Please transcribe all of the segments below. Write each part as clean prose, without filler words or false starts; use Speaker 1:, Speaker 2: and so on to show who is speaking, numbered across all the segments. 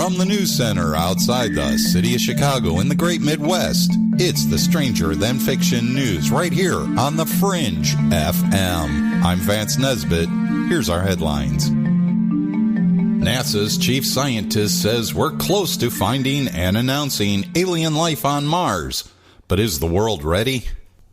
Speaker 1: From the news center outside the city of Chicago in the great Midwest, it's the Stranger Than Fiction News right here on the Fringe FM. I'm Vance Nesbitt. Here's our headlines. NASA's chief scientist says we're close to finding and announcing alien life on Mars. But is the world ready?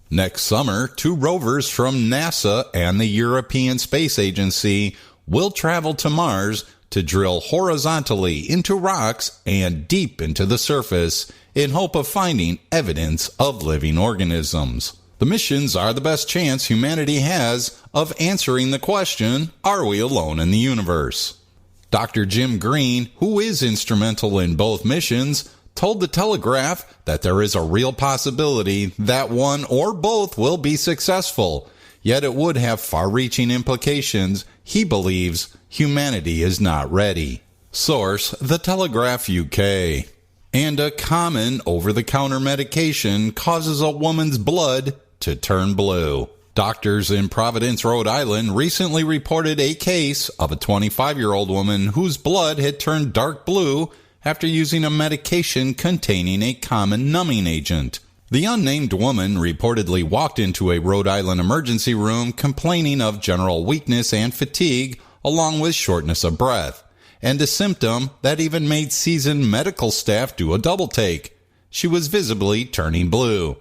Speaker 1: Next summer, 2 rovers from NASA and the European Space Agency will travel to Mars to drill horizontally into rocks and deep into the surface in hope of finding evidence of living organisms. The missions are the best chance humanity has of answering the question, are we alone in the universe? Dr. Jim Green, who is instrumental in both missions, told the Telegraph that there is a real possibility that one or both will be successful, yet it would have far-reaching implications. He believes humanity is not ready. Source, The Telegraph UK. And a common over-the-counter medication causes a woman's blood to turn blue. Doctors in Providence, Rhode Island recently reported a case of a 25-year-old woman whose blood had turned dark blue after using a medication containing a common numbing agent. The unnamed woman reportedly walked into a Rhode Island emergency room complaining of general weakness and fatigue, along with shortness of breath, and a symptom that even made seasoned medical staff do a double take. She was visibly turning blue.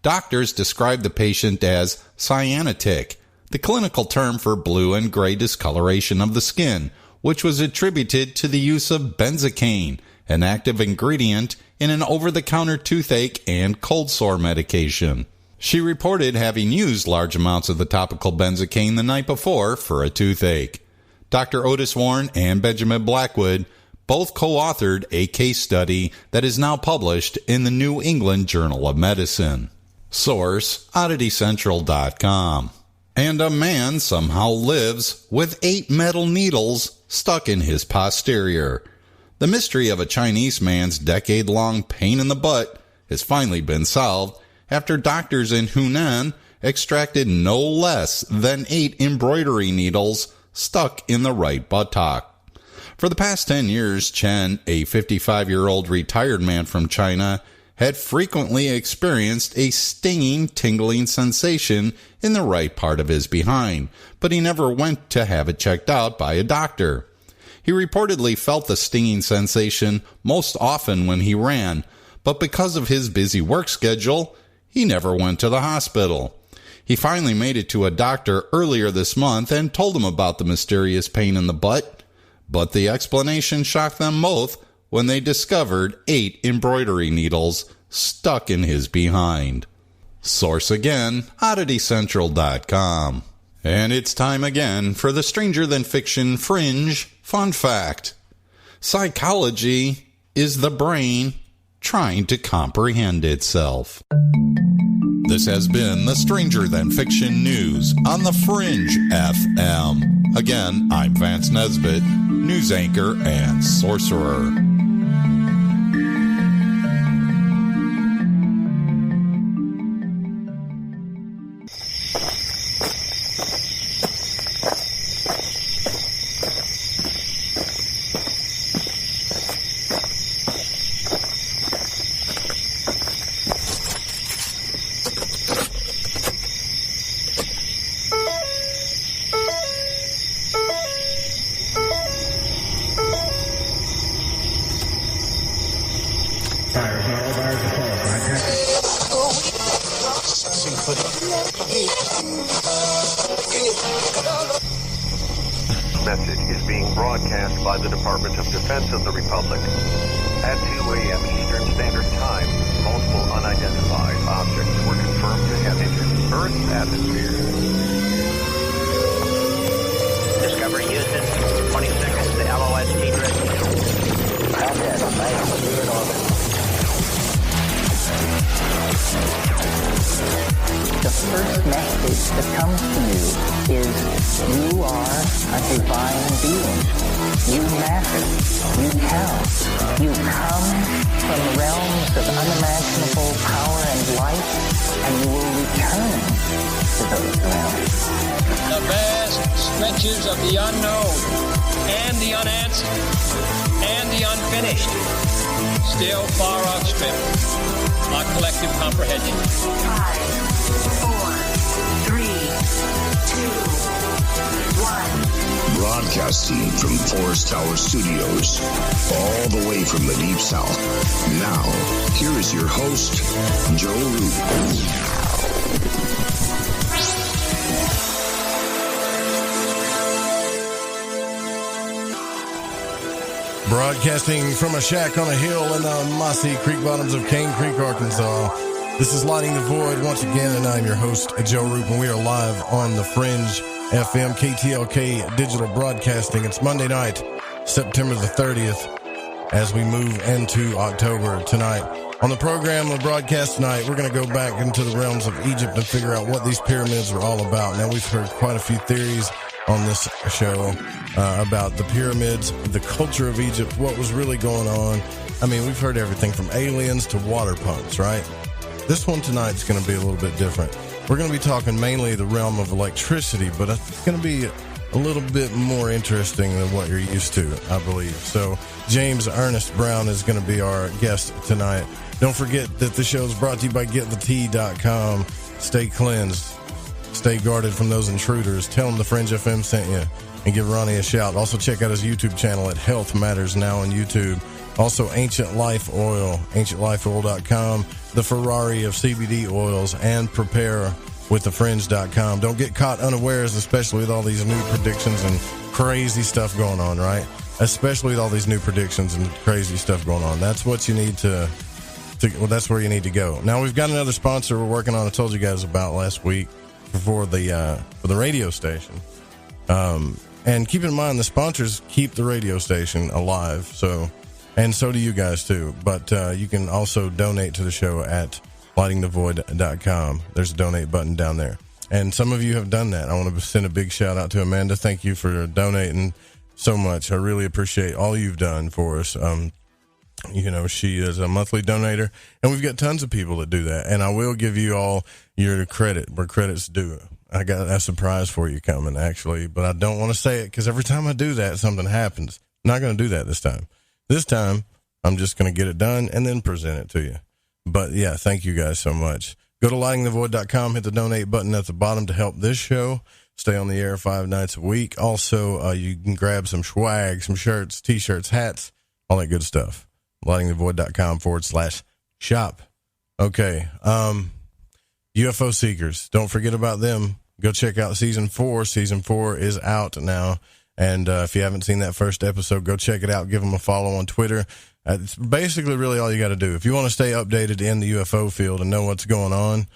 Speaker 1: Doctors described the patient as cyanotic, the clinical term for blue and gray discoloration of the skin, which was attributed to the use of benzocaine, an active ingredient in an over-the-counter toothache and cold sore medication. She reported having used large amounts of the topical benzocaine the night before for a toothache. Dr. Otis Warren and Benjamin Blackwood both co-authored a case study that is now published in the New England Journal of Medicine. Source, OddityCentral.com. And a man somehow lives with 8 metal needles stuck in his posterior. The mystery of a Chinese man's decade-long pain in the butt has finally been solved after doctors in Hunan extracted no less than 8 embroidery needles stuck in the right buttock. For the past 10 years, Chen, a 55-year-old retired man from China, had frequently experienced a stinging, tingling sensation in the right part of his behind, but he never went to have it checked out by a doctor. He reportedly felt the stinging sensation most often when he ran, but because of his busy work schedule, he never went to the hospital. He finally made it to a doctor earlier this month and told him about the mysterious pain in the butt, but the explanation shocked them both when they discovered 8 embroidery needles stuck in his behind. Source again, OddityCentral.com. And it's time again for the Stranger Than Fiction Fringe Fun Fact. Psychology is the brain trying to comprehend itself. This has been the Stranger Than Fiction News on the Fringe FM. Again, I'm Vance Nesbitt, news anchor and sorcerer.
Speaker 2: Message is being broadcast by the Department of Defense of the Republic. At 2 a.m. Eastern Standard Time, multiple unidentified objects were confirmed to have entered Earth's atmosphere.
Speaker 3: Discovery Houston, 20 seconds to LOS T-drift.
Speaker 4: Contact, nice, in orbit. The first message that comes to you is you are a divine being. You matter. You count. You come from realms of unimaginable power and light, and you will return to those realms.
Speaker 5: The vast stretches of the unknown and the unanswered and the unfinished, still far outstrip our collective comprehension.
Speaker 6: 5, 4, 3, 2, 1.
Speaker 7: Broadcasting from Forest Tower Studios, all the way from the Deep South. Now, here is your host, Joe Root.
Speaker 8: Broadcasting from a shack on a hill in the mossy creek bottoms of Cane Creek, Arkansas. This is Lighting the Void once again, and I'm your host, Joe Roop, and we are live on the Fringe FM KTLK Digital Broadcasting. It's Monday night, September the 30th, as we move into October tonight. On the program, the broadcast tonight, we're going to go back into the realms of Egypt and figure out what these pyramids are all about. Now, we've heard quite a few theories on this show about the pyramids, the culture of Egypt, what was really going on. I mean, we've heard everything from aliens to water pumps, right? This one tonight's going to be a little bit different. We're going to be talking mainly the realm of electricity, but it's going to be a little bit more interesting than what you're used to, I believe. So James Ernest Brown is going to be our guest tonight. Don't forget that the show is brought to you by GetTheTea.com. Stay cleansed. Stay guarded from those intruders. Tell them the Fringe FM sent you, and give Ronnie a shout. Also check out his YouTube channel at Health Matters Now on YouTube. Also Ancient Life Oil, ancientlifeoil.com, the Ferrari of CBD oils, and preparewiththefringe.com. Don't get caught unawares, especially with all these new predictions and crazy stuff going on, right? Especially with all these new predictions and crazy stuff going on. That's what you need well, that's where you need to go. Now we've got another sponsor we're working on. I told you guys about last week for the radio station. And keep in mind, the sponsors keep the radio station alive. And so do you guys too. But you can also donate to the show at lightingthevoid.com. There's a donate button down there. And some of you have done that. I want to send a big shout out to Amanda. Thank you for donating so much. I really appreciate all you've done for us. You know, she is a monthly donator, and we've got tons of people that do that. And I will give you all your credit where credit's due. I got a surprise for you coming, actually, but I don't want to say it because every time I do that, something happens. I'm not going to do that this time. This time, I'm just going to get it done and then present it to you. But yeah, thank you guys so much. Go to lightingthevoid.com, hit the donate button at the bottom to help this show stay on the air 5 nights a week. Also, you can grab some swag, some shirts, t-shirts, hats, all that good stuff. lightingthevoid.com/shop. Okay. UFO Seekers. Don't forget about them. Go check out season 4. Season 4 is out now. And if you haven't seen that first episode, go check it out. Give them a follow on Twitter. It's basically really all you got to do. If you want to stay updated in the UFO field and know what's going on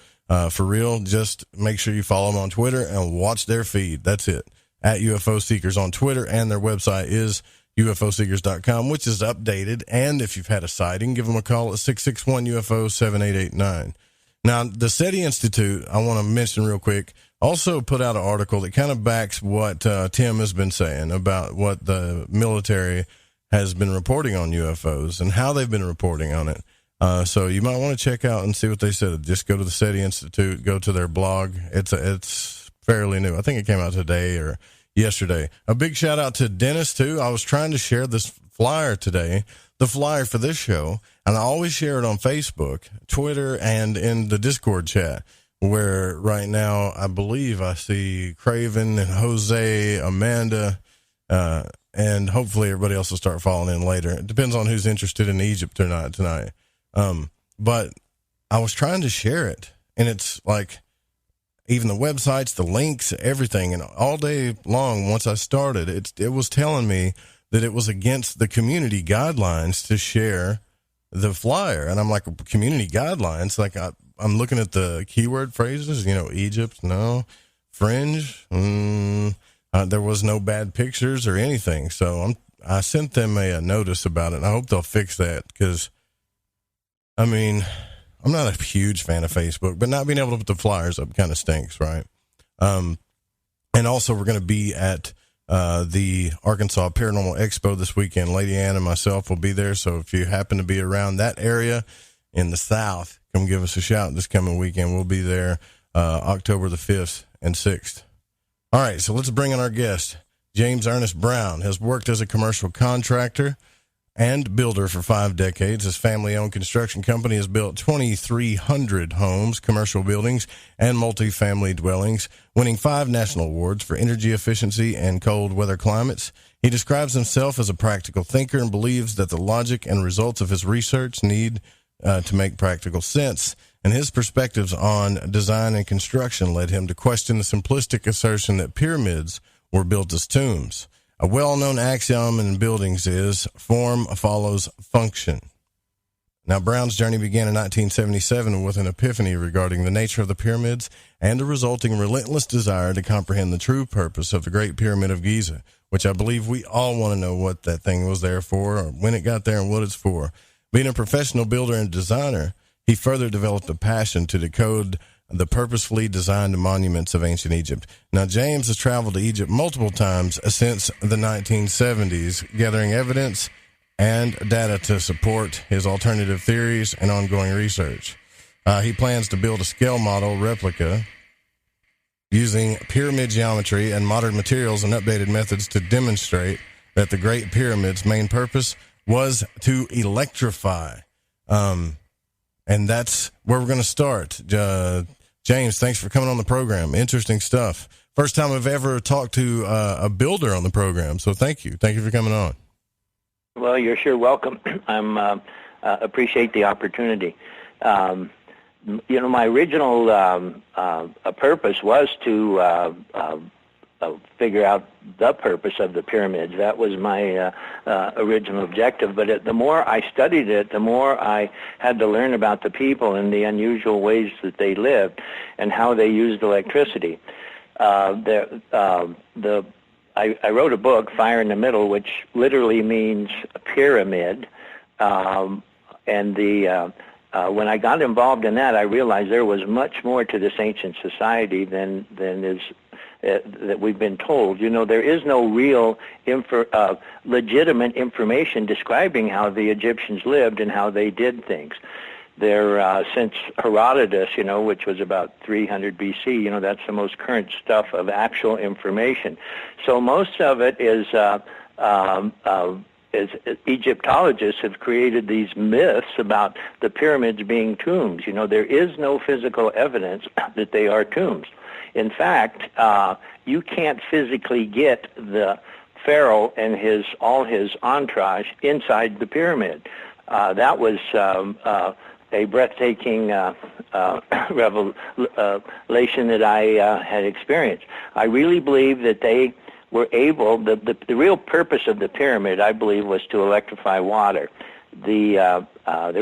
Speaker 8: for real, just make sure you follow them on Twitter and watch their feed. That's it. At UFO Seekers on Twitter, and their website is UFOseekers.com, which is updated. And if you've had a sighting, give them a call at 661-UFO-7889. Now, the SETI Institute, I want to mention real quick, also put out an article that kind of backs what Tim has been saying about what the military has been reporting on UFOs and how they've been reporting on it. So you might want to check out and see what they said. Just go to the SETI Institute, go to their blog. It's fairly new. I think it came out today or yesterday. A big shout out to Dennis, too. I was trying to share this flyer today, the flyer for this show, and I always share it on Facebook, Twitter, and in the Discord chat, where right now I believe I see Craven and Jose, Amanda, and hopefully everybody else will start falling in later. It depends on who's interested in Egypt or not tonight. But I was trying to share it, and it's like even the websites, the links, everything, and all day long once I started, it was telling me that it was against the community guidelines to share the flyer. And I'm like, community guidelines? Like, I'm looking at the keyword phrases, Egypt, no. Fringe, there was no bad pictures or anything. So I sent them a notice about it, and I hope they'll fix that because, I mean, I'm not a huge fan of Facebook, but not being able to put the flyers up kind of stinks, right? And also, we're going to be at the Arkansas Paranormal Expo this weekend. Lady Ann and myself will be there, so if you happen to be around that area in the South, come give us a shout this coming weekend. We'll be there October the 5th and 6th. All right, so let's bring in our guest. James Ernest Brown has worked as a commercial contractor, and builder for 5 decades. His family-owned construction company has built 2,300 homes, commercial buildings, and multifamily dwellings, winning 5 national awards for energy efficiency and cold weather climates. He describes himself as a practical thinker and believes that the logic and results of his research need to make practical sense. And his perspectives on design and construction led him to question the simplistic assertion that pyramids were built as tombs. A well-known axiom in buildings is form follows function. Now, Brown's journey began in 1977 with an epiphany regarding the nature of the pyramids and a resulting relentless desire to comprehend the true purpose of the Great Pyramid of Giza, which I believe we all want to know what that thing was there for, or when it got there and what it's for. Being a professional builder and designer, he further developed a passion to decode the purposefully designed monuments of ancient Egypt. Now, James has traveled to Egypt multiple times since the 1970s, gathering evidence and data to support his alternative theories and ongoing research. He plans to build a scale model replica using pyramid geometry and modern materials and updated methods to demonstrate that the Great Pyramid's main purpose was to electrify. And that's where we're going to start. James, thanks for coming on the program. Interesting stuff. First time I've ever talked to a builder on the program, so thank you. Thank you for coming on.
Speaker 3: Well, you're sure welcome. I'm appreciate the opportunity. My original purpose was to figure out the purpose of the pyramids. That was my original objective. But the more I studied it, the more I had to learn about the people and the unusual ways that they lived and how they used electricity. I wrote a book, Fire in the Middle, which literally means a pyramid. When I got involved in that, I realized there was much more to this ancient society than is that we've been told. There is no real legitimate information describing how the Egyptians lived and how they did things. Since Herodotus, which was about 300 BC, that's the most current stuff of actual information. So most of it is Egyptologists have created these myths about the pyramids being tombs. There is no physical evidence that they are tombs. In fact, you can't physically get the Pharaoh and all his entourage inside the pyramid. That was a breathtaking revelation that I had experienced. I really believe that they were able, the real purpose of the pyramid, I believe, was to electrify water. There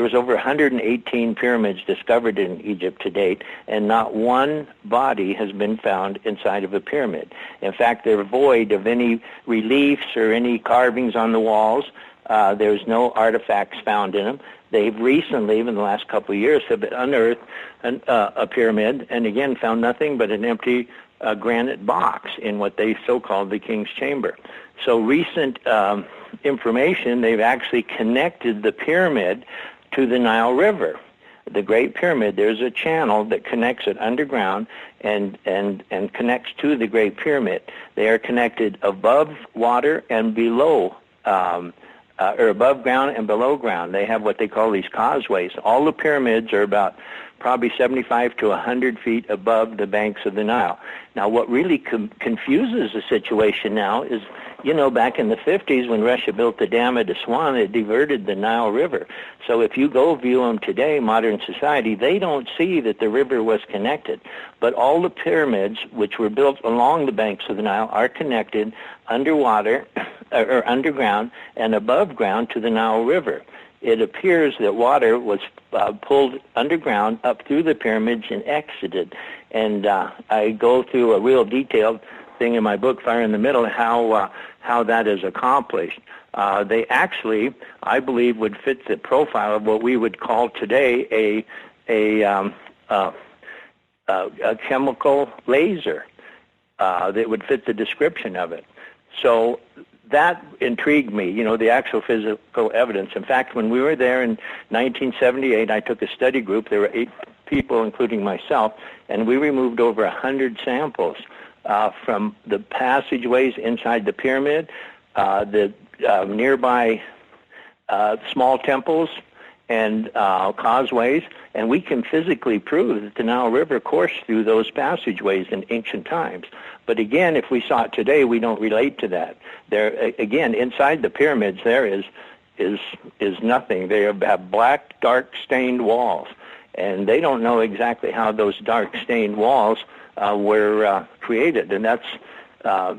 Speaker 3: was over 118 pyramids discovered in Egypt to date, and not one body has been found inside of a pyramid. In fact, they're void of any reliefs or any carvings on the walls. There's no artifacts found in them. They've recently, even the last couple of years, have unearthed a pyramid, and again found nothing but an empty granite box in what they so-called the King's Chamber. So recent information, they've actually connected the pyramid to the Nile River. The Great Pyramid, there's a channel that connects it underground and connects to the Great Pyramid. They are connected above water and below, or above ground and below ground. They have what they call these causeways. All the pyramids are about probably 75 to 100 feet above the banks of the Nile. Now, what really confuses the situation now is, back in the 50s when Russia built the dam at Aswan, it diverted the Nile River. So if you go view them today, modern society, they don't see that the river was connected. But all the pyramids, which were built along the banks of the Nile, are connected underwater, or underground, and above ground to the Nile River. It appears that water was pulled underground up through the pyramids and exited. And I go through a real detailed thing in my book, Fire in the Middle, how that is accomplished. They actually, I believe, would fit the profile of what we would call today a chemical laser that would fit the description of it. So that intrigued me, the actual physical evidence. In fact, when we were there in 1978, I took a study group. There were 8 people, including myself, and we removed over 100 samples from the passageways inside the pyramid, the nearby small temples and causeways, and we can physically prove that the Nile River coursed through those passageways in ancient times. But again, if we saw it today, we don't relate to that. There, again, inside the pyramids, there is nothing. They have black, dark, stained walls, and they don't know exactly how those dark, stained walls were created, and that's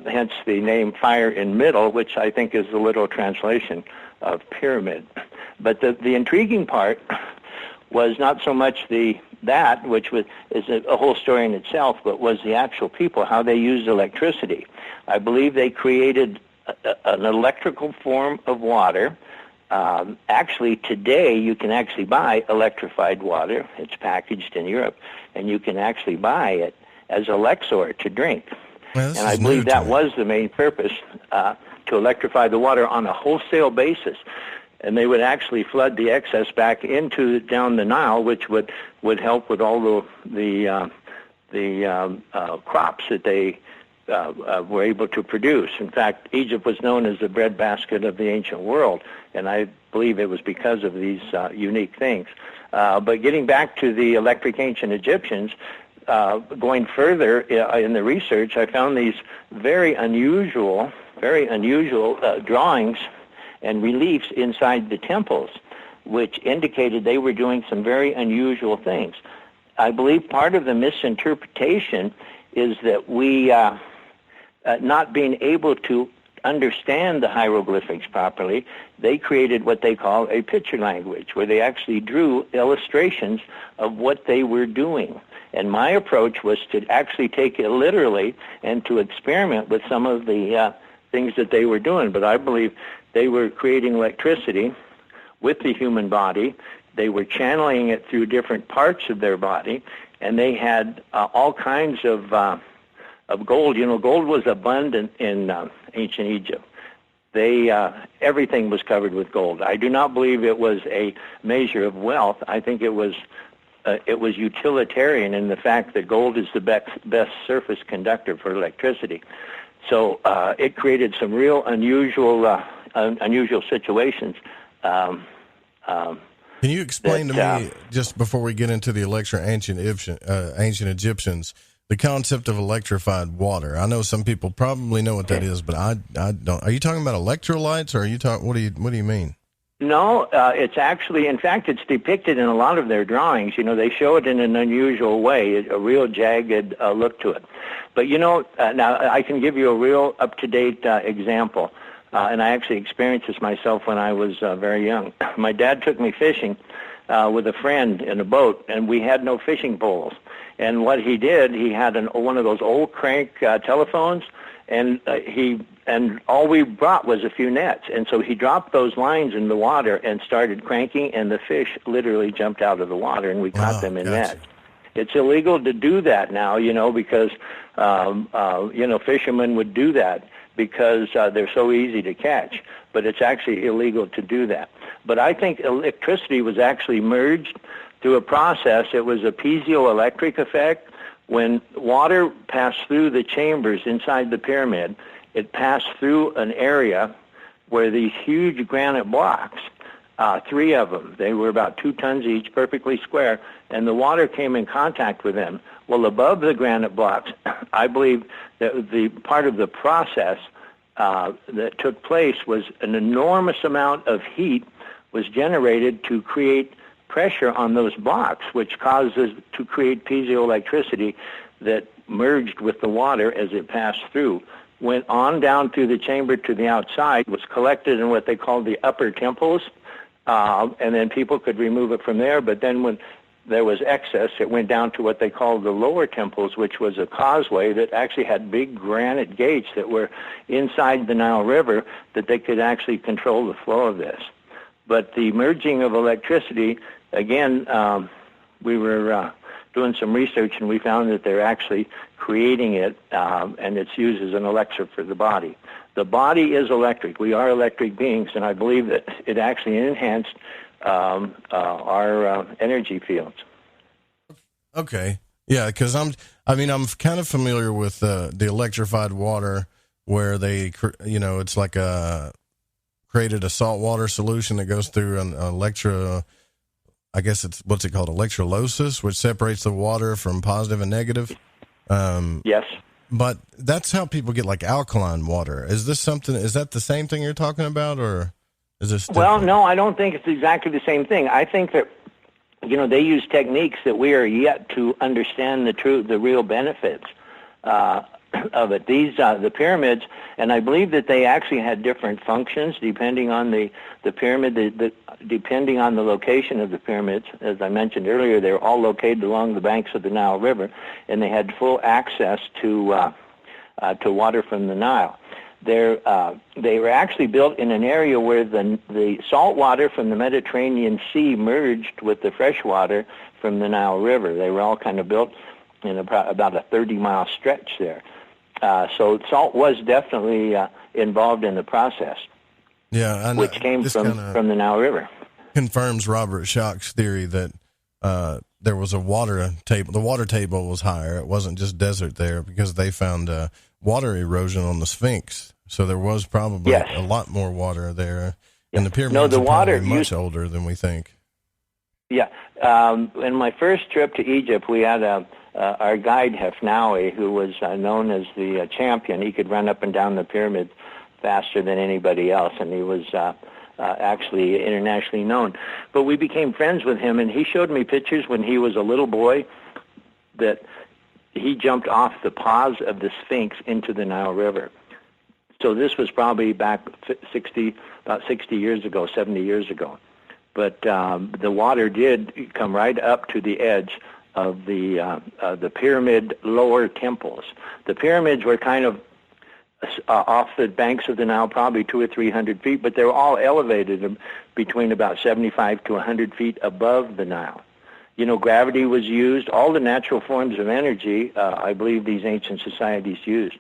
Speaker 3: hence the name Fire in Middle, which I think is the literal translation of pyramid. But the intriguing part was not so much that, which is a whole story in itself, but was the actual people, how they used electricity. I believe they created an electrical form of water. Actually, today you can actually buy electrified water. It's packaged in Europe, and you can actually buy it as Elexor to drink.
Speaker 8: Well,
Speaker 3: and I believe that was the main purpose, to electrify the water on a wholesale basis. And they would actually flood the excess back down the Nile, which would help with all the crops that they were able to produce. In fact, Egypt was known as the breadbasket of the ancient world, and I believe it was because of these unique things. But getting back to the electric ancient Egyptians, going further in the research, I found these very unusual drawings and reliefs inside the temples, which indicated they were doing some very unusual things. I believe part of the misinterpretation is that we, not being able to understand the hieroglyphics properly, they created what they call a picture language, where they actually drew illustrations of what they were doing. And my approach was to actually take it literally and to experiment with some of the things that they were doing. But I believe they were creating electricity with the human body. They were channeling it through different parts of their body, and they had all kinds of gold. You know, gold was abundant in ancient Egypt. Everything was covered with gold. I do not believe it was a measure of wealth. I think it was utilitarian in the fact that gold is the best surface conductor for electricity. So it created some real unusual situations.
Speaker 8: Can you explain to me, just before we get into the ancient Egyptians, the concept of electrified water? I know some people probably know what that is, but I don't. Are you talking about electrolytes, or are you talking? What do you mean?
Speaker 3: No, it's actually, in fact, it's depicted in a lot of their drawings. You know, they show it in an unusual way, a real jagged look to it. But, you know, now I can give you a real up-to-date example, and I actually experienced this myself when I was very young. My dad took me fishing with a friend in a boat, and we had no fishing poles. And what he did, he had one of those old crank telephones, and all we brought was a few nets. And so he dropped those lines in the water and started cranking, and the fish literally jumped out of the water, and we caught them in nets. It's illegal to do that now, you know, because, fishermen would do that because they're so easy to catch. But it's actually illegal to do that. But I think electricity was actually merged through a process. It was a piezoelectric effect. When water passed through the chambers inside the pyramid, it passed through an area where these huge granite blocks, 3 of them, they were about 2 tons each, perfectly square, and the water came in contact with them. Well, above the granite blocks, I believe that the part of the process that took place was an enormous amount of heat was generated to create pressure on those blocks, which causes to create piezoelectricity that merged with the water as it passed through, went on down through the chamber to the outside, was collected in what they called the upper temples, and then people could remove it from there. But then when there was excess, it went down to what they called the lower temples, which was a causeway that actually had big granite gates that were inside the Nile River that they could actually control the flow of this. But the merging of electricity, again, we were doing some research, and we found that they're actually creating it, and it's used as an elixir for the body. The body is electric. We are electric beings, and I believe that it actually enhanced our energy fields.
Speaker 8: Okay. Yeah, because I'm kind of familiar with the electrified water, where they, it's like a created a saltwater solution that goes through an I guess it's, what's it called, electrolysis, which separates the water from positive and negative.
Speaker 3: Yes.
Speaker 8: But that's how people get like alkaline water. Is that the same thing you're talking about, or is this different?
Speaker 3: Well, no, I don't think it's exactly the same thing. I think that, they use techniques that we are yet to understand the real benefits of it. These, the pyramids, and I believe that they actually had different functions depending on the pyramid, depending on the location of the pyramids. As I mentioned earlier, they were all located along the banks of the Nile River, and they had full access to water from the Nile. They were actually built in an area where the salt water from the Mediterranean Sea merged with the fresh water from the Nile River. They were all kind of built in about a 30-mile stretch there. So salt was definitely involved in the process.
Speaker 8: Yeah, I know.
Speaker 3: Which came from the Nile River.
Speaker 8: Confirms Robert Schoch's theory that there was a water table. The water table was higher. It wasn't just desert there because they found water erosion on the Sphinx. So there was probably a lot more water there. And the pyramids are probably much older than we think.
Speaker 3: Yeah. In my first trip to Egypt, we had our guide, Hefnawi, who was known as the champion. He could run up and down the pyramid faster than anybody else, and he was actually internationally known. But we became friends with him, and he showed me pictures when he was a little boy that he jumped off the paws of the Sphinx into the Nile River. So this was probably back about 60 years ago, 70 years ago. But the water did come right up to the edge of the pyramid lower temples. The pyramids were kind of off the banks of the Nile, probably 200 or 300 feet, but they were all elevated between about 75 to 100 feet above the Nile. Gravity was used. All the natural forms of energy, I believe these ancient societies used.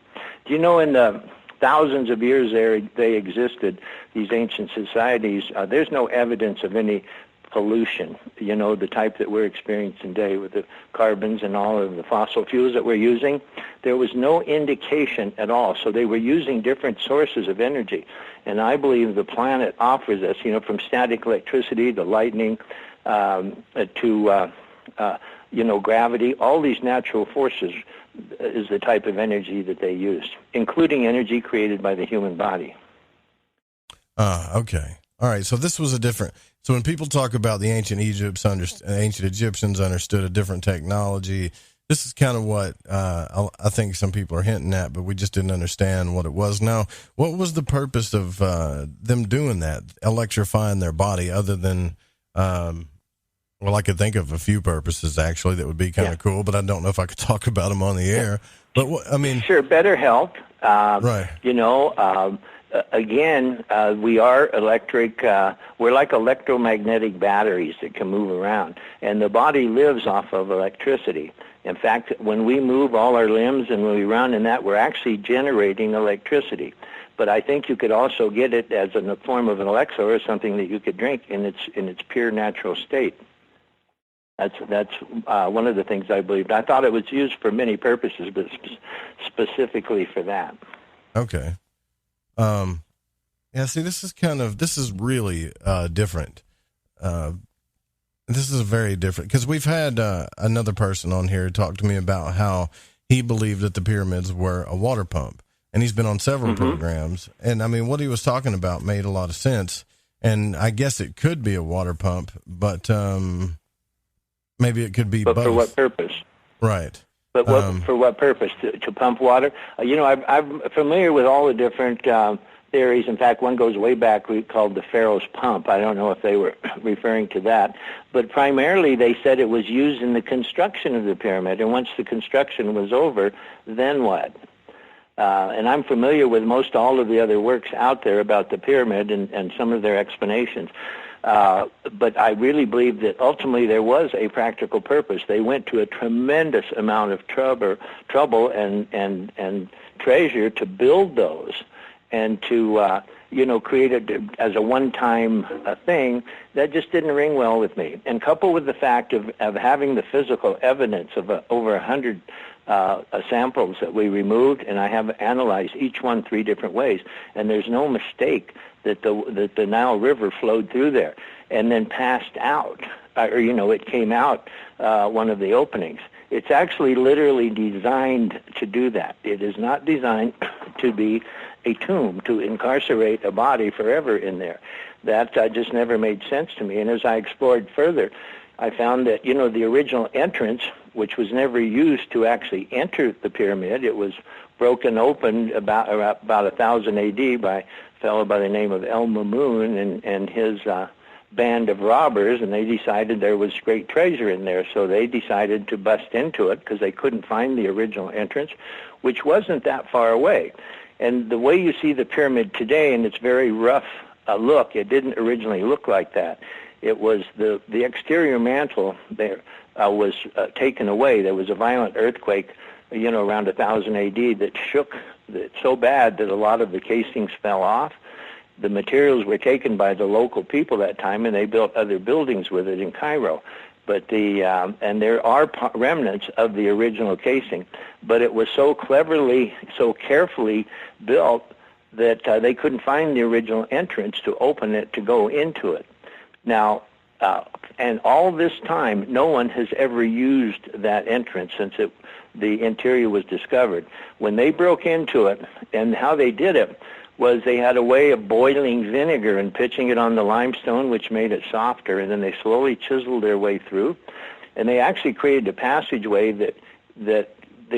Speaker 3: Do you know in the thousands of years they existed, these ancient societies, there's no evidence of any pollution, the type that we're experiencing today with the carbons and all of the fossil fuels that we're using. There was no indication at all. So they were using different sources of energy. And I believe the planet offers us, from static electricity to lightning to gravity, all these natural forces is the type of energy that they used, including energy created by the human body.
Speaker 8: Okay. All right. So this was so when people talk about the ancient Egyptians understood a different technology, this is kind of what I think some people are hinting at, but we just didn't understand what it was. Now, what was the purpose of them doing that, electrifying their body, other than, I could think of a few purposes, actually, that would be kind of cool, but I don't know if I could talk about them on the air. But,
Speaker 3: Sure, better health.
Speaker 8: Right.
Speaker 3: Again, we are electric. We're like electromagnetic batteries that can move around, and the body lives off of electricity. In fact, when we move all our limbs and when we run and that, we're actually generating electricity. But I think you could also get it as in the form of an elixir or something that you could drink in its pure natural state. That's one of the things I believed. I thought it was used for many purposes, but specifically for that.
Speaker 8: Okay. See, this is really different. This is very different because we've had another person on here talk to me about how he believed that the pyramids were a water pump, and he's been on several programs. And what he was talking about made a lot of sense. And I guess it could be a water pump, but maybe it could be both.
Speaker 3: But for what purpose?
Speaker 8: Right.
Speaker 3: But for what purpose? To pump water? I'm familiar with all the different theories. In fact, one goes way back, called the Pharaoh's pump. I don't know if they were referring to that. But primarily they said it was used in the construction of the pyramid, and once the construction was over, then what? And I'm familiar with most all of the other works out there about the pyramid and some of their explanations. But I really believe that ultimately there was a practical purpose. They went to a tremendous amount of trouble and treasure to build those and to create it as a one-time thing. That just didn't ring well with me. And coupled with the fact of having the physical evidence of over 100 samples that we removed, and I have analyzed each one 3 different ways, and there's no mistake that the Nile River flowed through there and then passed out, it came out one of the openings. It's actually literally designed to do that. It is not designed to be a tomb, to incarcerate a body forever in there. That just never made sense to me. And as I explored further, I found that, the original entrance, which was never used to actually enter the pyramid, it was broken open about 1000 A.D. by a fellow by the name of El Mamun and his band of robbers, and they decided there was great treasure in there, so they decided to bust into it because they couldn't find the original entrance, which wasn't that far away. And the way you see the pyramid today, and it's very rough look, it didn't originally look like that. It was the exterior mantle there was taken away. There was a violent earthquake, around 1000 A.D. that shook it so bad that a lot of the casings fell off. The materials were taken by the local people that time, and they built other buildings with it in Cairo. But and there are remnants of the original casing, but it was so cleverly, so carefully built that they couldn't find the original entrance to open it to go into it. Now, and all this time, no one has ever used that entrance since the interior was discovered. When they broke into it, and how they did it was they had a way of boiling vinegar and pitching it on the limestone, which made it softer, and then they slowly chiseled their way through. And they actually created a passageway that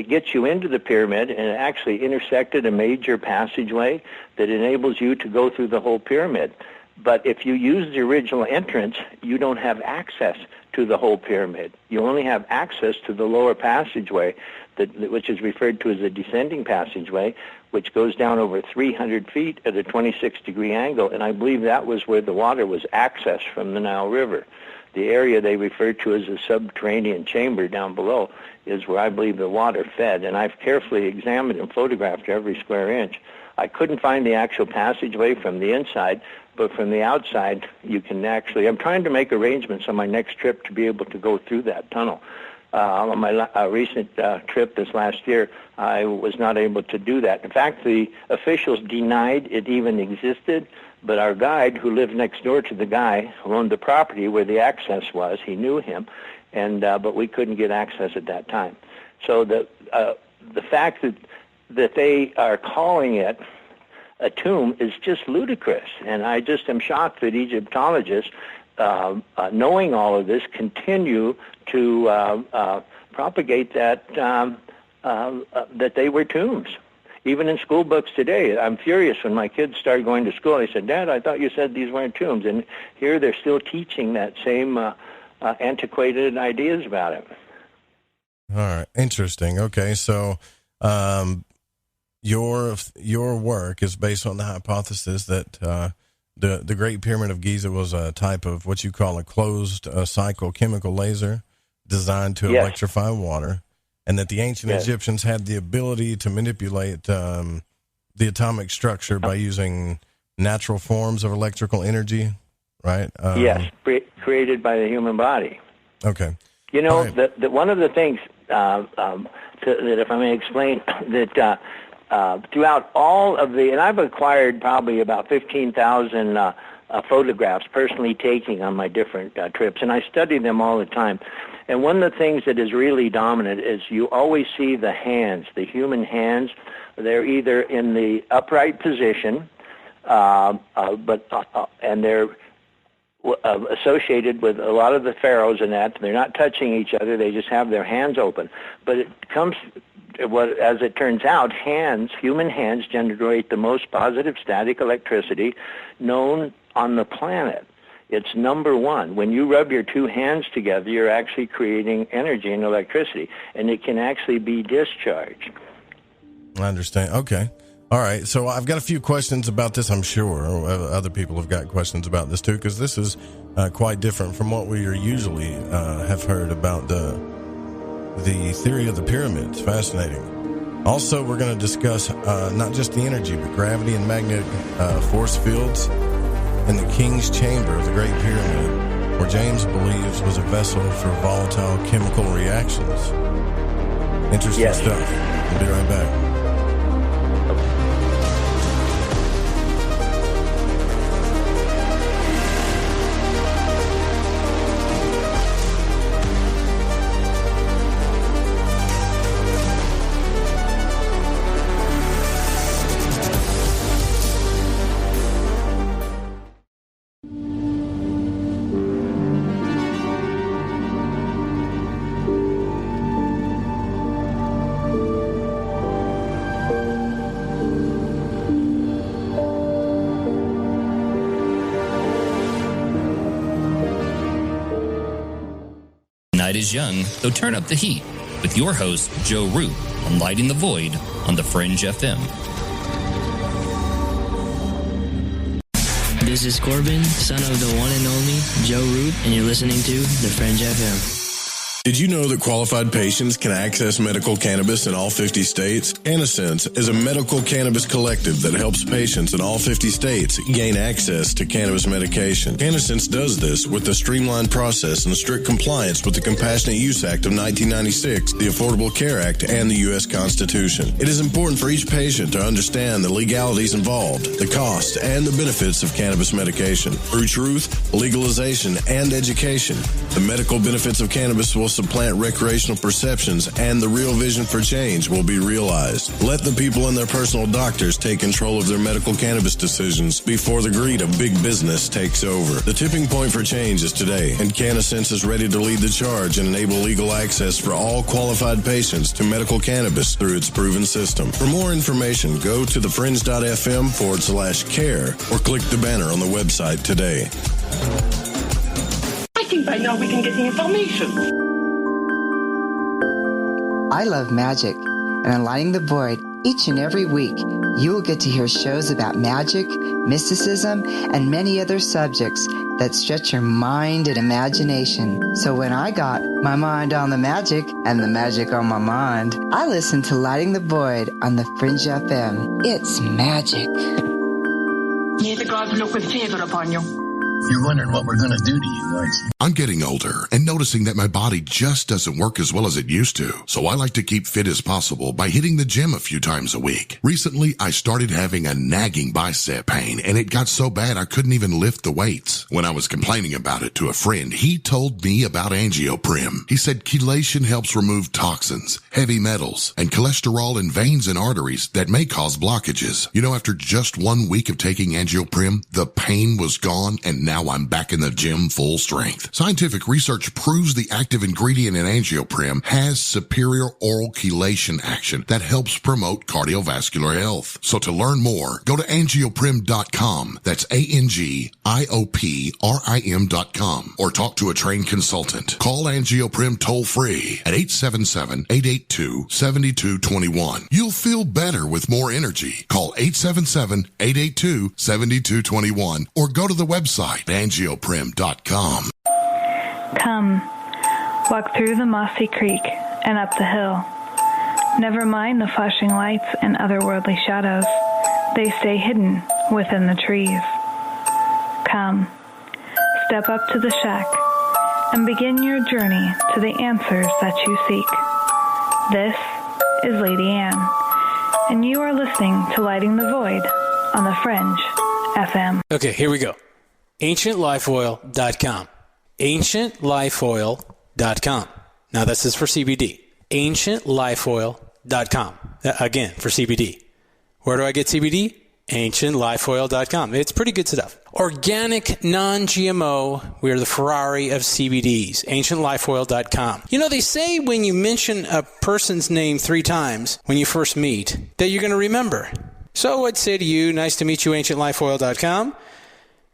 Speaker 3: gets you into the pyramid, and it actually intersected a major passageway that enables you to go through the whole pyramid. But if you use the original entrance, you don't have access to the whole pyramid. You only have access to the lower passageway, which is referred to as a descending passageway, which goes down over 300 feet at a 26-degree angle, and I believe that was where the water was accessed from the Nile River. The area they refer to as a subterranean chamber down below is where I believe the water fed, and I've carefully examined and photographed every square inch. I couldn't find the actual passageway from the inside, but from the outside, you can actually... I'm trying to make arrangements on my next trip to be able to go through that tunnel. On my recent trip this last year, I was not able to do that. In fact, the officials denied it even existed, but our guide, who lived next door to the guy who owned the property where the access was, he knew him, and but we couldn't get access at that time. So the fact that they are calling it a tomb is just ludicrous, and I just am shocked that Egyptologists, knowing all of this, continue to propagate that that they were tombs. Even in school books today, I'm furious when my kids started going to school. They said, "Dad, I thought you said these weren't tombs," and here they're still teaching that same antiquated ideas about it.
Speaker 8: All right, interesting. Okay, so your work is based on the hypothesis that the Great Pyramid of Giza was a type of what you call a closed cycle chemical laser designed to electrify water, and that the ancient Egyptians had the ability to manipulate the atomic structure by using natural forms of electrical energy, right?
Speaker 3: Yes, created by the human body.
Speaker 8: Okay.
Speaker 3: You know,
Speaker 8: right.
Speaker 3: that one of the things that, if I may explain, that throughout all of and I've acquired probably about 15,000 photographs personally taking on my different trips, and I study them all the time. And one of the things that is really dominant is you always see the hands, the human hands. They're either in the upright position, and they're associated with a lot of the pharaohs and that. They're not touching each other. They just have their hands open. But it comes... as it turns out, human hands generate the most positive static electricity known on the planet. It's number one. When you rub your two hands together, you're actually creating energy and electricity, and it can actually be discharged.
Speaker 8: I understand. Okay. All right. So I've got a few questions about this, I'm sure. Other people have got questions about this too, because this is quite different from what we usually have heard about the theory of the pyramids. Fascinating. Also, we're going to discuss not just the energy, but gravity and magnetic force fields in the King's Chamber of the Great Pyramid, where James believes was a vessel for volatile chemical reactions. Interesting stuff. We'll be right back.
Speaker 9: Night is young, so turn up the heat with your host, Joe Root, on Lighting the Void on The Fringe FM.
Speaker 10: This is Corbin, son of the one and only Joe Root, and you're listening to The Fringe FM.
Speaker 8: Did you know that qualified patients can access medical cannabis in all 50 states? CannaSense is a medical cannabis collective that helps patients in all 50 states gain access to cannabis medication. CannaSense does this with a streamlined process and strict compliance with the Compassionate Use Act of 1996, the Affordable Care Act, and the U.S. Constitution. It is important for each patient to understand the legalities involved, the cost, and the benefits of cannabis medication. Through truth, legalization, and education, the medical benefits of cannabis will supplant recreational perceptions, and the real vision for change will be realized. Let the people and their personal doctors take control of their medical cannabis decisions before the greed of big business takes over. The tipping point for change is today, and CannaSense is ready to lead the charge and enable legal access for all qualified patients to medical cannabis through its proven system. For more information, go to thefringe.fm/care or click the banner on the website today.
Speaker 6: I think by now we can get the information.
Speaker 11: I love magic, and on Lighting the Void, each and every week, you will get to hear shows about magic, mysticism, and many other subjects that stretch your mind and imagination. So when I got my mind on the magic and the magic on my mind, I listened to Lighting the Void on the Fringe FM. It's magic.
Speaker 6: May the gods look with favor upon you.
Speaker 7: You're wondering what we're going to do to you, aren't you?
Speaker 12: I'm getting older and noticing that my body just doesn't work as well as it used to. So I like to keep fit as possible by hitting the gym a few times a week. Recently, I started having a nagging bicep pain, and it got so bad I couldn't even lift the weights. When I was complaining about it to a friend, he told me about angioprim. He said chelation helps remove toxins, heavy metals, and cholesterol in veins and arteries that may cause blockages. You know, after just 1 week of taking angioprim, the pain was gone, and now I'm back in the gym full strength. Scientific research proves the active ingredient in angioprim has superior oral chelation action that helps promote cardiovascular health. So to learn more, go to angioprim.com. That's ANGIOPRIM.com, or talk to a trained consultant. Call Angioprim toll free at 877-882-7221. You'll feel better with more energy. Call 877-882-7221 or go to the website angioprim.com.
Speaker 13: Come, walk through the mossy creek and up the hill. Never mind the flashing lights and otherworldly shadows. They stay hidden within the trees. Come, step up to the shack and begin your journey to the answers that you seek. This is Lady Anne, and you are listening to Lighting the Void on the Fringe FM.
Speaker 14: Okay, here we go. AncientLifeOil.com. AncientLifeOil.com. Now this is for CBD. AncientLifeOil.com. Again, for CBD. Where do I get CBD? AncientLifeOil.com. It's pretty good stuff. Organic, non-GMO. We are the Ferrari of CBDs. AncientLifeOil.com. You know, they say when you mention a person's name 3 times when you first meet, that you're going to remember. So I'd say to you, nice to meet you, AncientLifeOil.com.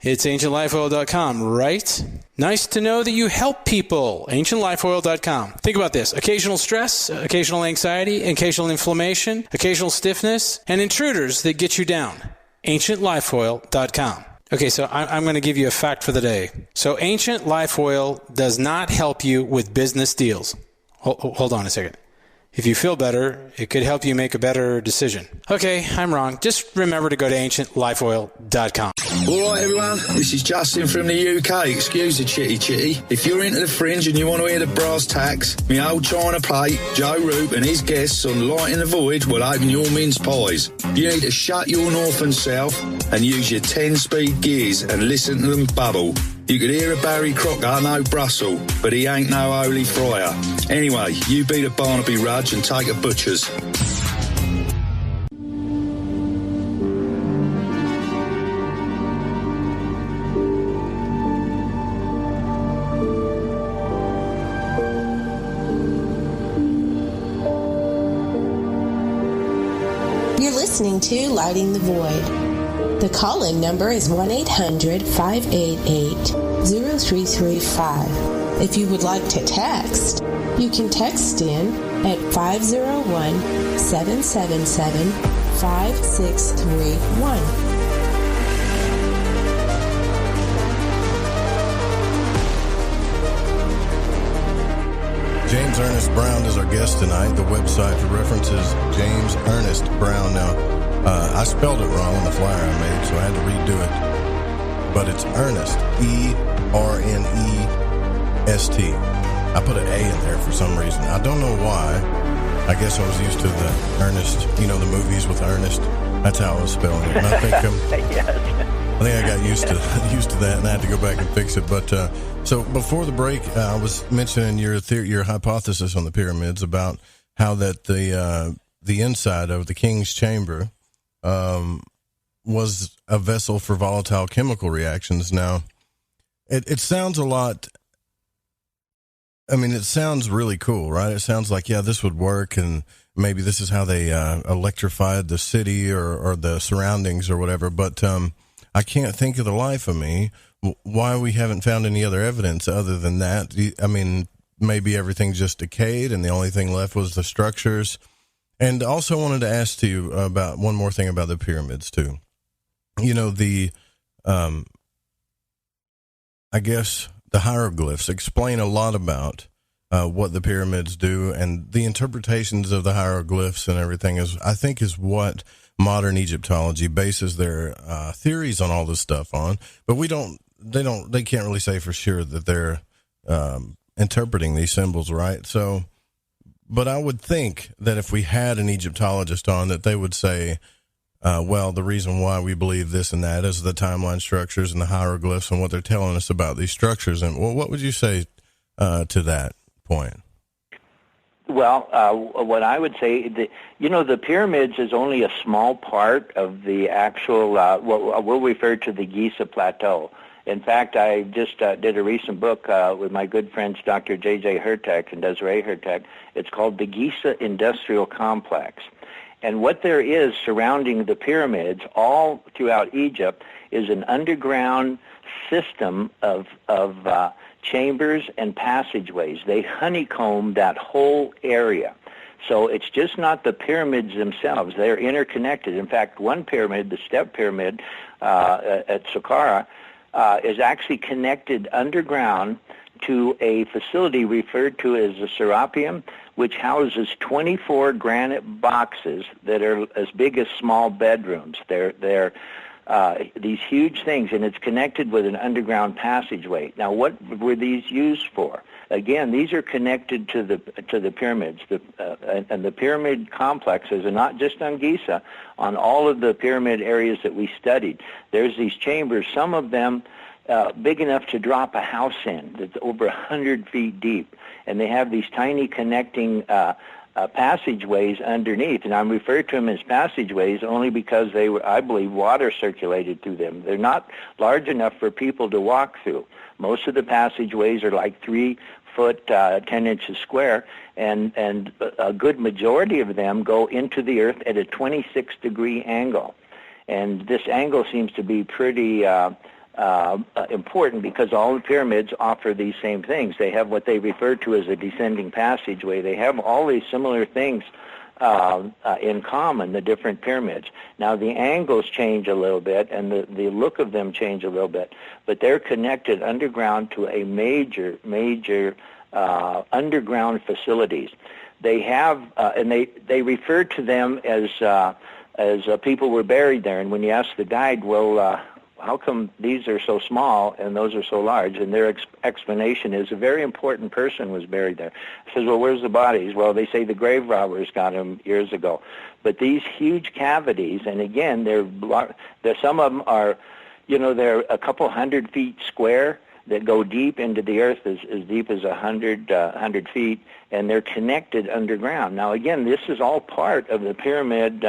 Speaker 14: It's AncientLifeOil.com, right? Nice to know that you help people. AncientLifeOil.com. Think about this. Occasional stress, occasional anxiety, occasional inflammation, occasional stiffness, and intruders that get you down. AncientLifeOil.com. Okay, so I'm going to give you a fact for the day. So Ancient Life Oil does not help you with business deals. Hold on a second. If you feel better, it could help you make a better decision. Okay, I'm wrong. Just remember to go to ancientlifeoil.com.
Speaker 15: All right, everyone, this is Justin from the UK. Excuse the chitty. If you're into the fringe and you want to hear the brass tacks, my old china plate, Joe Roop and his guests on Lighting the Void will open your mince pies. You need to shut your north and south and use your 10-speed gears and listen to them bubble. You could hear a Barry Crocker, no Brussels, but he ain't no holy friar. Anyway, you beat a Barnaby Rudge and take a butcher's.
Speaker 16: You're listening to Lighting the Void. The call-in number is 1-800-588-0335. If you would like to text, you can text in at 501-777-5631.
Speaker 8: James Ernest Brown is our guest tonight. The website for reference is James Ernest Brown. Now, I spelled it wrong on the flyer I made, so I had to redo it. But it's Ernest, E-R-N-E-S-T. I put an A in there for some reason. I don't know why. I guess I was used to the Ernest, the movies with Ernest. That's how I was spelling it. And I think I got used to that, and I had to go back and fix it. But so before the break, I was mentioning your hypothesis on the pyramids about how that the inside of the king's chamber was a vessel for volatile chemical reactions. Now, it sounds a lot. I mean, it sounds really cool, right? It sounds like, yeah, this would work, and maybe this is how they electrified the city or the surroundings or whatever. But I can't think of the life of me why we haven't found any other evidence other than that. I mean, maybe everything just decayed, and the only thing left was the structures. And also wanted to ask you about one more thing about the pyramids too. I guess the hieroglyphs explain a lot about what the pyramids do, and the interpretations of the hieroglyphs and everything is what modern Egyptology bases their theories on all this stuff on. But they can't really say for sure that they're interpreting these symbols, right? So, but I would think that if we had an Egyptologist on, that they would say, well, the reason why we believe this and that is the timeline structures and the hieroglyphs and what they're telling us about these structures. And what would you say to that point?
Speaker 3: Well, what I would say, the pyramids is only a small part of the actual, what we'll refer to the Giza Plateau. In fact, I just did a recent book with my good friends Dr. J.J. Hertek and Desiree Hertek. It's called the Giza Industrial Complex. And what there is surrounding the pyramids all throughout Egypt is an underground system of chambers and passageways. They honeycomb that whole area. So it's just not the pyramids themselves. They're interconnected. In fact, one pyramid, the Step Pyramid at Saqqara, is actually connected underground to a facility referred to as the Serapeum, which houses 24 granite boxes that are as big as small bedrooms. They're these huge things, and it's connected with an underground passageway. Now, what were these used for? Again, these are connected to the pyramids, and the pyramid complexes are not just on Giza. On all of the pyramid areas that we studied, there's these chambers. Some of them big enough to drop a house in. That's over 100 feet deep, and they have these tiny connecting passageways underneath, and I'm referred to them as passageways only because they were, I believe, water circulated through them. They're not large enough for people to walk through. Most of the passageways are like 3 foot, 10 inches square, and a good majority of them go into the earth at a 26-degree angle. And this angle seems to be pretty important because all the pyramids offer these same things. They have what they refer to as a descending passageway. They have all these similar things in common, the different pyramids. Now, the angles change a little bit, and the look of them change a little bit, but they're connected underground to a major underground facilities. they have, and they refer to them as people were buried there. And when you ask the guide, well, how come these are so small and those are so large? And their explanation is a very important person was buried there. I says, well, where's the bodies? Well, they say the grave robbers got them years ago. But these huge cavities, and again, they're some of them are, they're a couple 100 feet square that go deep into the earth, as deep as 100 feet, and they're connected underground. Now, again, this is all part of the pyramid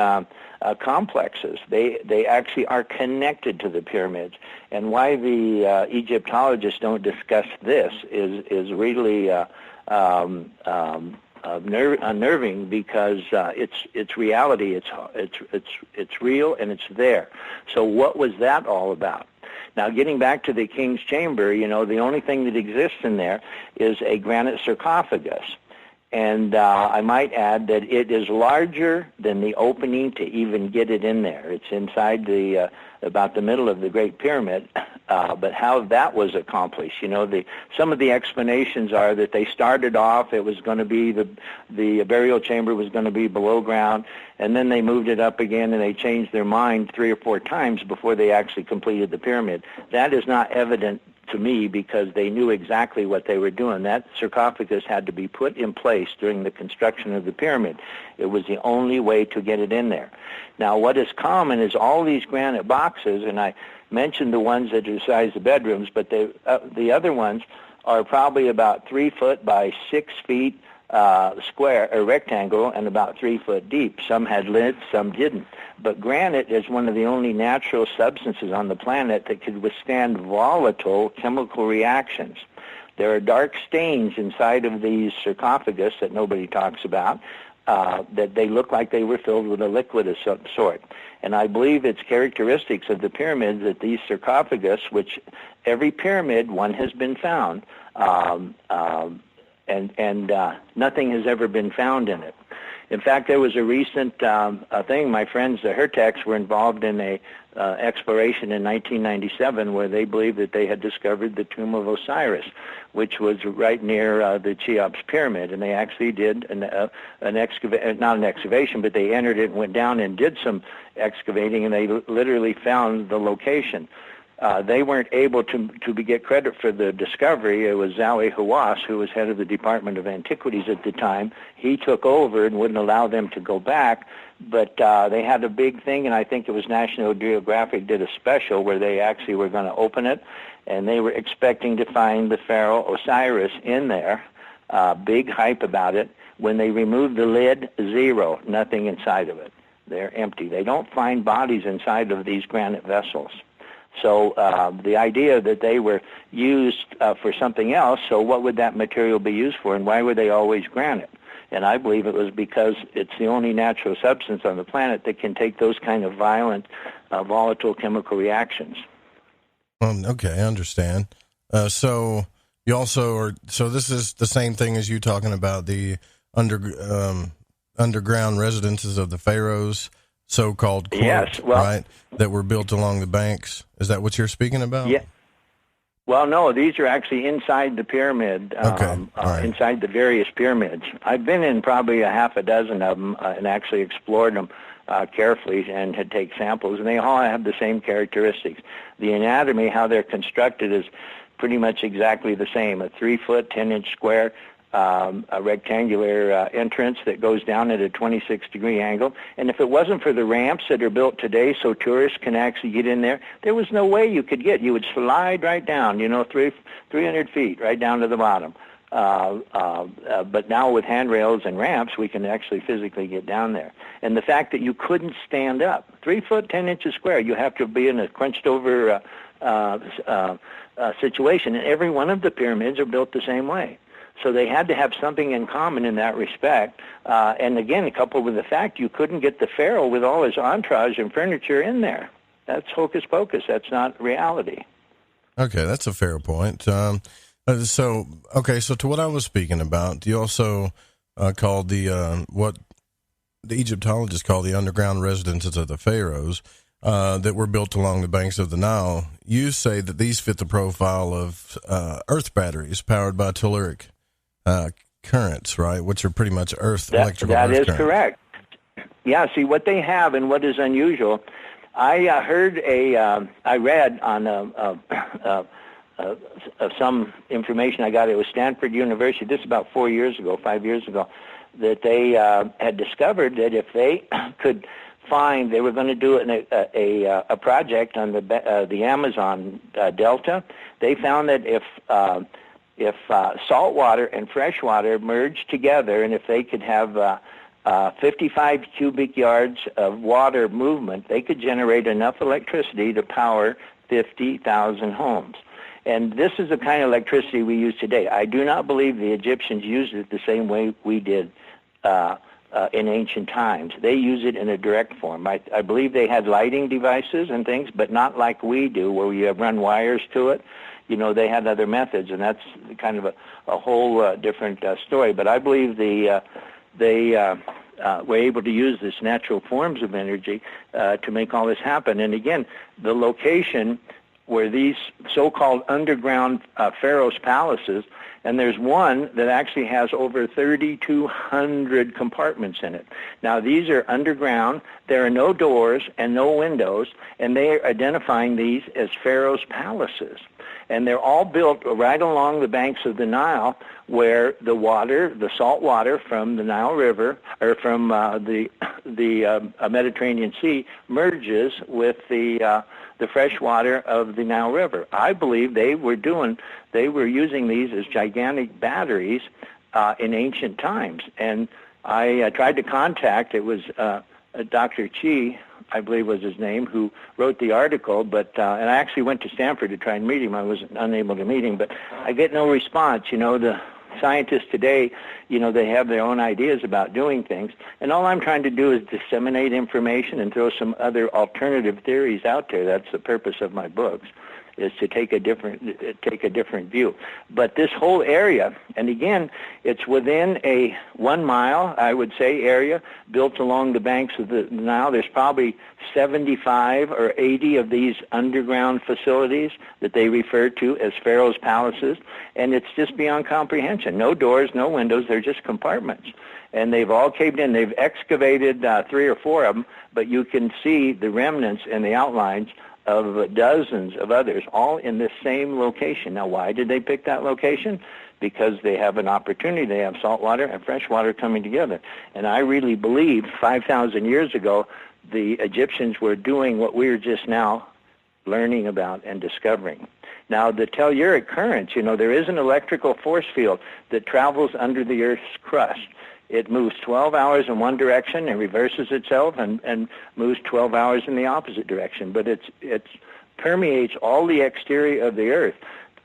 Speaker 3: complexes. They actually are connected to the pyramids. And why the Egyptologists don't discuss this is really unnerving, because it's reality. It's real, and it's there. So what was that all about? Now, getting back to the king's chamber, the only thing that exists in there is a granite sarcophagus. And I might add that it is larger than the opening to even get it in there. It's inside about the middle of the Great Pyramid. But how that was accomplished, some of the explanations are that they started off, it was going to be the burial chamber was going to be below ground, and then they moved it up again, and they changed their mind 3 or 4 times before they actually completed the pyramid. That is not evident to me, because they knew exactly what they were doing. That sarcophagus had to be put in place during the construction of the pyramid. It was the only way to get it in there. Now, what is common is all these granite boxes, and I mentioned the ones that are the size of bedrooms, but the other ones are probably about 3 foot by 6 feet square or rectangle, and about 3 foot deep. Some had lids, some didn't. But granite is one of the only natural substances on the planet that could withstand volatile chemical reactions. There are dark stains inside of these sarcophagus that nobody talks about, that they look like they were filled with a liquid of some sort. And I believe it's characteristics of the pyramids that these sarcophagus, which every pyramid, one has been found, and nothing has ever been found in it. In fact, there was a recent thing. My friends, the Herteks, were involved in a exploration in 1997 where they believed that they had discovered the Tomb of Osiris, which was right near the Cheops Pyramid. And they actually did not an excavation, but they entered it and went down and did some excavating, and they literally found the location. They weren't able to get credit for the discovery. It was Zawi Hawass, who was head of the Department of Antiquities at the time. He took over and wouldn't allow them to go back, but they had a big thing, and I think it was National Geographic did a special where they actually were going to open it, and they were expecting to find the Pharaoh Osiris in there. Big hype about it. When they removed the lid, zero, nothing inside of it. They're empty. They don't find bodies inside of these granite vessels. So the idea that they were used for something else, so what would that material be used for, and why were they always granite? And I believe it was because it's the only natural substance on the planet that can take those kind of violent, volatile chemical reactions.
Speaker 8: Okay, I understand. So you also are, so this is the same thing as you talking about the underground residences of the pharaohs, so-called court,
Speaker 3: yes, well,
Speaker 8: right, that were built along the banks. Is that what you're speaking about?
Speaker 3: Yeah. Well, no, these are actually inside the pyramid, right. Inside the various pyramids. I've been in probably a half a dozen of them and actually explored them carefully and had taken samples, and they all have the same characteristics. The anatomy, how they're constructed, is pretty much exactly the same. A 3 foot, 10-inch square, a rectangular entrance that goes down at a 26-degree angle. And if it wasn't for the ramps that are built today so tourists can actually get in there, there was no way you could get. You would slide right down, 300 feet right down to the bottom. But now with handrails and ramps, we can actually physically get down there. And the fact that you couldn't stand up, 3 foot, 10 inches square, you have to be in a crunched over situation. And every one of the pyramids are built the same way. So they had to have something in common in that respect. And again, coupled with the fact you couldn't get the pharaoh with all his entourage and furniture in there. That's hocus pocus. That's not reality.
Speaker 8: Okay, that's a fair point. So to what I was speaking about, you also called the what the Egyptologists call the underground residences of the pharaohs that were built along the banks of the Nile. You say that these fit the profile of earth batteries powered by telluric currents, right? Which are pretty much electrical
Speaker 3: That
Speaker 8: earth
Speaker 3: is
Speaker 8: currents.
Speaker 3: correct. Yeah, see, what they have and what is unusual, I read on some information I got. It was Stanford University. This is about 5 years ago, that they had discovered that if they could find, they were going to do a project on the Amazon Delta. They found that if salt water and fresh water merged together, and if they could have 55 cubic yards of water movement, they could generate enough electricity to power 50,000 homes. And this is the kind of electricity we use today. I do not believe the Egyptians used it the same way we did in ancient times. They use it in a direct form. I believe they had lighting devices and things, but not like we do, where you run wires to it. You know, they had other methods, and that's kind of a whole different story. But I believe they were able to use this natural forms of energy to make all this happen. And again, the location where these so-called underground Pharaohs Palaces, and there's one that actually has over 3,200 compartments in it. Now, these are underground. There are no doors and no windows, and they are identifying these as Pharaohs Palaces. And they're all built right along the banks of the Nile, where the water, the salt water from the Nile River, or from the Mediterranean Sea, merges with the fresh water of the Nile River. I believe they were using these as gigantic batteries in ancient times. And I tried to contact, it was Dr. Chi, I believe was his name, who wrote the article, but and I actually went to Stanford to try and meet him. I was unable to meet him, but I get no response. You know, the scientists today, you know, they have their own ideas about doing things, and all I'm trying to do is disseminate information and throw some other alternative theories out there. That's the purpose of my books, is to take a different view. But this whole area, and again, it's within a 1 mile, I would say, area built along the banks of the Nile. There's probably 75 or 80 of these underground facilities that they refer to as Pharaohs Palaces, and it's just beyond comprehension. No doors, no windows, they're just compartments. And they've all caved in. They've excavated 3 or 4 of them, but you can see the remnants and the outlines of dozens of others, all in this same location. Now, why did they pick that location? Because they have an opportunity. They have salt water and fresh water coming together. And I really believe 5,000 years ago, the Egyptians were doing what we're just now learning about and discovering. Now, the telluric currents, you know, there is an electrical force field that travels under the Earth's crust. It moves 12 hours in one direction and reverses itself and moves 12 hours in the opposite direction. But it permeates all the exterior of the Earth.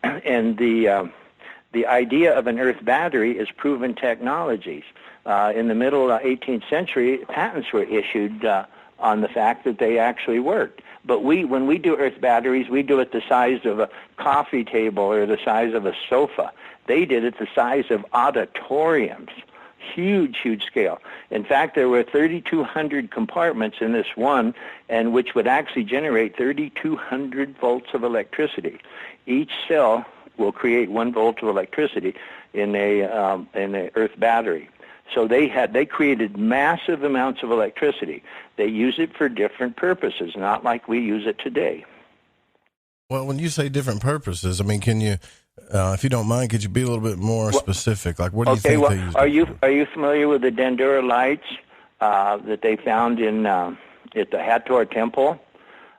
Speaker 3: And the idea of an Earth battery is proven technologies. In the middle 18th century, patents were issued on the fact that they actually worked. But when we do Earth batteries, we do it the size of a coffee table or the size of a sofa. They did it the size of auditoriums. Huge, huge scale. In fact, there were 3,200 compartments in this one, and which would actually generate 3,200 volts of electricity. Each cell will create 1 volt of electricity in a Earth battery. So they created massive amounts of electricity. They use it for different purposes, not like we use it today.
Speaker 8: Well, when you say different purposes, I mean, can you, if you don't mind, could you be a little bit more specific? Like, what do you think they use?
Speaker 3: Are you familiar with the Dendera Lights that they found at the Hathor Temple?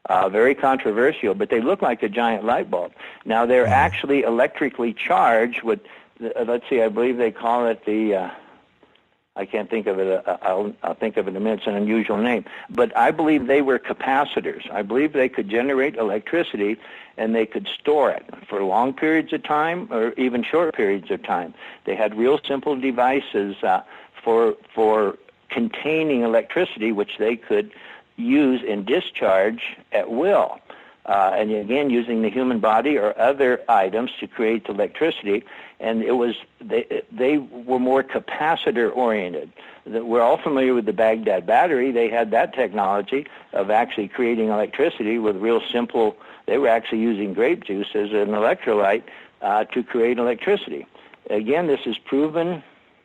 Speaker 3: Very controversial, but they look like a giant light bulb. Now, they're actually electrically charged with, let's see, I believe they call it the, I can't think of it, I'll think of it in a minute, it's an unusual name. But I believe they were capacitors. I believe they could generate electricity and they could store it for long periods of time or even short periods of time. They had real simple devices for containing electricity, which they could use and discharge at will. And again, using the human body or other items to create electricity. And it was they were more capacitor oriented. We're all familiar with the Baghdad battery. They had that technology of actually creating electricity with real simple. They were actually using grape juice as an electrolyte to create electricity. Again, this is proven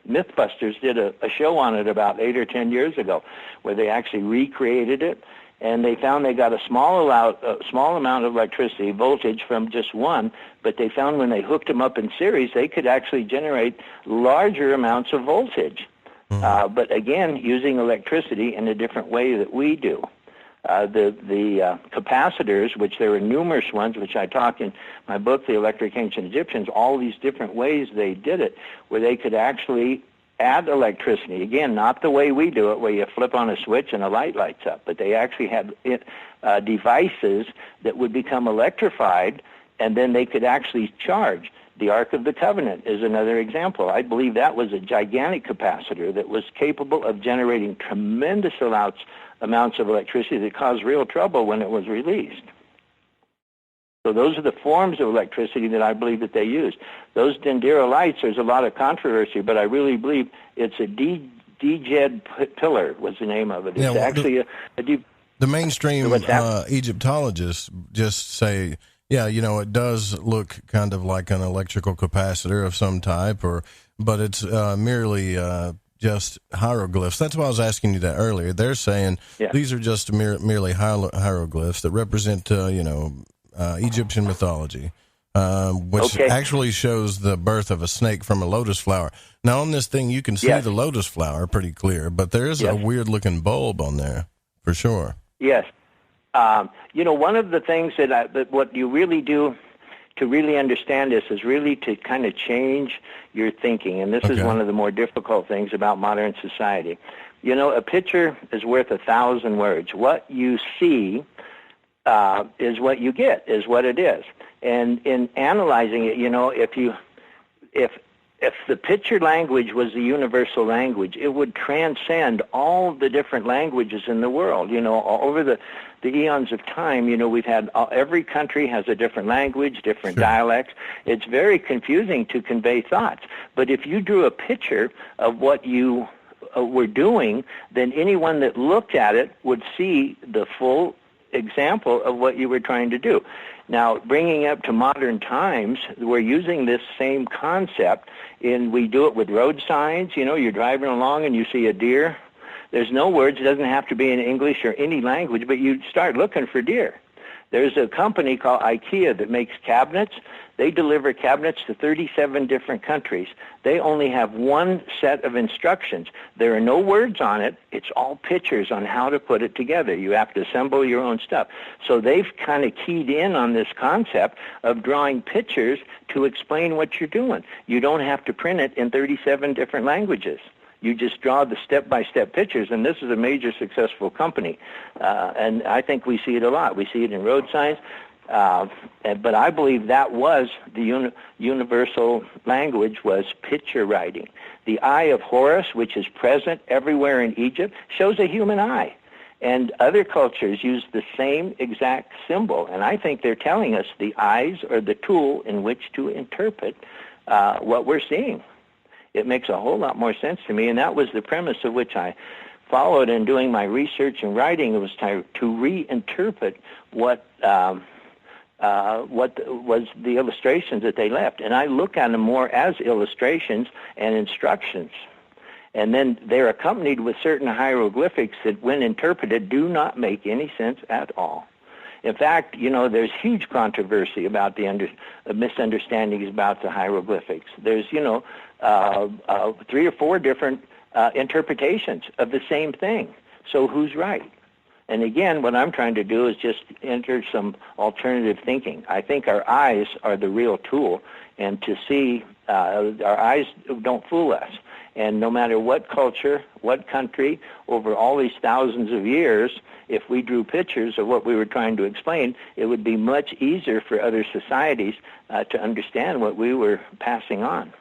Speaker 3: Mythbusters did a show on it about 8 or 10 years ago, where they actually recreated it, and they found they got a small amount of electricity voltage from just one, but they found when they hooked them up in series, they could actually generate larger amounts of voltage. But again, using electricity in a different way that we do. The capacitors, which there are numerous ones, which I talk in my book, The Electric Ancient Egyptians, all these different ways they did it, where they could actually add electricity. Again, not the way we do it, where you flip on a switch and a light lights up, but they actually had devices that would become electrified, and then they could actually charge. The Ark of the Covenant is another example. I believe that was a gigantic capacitor that was capable of generating tremendous amounts of electricity that caused real trouble when it was released. So those are the forms of electricity that I believe that they used. Those Dendera Lights, there's a lot of controversy, but I really believe it's a DJed pillar was the name of it. It's actually
Speaker 8: the mainstream Egyptologists just say, yeah, it does look kind of like an electrical capacitor of some type, but it's merely just hieroglyphs. That's why I was asking you that earlier. They're saying these are just merely hieroglyphs that represent, Egyptian mythology, which actually shows the birth of a snake from a lotus flower. Now, on this thing, you can see the lotus flower pretty clear, but there is a weird-looking bulb on there, for sure.
Speaker 3: Yes. One of the things that what you really do to really understand this is really to kind of change your thinking, and this is one of the more difficult things about modern society. A picture is worth 1,000 words. What you see is what you get, is what it is. And in analyzing it, if the picture language was the universal language, it would transcend all the different languages in the world. Over the eons of time, we've had every country has a different language, different dialects. It's very confusing to convey thoughts. But if you drew a picture of what you were doing, then anyone that looked at it would see the full example of what you were trying to do. Now, bringing up to modern times, we're using this same concept, and we do it with road signs. You're driving along and you see a deer. There's no words. It doesn't have to be in English or any language, but you start looking for deer. There's a company called IKEA that makes cabinets. They deliver cabinets to 37 different countries. They only have one set of instructions. There are no words on it. It's all pictures on how to put it together. You have to assemble your own stuff. So they've kind of keyed in on this concept of drawing pictures to explain what you're doing. You don't have to print it in 37 different languages. You just draw the step-by-step pictures, and this is a major successful company. And I think we see it a lot. We see it in road signs. But I believe that was the universal language, was picture writing. The Eye of Horus, which is present everywhere in Egypt, shows a human eye. And other cultures use the same exact symbol. And I think they're telling us the eyes are the tool in which to interpret what we're seeing. It makes a whole lot more sense to me, and that was the premise of which I followed in doing my research and writing. It was to reinterpret what was the illustrations that they left. And I look at them more as illustrations and instructions. And then they're accompanied with certain hieroglyphics that, when interpreted, do not make any sense at all. In fact, there's huge controversy about the misunderstandings about the hieroglyphics. There's, 3 or 4 different interpretations of the same thing. So who's right? And again, what I'm trying to do is just enter some alternative thinking. I think our eyes are the real tool, and to see, our eyes don't fool us. And no matter what culture, what country, over all these thousands of years, if we drew pictures of what we were trying to explain, it would be much easier for other societies to understand what we were passing on.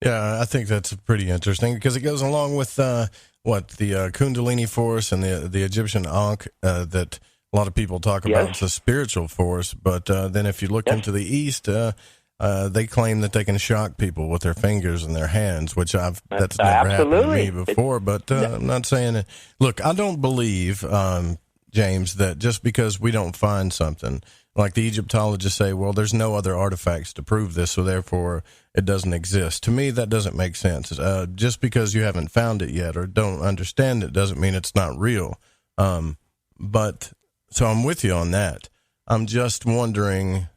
Speaker 8: Yeah, I think that's pretty interesting because it goes along with the Kundalini force and the Egyptian Ankh that a lot of people talk about. It's a spiritual force, but then if you look into the East, they claim that they can shock people with their fingers and their hands, which that's never happened to me before. But I'm not saying it. Look, I don't believe James, that just because we don't find something, like the Egyptologists say, well, there's no other artifacts to prove this, so therefore it doesn't exist. To me, that doesn't make sense. Just because you haven't found it yet or don't understand it doesn't mean it's not real. But so I'm with you on that. I'm just wondering,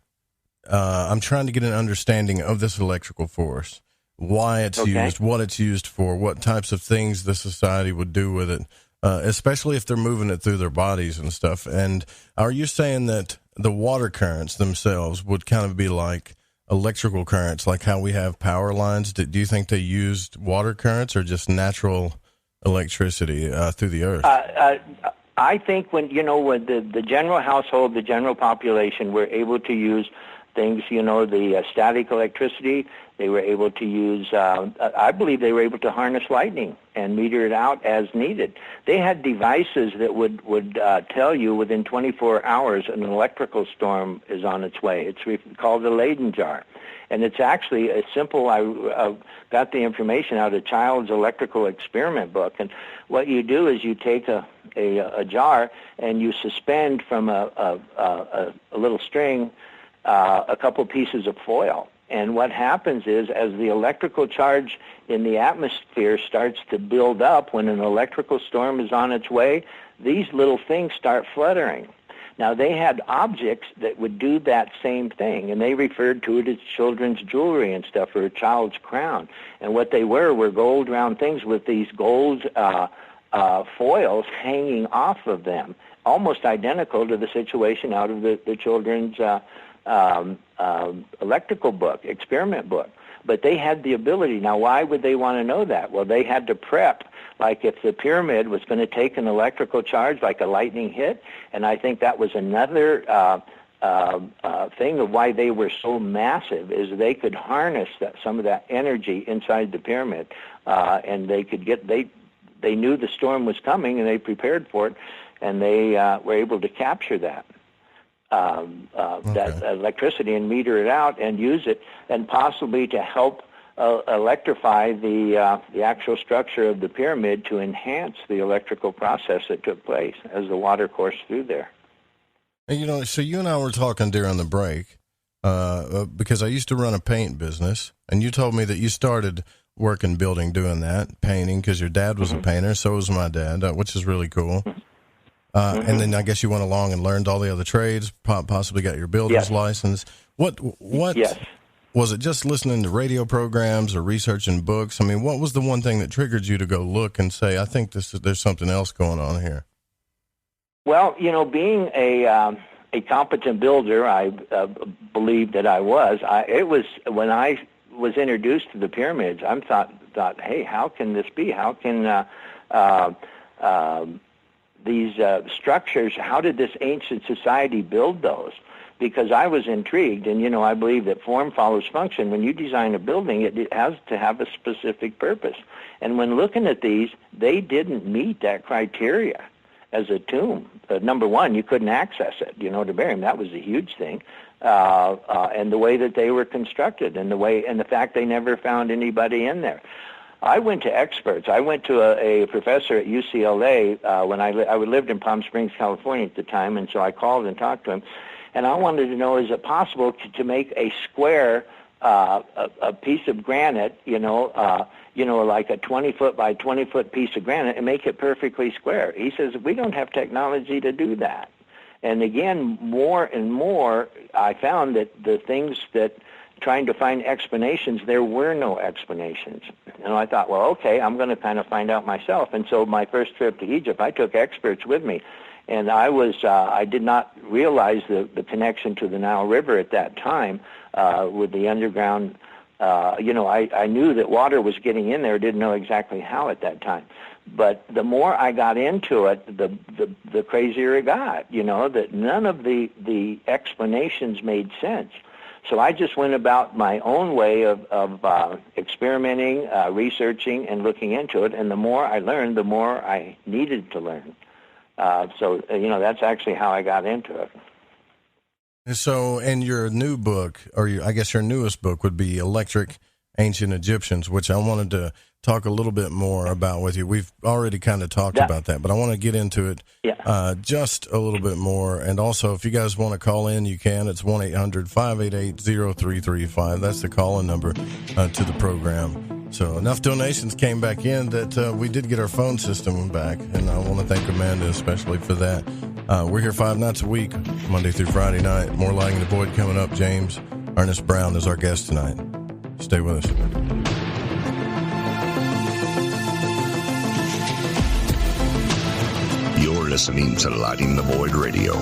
Speaker 8: I'm trying to get an understanding of this electrical force, why it's used, what it's used for, what types of things the society would do with it, especially if they're moving it through their bodies and stuff. And are you saying that the water currents themselves would kind of be like electrical currents, like how we have power lines? Do you think they used water currents or just natural electricity through the earth?
Speaker 3: I think when the general household, the general population were able to use things, the static electricity, they were able to use, I believe they were able to harness lightning and meter it out as needed. They had devices that would tell you within 24 hours an electrical storm is on its way. It's called a Leyden jar. And it's actually a simple, I got the information out of a child's electrical experiment book. And what you do is you take a jar and you suspend from a little string a couple pieces of foil. And what happens is, as the electrical charge in the atmosphere starts to build up when an electrical storm is on its way, these little things start fluttering. Now, they had objects that would do that same thing, and they referred to it as children's jewelry and stuff, or a child's crown. And what they were gold round things with these gold foils hanging off of them, almost identical to the situation out of the children's electrical book, experiment book. But they had the ability. Now, why would they want to know that? Well, they had to prep, like if the pyramid was going to take an electrical charge, like a lightning hit, and I think that was another thing of why they were so massive, is they could harness some of that energy inside the pyramid, and they could they knew the storm was coming, and they prepared for it, and they were able to capture that. That electricity and meter it out and use it, and possibly to help electrify the actual structure of the pyramid to enhance the electrical process that took place as the water coursed through there.
Speaker 8: And, so you and I were talking during the break because I used to run a paint business, and you told me that you started working building doing that, painting, because your dad was a painter, so was my dad, which is really cool. And then I guess you went along and learned all the other trades, possibly got your builder's license. What was it, just listening to radio programs or researching books? I mean, what was the one thing that triggered you to go look and say, I think there's something else going on here? Well, being a competent builder, I believe that I was. It was when I was introduced to the pyramids, I thought, hey, how can this be? How can these structures, how did this ancient society build those? Because I was intrigued, and, I believe that form follows function. When you design a building, it has to have a specific purpose. And when looking at these, they didn't meet that criteria as a tomb. Number one, you couldn't access it, to bury them. That was a huge thing. And the way that they were constructed, and the fact they never found anybody in there. I went to experts. I went to a professor at UCLA when I lived in Palm Springs, California at the time, and so I called and talked to him. And I wanted to know, is it possible to make a square, a piece of granite, like a 20-foot by 20-foot piece of granite, and make it perfectly square? He says, we don't have technology to do that. And again, more and more, I found that the things that trying to find explanations, there were no explanations. And I thought, well, okay, I'm going to kind of find out myself. And so my first trip to Egypt, I took experts with me. And I did not realize the connection to the Nile River at that time with the underground. I knew that water was getting in there, didn't know exactly how at that time. But the more I got into it, the crazier it got, that none of the explanations made sense. So I just went about my own way of experimenting, researching, and looking into it. And the more I learned, the more I needed to learn. So that's actually how I got into it. So, in your new book, I guess your newest book would be Electric ancient Egyptians, which I wanted to talk a little bit more about with you. We've already kind of talked about that, but I want to get into it just a little bit more. And also, if you guys want to call in, you can. It's 1-800-588-0335. That's the call-in number to the program. So enough donations came back in that we did get our phone system back, and I want to thank Amanda especially for that. We're here 5 nights a week, Monday through Friday night. More Lighting the Void coming up. James Ernest Brown is our guest tonight. Stay with us.
Speaker 7: You're listening to Lighting the Void Radio.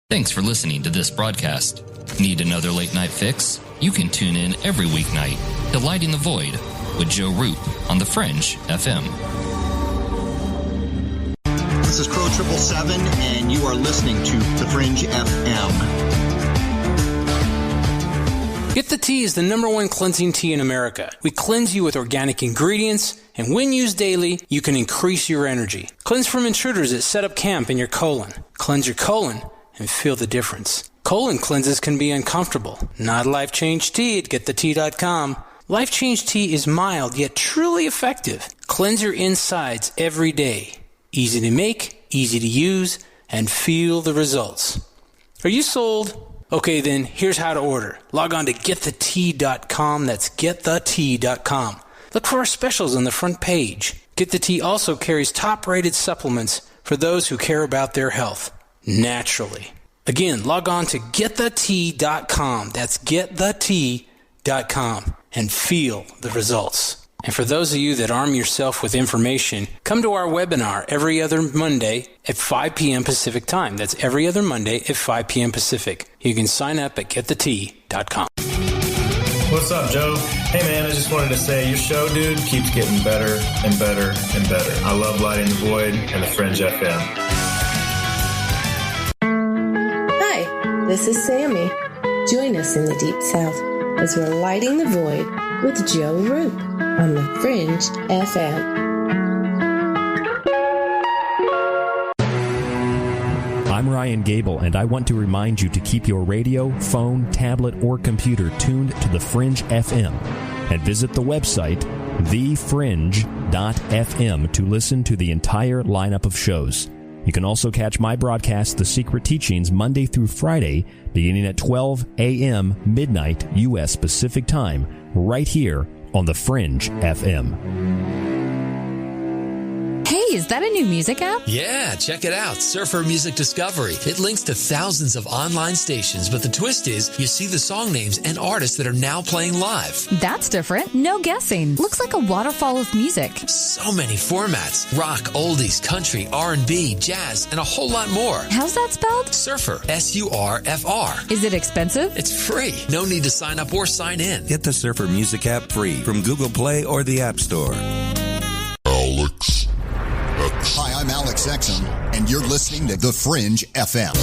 Speaker 9: Thanks for listening to this broadcast. Need another late night fix? You can tune in every weeknight to Lighting the Void with Joe Roop on The Fringe FM.
Speaker 17: This is Crow 777, and you are listening to The Fringe FM.
Speaker 14: Get the Tea is the #1 cleansing tea in America. We cleanse you with organic ingredients, and when used daily, you can increase your energy. Cleanse from intruders that set up camp in your colon. Cleanse your colon and feel the difference. Colon cleanses can be uncomfortable. Not Life Change Tea at getthetea.com. Life Change Tea is mild yet truly effective. Cleanse your insides every day. Easy to make, easy to use, and feel the results. Are you sold? Okay, then here's how to order. Log on to getthetea.com. That's getthetea.com. Look for our specials on the front page. Get the Tea also carries top-rated supplements for those who care about their health. Naturally. Again, log on to getthetea.com. That's getthetea.com and feel the results. And for those of you that arm yourself with information, come to our webinar every other Monday at 5 p.m. Pacific time. That's every other Monday at 5 p.m. Pacific. You can sign up at getthetea.com.
Speaker 18: What's up, Joe? Hey, man, I just wanted to say your show, dude, keeps getting better and better and better. I love Lighting the Void and the Fringe FM.
Speaker 16: This is Sammy. Join us in the Deep South as we're lighting the void with Joe Roop on the Fringe FM.
Speaker 19: I'm Ryan Gable, and I want to remind you to keep your radio, phone, tablet, or computer tuned to the Fringe FM and visit the website thefringe.fm to listen to the entire lineup of shows. You can also catch my broadcast, The Secret Teachings, Monday through Friday, beginning at 12 a.m. midnight U.S. Pacific Time, right here on the Fringe FM.
Speaker 20: Hey, is that a new music app?
Speaker 21: Yeah, check it out. Surfer Music Discovery. It links to thousands of online stations, but the twist is you see the song names and artists that are now playing live.
Speaker 20: That's different. No guessing. Looks like a waterfall of music.
Speaker 21: So many formats. Rock, oldies, country, R&B, jazz, and a whole lot more.
Speaker 20: How's that spelled?
Speaker 21: Surfer. S-U-R-F-R.
Speaker 20: Is it expensive?
Speaker 21: It's free. No need to sign up or sign in.
Speaker 22: Get the Surfer Music app free from Google Play or the App Store.
Speaker 23: Alex. Hi, I'm Alex Exum, and you're listening to The Fringe FM.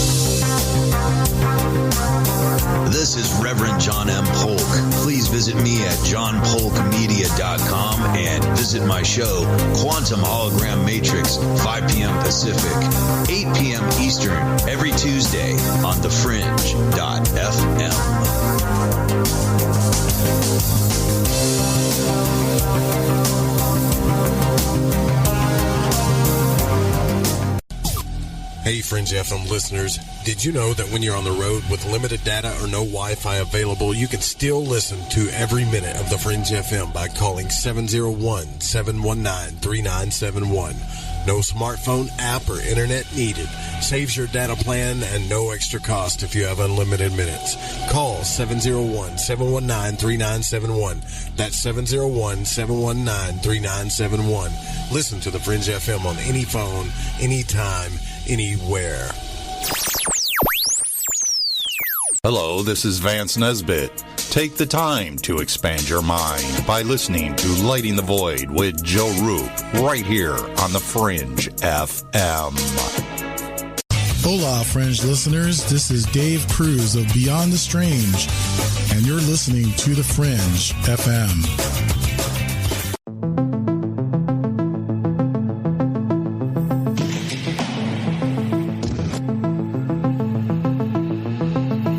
Speaker 24: This is Reverend John M. Polk. Please visit me at johnpolkmedia.com and visit my show, Quantum Hologram Matrix, 5 p.m. Pacific, 8 p.m. Eastern, every Tuesday on thefringe.fm.
Speaker 25: Hey, Fringe FM listeners, did you know that when you're on the road with limited data or no Wi-Fi available, you can still listen to every minute of the Fringe FM by calling 701-719-3971. No smartphone, app, or internet needed. Saves your data plan and no extra cost if you have unlimited minutes. Call 701-719-3971. That's 701-719-3971. Listen to the Fringe FM on any phone, anytime, anywhere.
Speaker 1: Hello, this is Vance Nesbitt. Take the time to expand your mind by listening to Lighting the Void with Joe Roop right here on the Fringe FM.
Speaker 2: Hola, Fringe listeners. This is Dave Cruz of Beyond the Strange, and you're listening to the Fringe FM.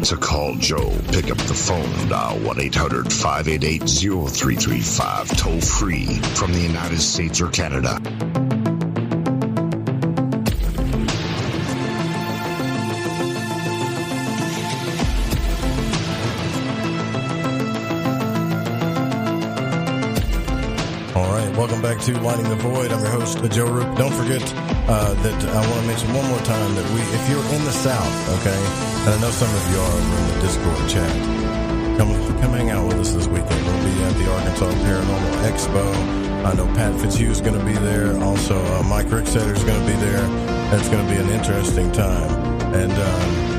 Speaker 7: To call Joe, pick up the phone, dial 1-800-588-0335, toll free from the United States or Canada.
Speaker 8: All right, welcome back to Lighting the Void. I'm your host, Joe Roop. Don't forget that I want to mention one more time that if you're in the South, okay, and I know some of you are over in the Discord chat, come hang out with us this weekend. We'll be at the Arkansas Paranormal Expo. I know Pat Fitzhugh is going to be there. Also, Mike Ricksetter is going to be there. It's going to be an interesting time. And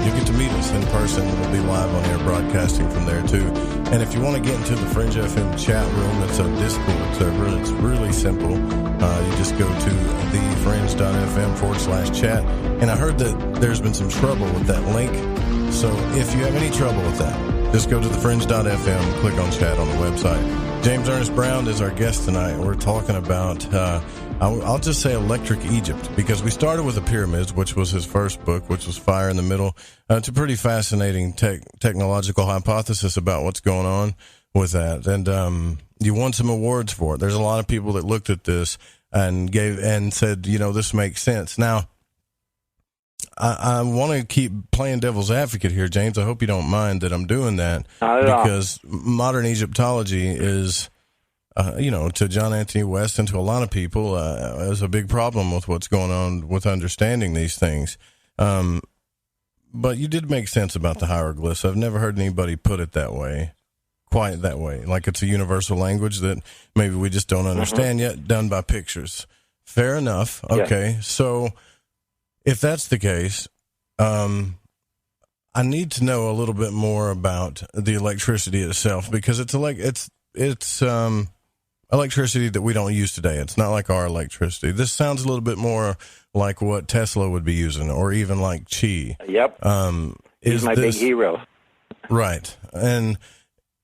Speaker 8: you get to meet us in person. We'll be live on air broadcasting from there, too. And if you want to get into the Fringe FM chat room, it's a Discord server. It's really simple. You just go to thefringe.fm/chat. And I heard that there's been some trouble with that link. So if you have any trouble with that, just go to thefringe.fm, click on chat on the website. James Ernest Brown is our guest tonight. We're talking about, I'll just say Electric Egypt, because we started with the pyramids, which was his first book, which was Fire in the Middle. It's a pretty fascinating technological hypothesis about what's going on with that. And you won some awards for it. There's a lot of people that looked at this and said, this makes sense. Now, I want to keep playing devil's advocate here, James. I hope you don't mind that I'm doing that, because modern Egyptology is, to John Anthony West and to a lot of people, is a big problem with what's going on with understanding these things. But you did make sense about the hieroglyphs. I've never heard anybody put it that way, quite that way, like it's a universal language that maybe we just don't understand yet, done by pictures. Fair enough. Okay, yeah. So if that's the case, I need to know a little bit more about the electricity itself, because it's electricity that we don't use today. It's not like our electricity. This sounds a little bit more like what Tesla would be using, or even like Chi. Yep.
Speaker 3: He's my big hero.
Speaker 8: Right. And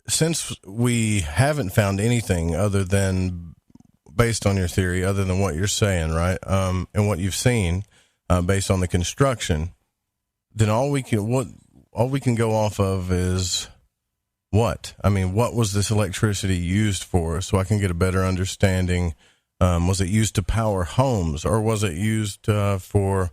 Speaker 8: since we haven't found anything other than, based on your theory, other than what you're saying, right, and what you've seen, based on the construction, then all we can go off of is what? I mean, what was this electricity used for? So I can get a better understanding. Was it used to power homes, or was it used for,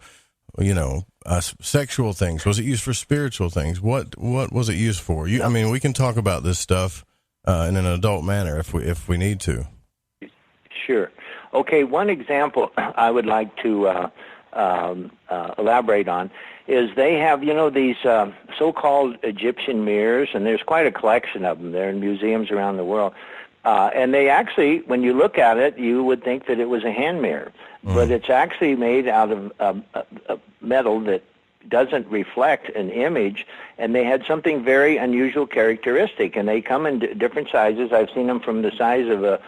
Speaker 8: sexual things? Was it used for spiritual things? What was it used for? I mean, we can talk about this stuff in an adult manner if we need to.
Speaker 3: Sure. Okay. One example I would like to elaborate on is they have, these so-called Egyptian mirrors, and there's quite a collection of them. They're in museums around the world. And they actually, when you look at it, you would think that it was a hand mirror, but it's actually made out of metal that doesn't reflect an image, and they had something very unusual characteristic, and they come in different sizes. I've seen them from the size of a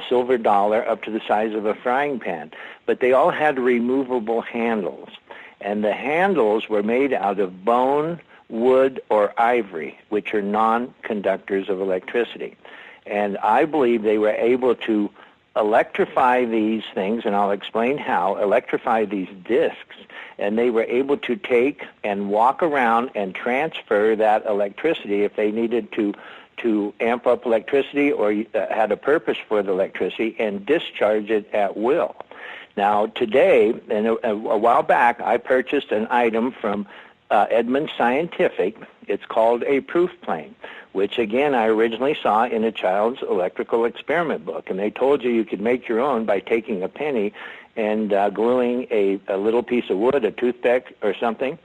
Speaker 3: silver dollar up to the size of a frying pan, but they all had removable handles, and the handles were made out of bone, wood, or ivory, which are non-conductors of electricity. And I believe they were able to electrify these things, and I'll explain how, electrify these discs, and they were able to take and walk around and transfer that electricity if they needed to amp up electricity or had a purpose for the electricity, and discharge it at will. Now, today, and a while back, I purchased an item from Edmunds Scientific. It's called a proof plane, which, again, I originally saw in a child's electrical experiment book. And they told you could make your own by taking a penny and gluing a little piece of wood, a toothpick or something.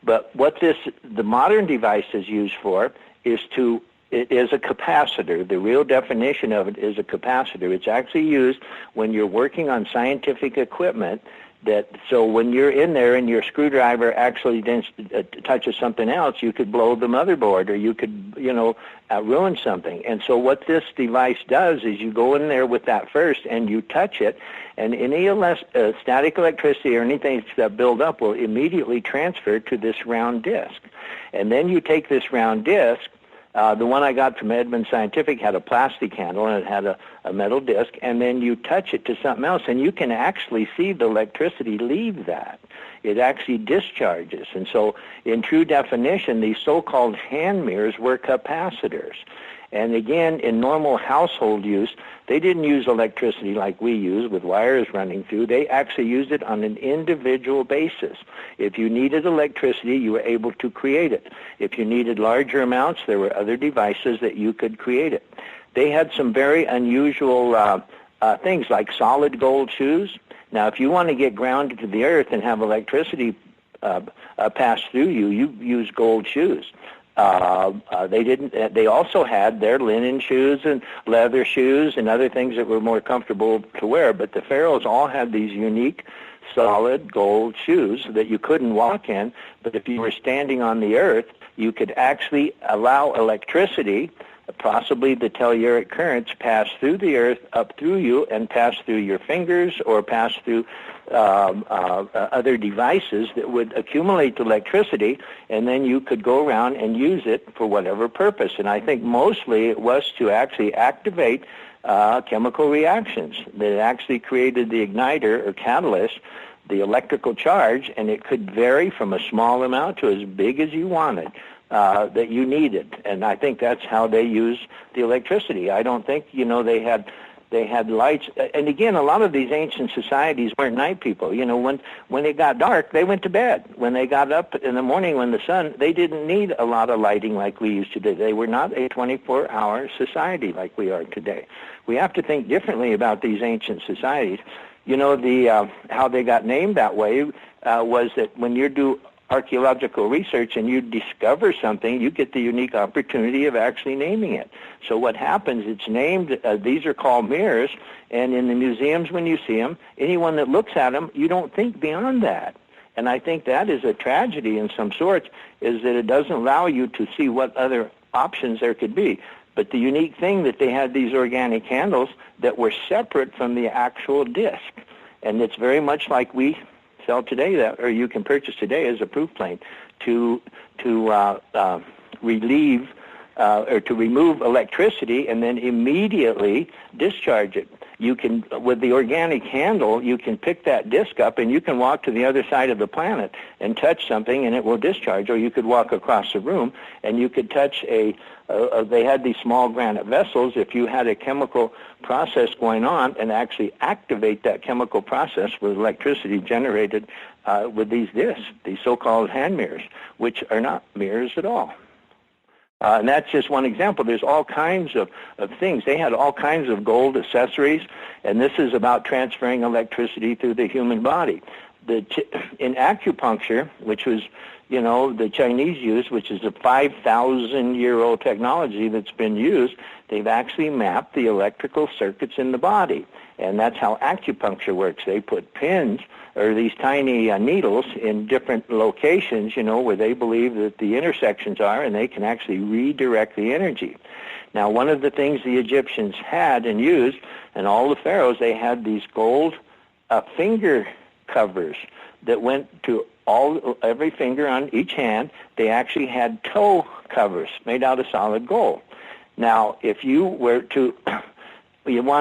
Speaker 3: But what the modern device is used for is it is a capacitor. The real definition of it is a capacitor. It's actually used when you're working on scientific equipment So when you're in there and your screwdriver actually touches something else, you could blow the motherboard, or you could, ruin something. And so what this device does is you go in there with that first and you touch it, and any static electricity or anything that build up will immediately transfer to this round disc. And then you take this round disc. The one I got from Edmund Scientific had a plastic handle, and it had a metal disc, and then you touch it to something else, and you can actually see the electricity leave that. It actually discharges. And so in true definition, these so-called hand mirrors were capacitors. And again, in normal household use, they didn't use electricity like we use with wires running through. They actually used it on an individual basis. If you needed electricity, you were able to create it. If you needed larger amounts, there were other devices that you could create it. They had some very unusual things like solid gold shoes. Now, if you want to get grounded to the earth and have electricity pass through you, you use gold shoes. They also had their linen shoes and leather shoes and other things that were more comfortable to wear, but the pharaohs all had these unique solid gold shoes that you couldn't walk in, but if you were standing on the earth, you could actually allow electricity, possibly the telluric currents, pass through the earth, up through you, and pass through your fingers or pass through other devices that would accumulate electricity, and then you could go around and use it for whatever purpose. And I think mostly it was to actually activate chemical reactions that actually created the igniter or catalyst, the electrical charge, and it could vary from a small amount to as big as you wanted. That you needed, and I think that's how they used the electricity. I don't think they had lights. And again, a lot of these ancient societies weren't night people. When it got dark, they went to bed. When they got up in the morning, when the sun, they didn't need a lot of lighting like we used to do. They were not a 24-hour society like we are today. We have to think differently about these ancient societies. How they got named that way was that when you do archaeological research and you discover something, you get the unique opportunity of actually naming it. So what happens, it's named, these are called mirrors, and in the museums when you see them, anyone that looks at them, you don't think beyond that. And I think that is a tragedy in some sorts, is that it doesn't allow you to see what other options there could be. But the unique thing that they had these organic handles that were separate from the actual disc. And it's very much like we sell today, or you can purchase today as a proof plane to relieve or to remove electricity and then immediately discharge it. You can, with the organic handle, you can pick that disc up and you can walk to the other side of the planet and touch something and it will discharge. Or you could walk across the room and you could touch they had these small granite vessels. If you had a chemical process going on and actually activate that chemical process with electricity generated with these discs, these so-called hand mirrors, which are not mirrors at all. And that's just one example. There's all kinds of things. They had all kinds of gold accessories, and this is about transferring electricity through the human body. In acupuncture, which was, the Chinese use, which is a 5,000-year-old technology that's been used, they've actually mapped the electrical circuits in the body. And that's how acupuncture works. They put pins or these tiny needles in different locations, where they believe that the intersections are, and they can actually redirect the energy. Now, one of the things the Egyptians had and used, and all the pharaohs, they had these gold finger covers that went to every finger on each hand. They actually had toe covers made out of solid gold. Now, if you wanted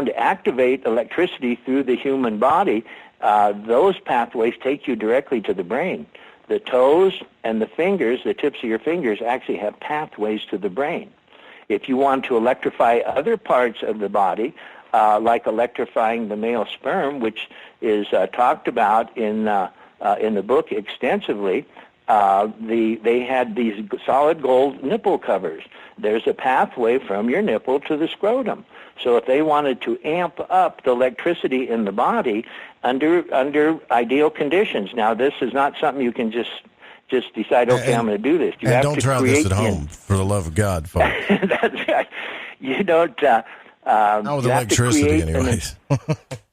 Speaker 3: to activate electricity through the human body, those pathways take you directly to the brain. The toes and the fingers, the tips of your fingers, actually have pathways to the brain. If you want to electrify other parts of the body, like electrifying the male sperm, which is talked about in the book extensively, they had these solid gold nipple covers. There's a pathway from your nipple to the scrotum. So if they wanted to amp up the electricity in the body under ideal conditions, now this is not something you can just decide, okay, I'm going to do this. You have
Speaker 8: don't
Speaker 3: to
Speaker 8: try this at home, for the love of God, folks.
Speaker 3: That's right. You don't.
Speaker 8: Not with electricity, anyways.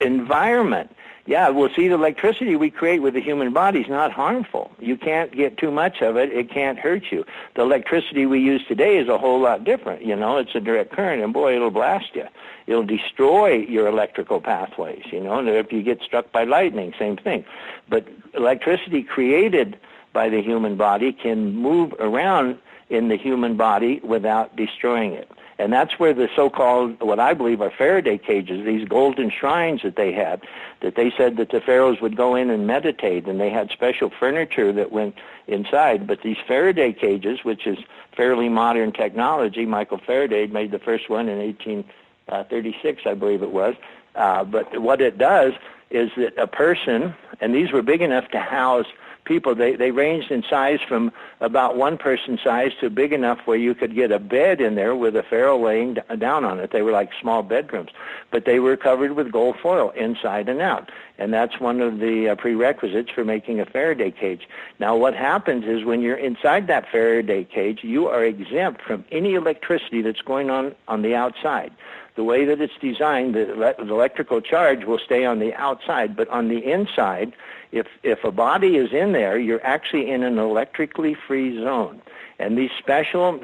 Speaker 3: Environment. Yeah, well, see, the electricity we create with the human body is not harmful. You can't get too much of it. It can't hurt you. The electricity we use today is a whole lot different. You know, it's a direct current, and boy, it'll blast you. It'll destroy your electrical pathways, you know, and if you get struck by lightning, same thing. But electricity created by the human body can move around in the human body without destroying it. And that's where the so-called, what I believe are Faraday cages, these golden shrines that they had, that they said that the pharaohs would go in and meditate, and they had special furniture that went inside. But these Faraday cages, which is fairly modern technology, Michael Faraday made the first one in 1836, I believe it was. But what it does is that a person, and these were big enough to house people, they ranged in size from about one person size to big enough where you could get a bed in there with a pharaoh laying down on it. They were like small bedrooms, but they were covered with gold foil inside and out. And that's one of the prerequisites for making a Faraday cage. Now what happens is when you're inside that Faraday cage, you are exempt from any electricity that's going on the outside. The way that it's designed, the electrical charge will stay on the outside, but on the inside, if a body is in there, you're actually in an electrically free zone. And these special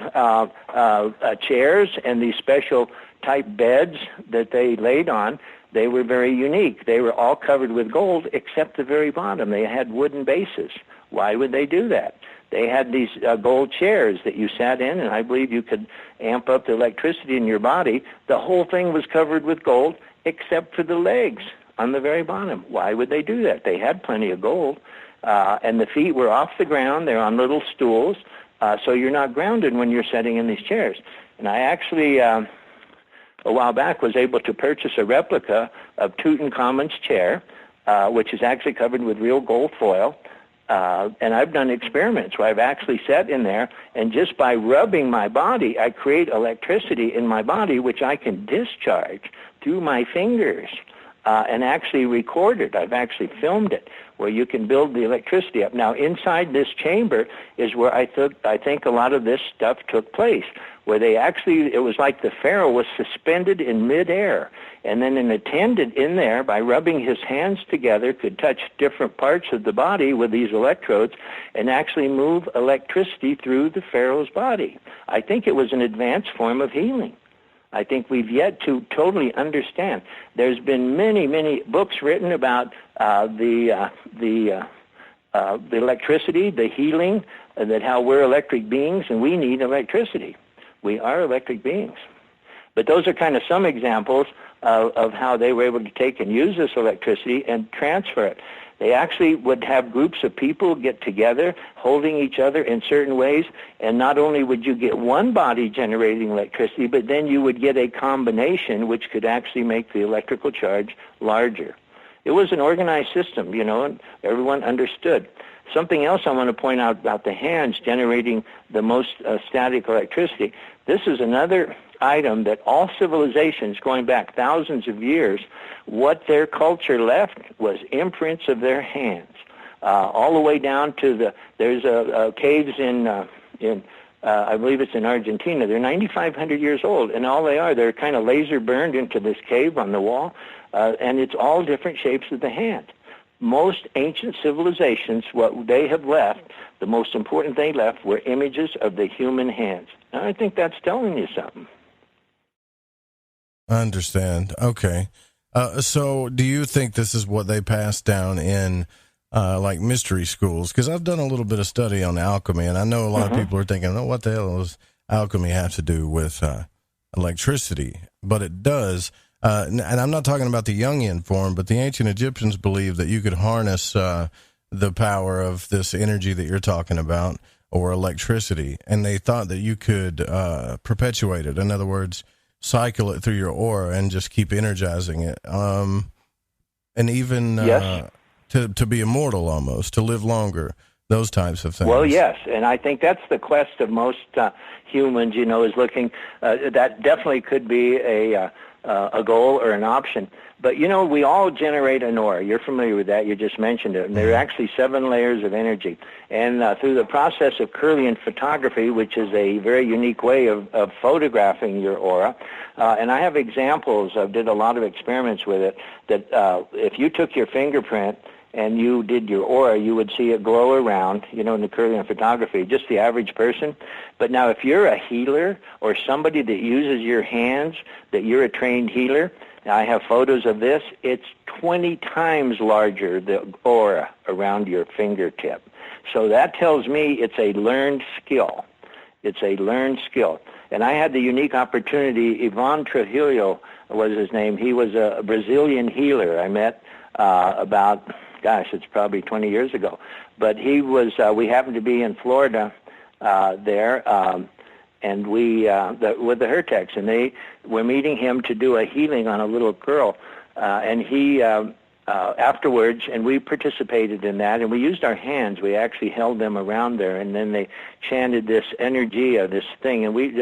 Speaker 3: chairs and these special type beds that they laid on, they were very unique. They were all covered with gold except the very bottom. They had wooden bases. Why would they do that? They had these gold chairs that you sat in, and I believe you could amp up the electricity in your body. The whole thing was covered with gold except for the legs on the very bottom. Why would they do that? They had plenty of gold, and the feet were off the ground. They're on little stools, so you're not grounded when you're sitting in these chairs. And I actually, a while back, was able to purchase a replica of Tutankhamun's chair, which is actually covered with real gold foil. And I've done experiments where I've actually sat in there, and just by rubbing my body, I create electricity in my body, which I can discharge through my fingers and actually record it. I've actually filmed it, where you can build the electricity up. Now, inside this chamber is where I think a lot of this stuff took place, where they actually, it was like the pharaoh was suspended in midair, and then an attendant in there, by rubbing his hands together, could touch different parts of the body with these electrodes and actually move electricity through the pharaoh's body. I think it was an advanced form of healing. I think we've yet to totally understand. There's been many, many books written about the electricity, the healing, that how we're electric beings and we need electricity. We are electric beings. But those are kind of some examples of how they were able to take and use this electricity and transfer it. They actually would have groups of people get together, holding each other in certain ways, and not only would you get one body generating electricity, but then you would get a combination which could actually make the electrical charge larger. It was an organized system, you know, and everyone understood. Something else I want to point out about the hands generating the most static electricity. This is another item that all civilizations going back thousands of years, what their culture left was imprints of their hands, all the way down to there's caves in I believe it's in Argentina. They're 9,500 years old, and all they're kind of laser burned into this cave on the wall, and it's all different shapes of the hand. Most ancient civilizations, what they have left, the most important they left were images of the human hands. And I think that's telling you something.
Speaker 8: I understand. Okay. So do you think this is what they passed down in like mystery schools? Because I've done a little bit of study on alchemy, and I know a lot of people are thinking, oh, what the hell does alchemy have to do with electricity? But it does. And I'm not talking about the Jungian form, but the ancient Egyptians believed that you could harness the power of this energy that you're talking about, or electricity, and they thought that you could perpetuate it. In other words, cycle it through your aura and just keep energizing it, and even to be immortal, almost, to live longer, those types of things.
Speaker 3: Well, yes, and I think that's the quest of most humans, you know, is looking, that definitely could be a a goal or an option. But, we all generate an aura. You're familiar with that. You just mentioned it. And there are actually 7 layers of energy. And through the process of Kirlian Photography, which is a very unique way of photographing your aura, and I have examples, I did a lot of experiments with it, that if you took your fingerprint and you did your aura, you would see it glow around, in the Kirlian Photography, just the average person. But now if you're a healer or somebody that uses your hands, that you're a trained healer, now I have photos of this, it's 20 times larger, the aura around your fingertip. So that tells me it's a learned skill. It's a learned skill. And I had the unique opportunity, Ivan Trujillo was his name. He was a Brazilian healer I met about, it's probably 20 years ago. But he was, we happened to be in Florida there, and we, with the Hertecs, and they were meeting him to do a healing on a little girl. And he, afterwards, and we participated in that, and we used our hands. We actually held them around there, and then they chanted this energy of this thing. And we,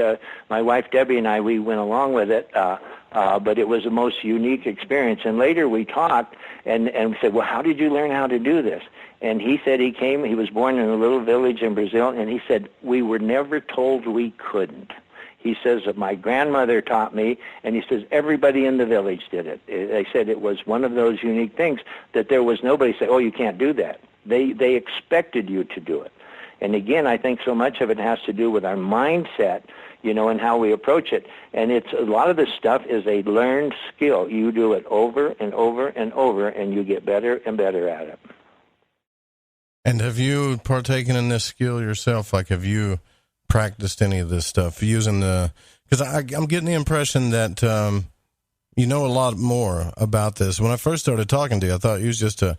Speaker 3: my wife Debbie and I, we went along with it, but it was the most unique experience. And later we talked, and we said, well, how did you learn how to do this? And he said he was born in a little village in Brazil, and he said, we were never told we couldn't. He says that my grandmother taught me, and he says everybody in the village did it. They said it was one of those unique things that there was nobody say, oh, you can't do that. They expected you to do it. And again, I think so much of it has to do with our mindset, and how we approach it. And it's a lot of this stuff is a learned skill. You do it over and over and over, and you get better and better at it.
Speaker 8: And have you partaken in this skill yourself? Like, have you practiced any of this stuff using because I'm getting the impression that you know a lot more about this. When I first started talking to you, I thought you was just a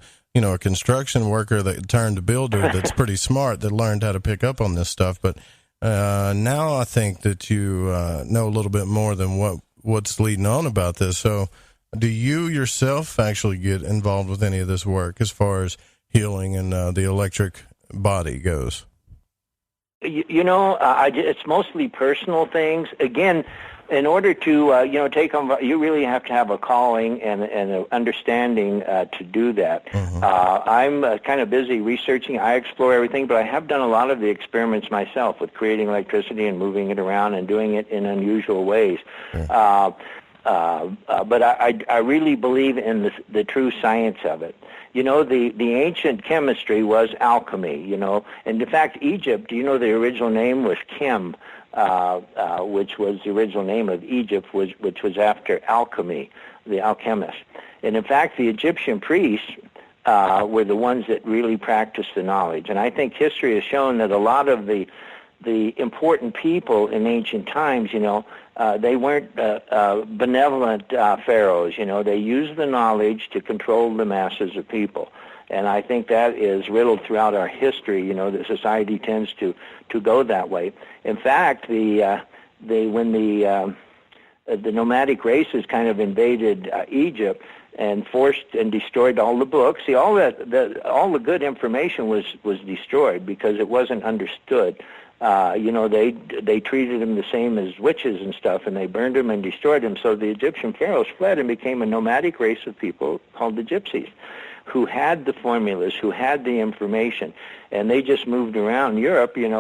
Speaker 8: construction worker that turned a builder that's pretty smart, that learned how to pick up on this stuff. But now I think that you know a little bit more than what's leading on about this. So do you yourself actually get involved with any of this work as far as healing and the electric body goes?
Speaker 3: It's mostly personal things. Again, in order to take on, you really have to have a calling and an understanding to do that. Mm-hmm. I'm kind of busy researching. I explore everything, but I have done a lot of the experiments myself with creating electricity and moving it around and doing it in unusual ways. Mm-hmm. But I really believe in the true science of it. The ancient chemistry was alchemy, and in fact, Egypt, the original name was Chem, which was the original name of Egypt, which was after alchemy, the alchemist. And in fact, the Egyptian priests were the ones that really practiced the knowledge. And I think history has shown that a lot of the important people in ancient times, they weren't benevolent pharaohs. They used the knowledge to control the masses of people. And I think that is riddled throughout our history, that society tends to go that way. In fact, when the nomadic races kind of invaded Egypt and forced and destroyed all the books, all the good information was destroyed because it wasn't understood. They treated them the same as witches and stuff, and they burned them and destroyed them. So the Egyptian pharaohs fled and became a nomadic race of people called the gypsies, who had the formulas, who had the information, and they just moved around Europe, in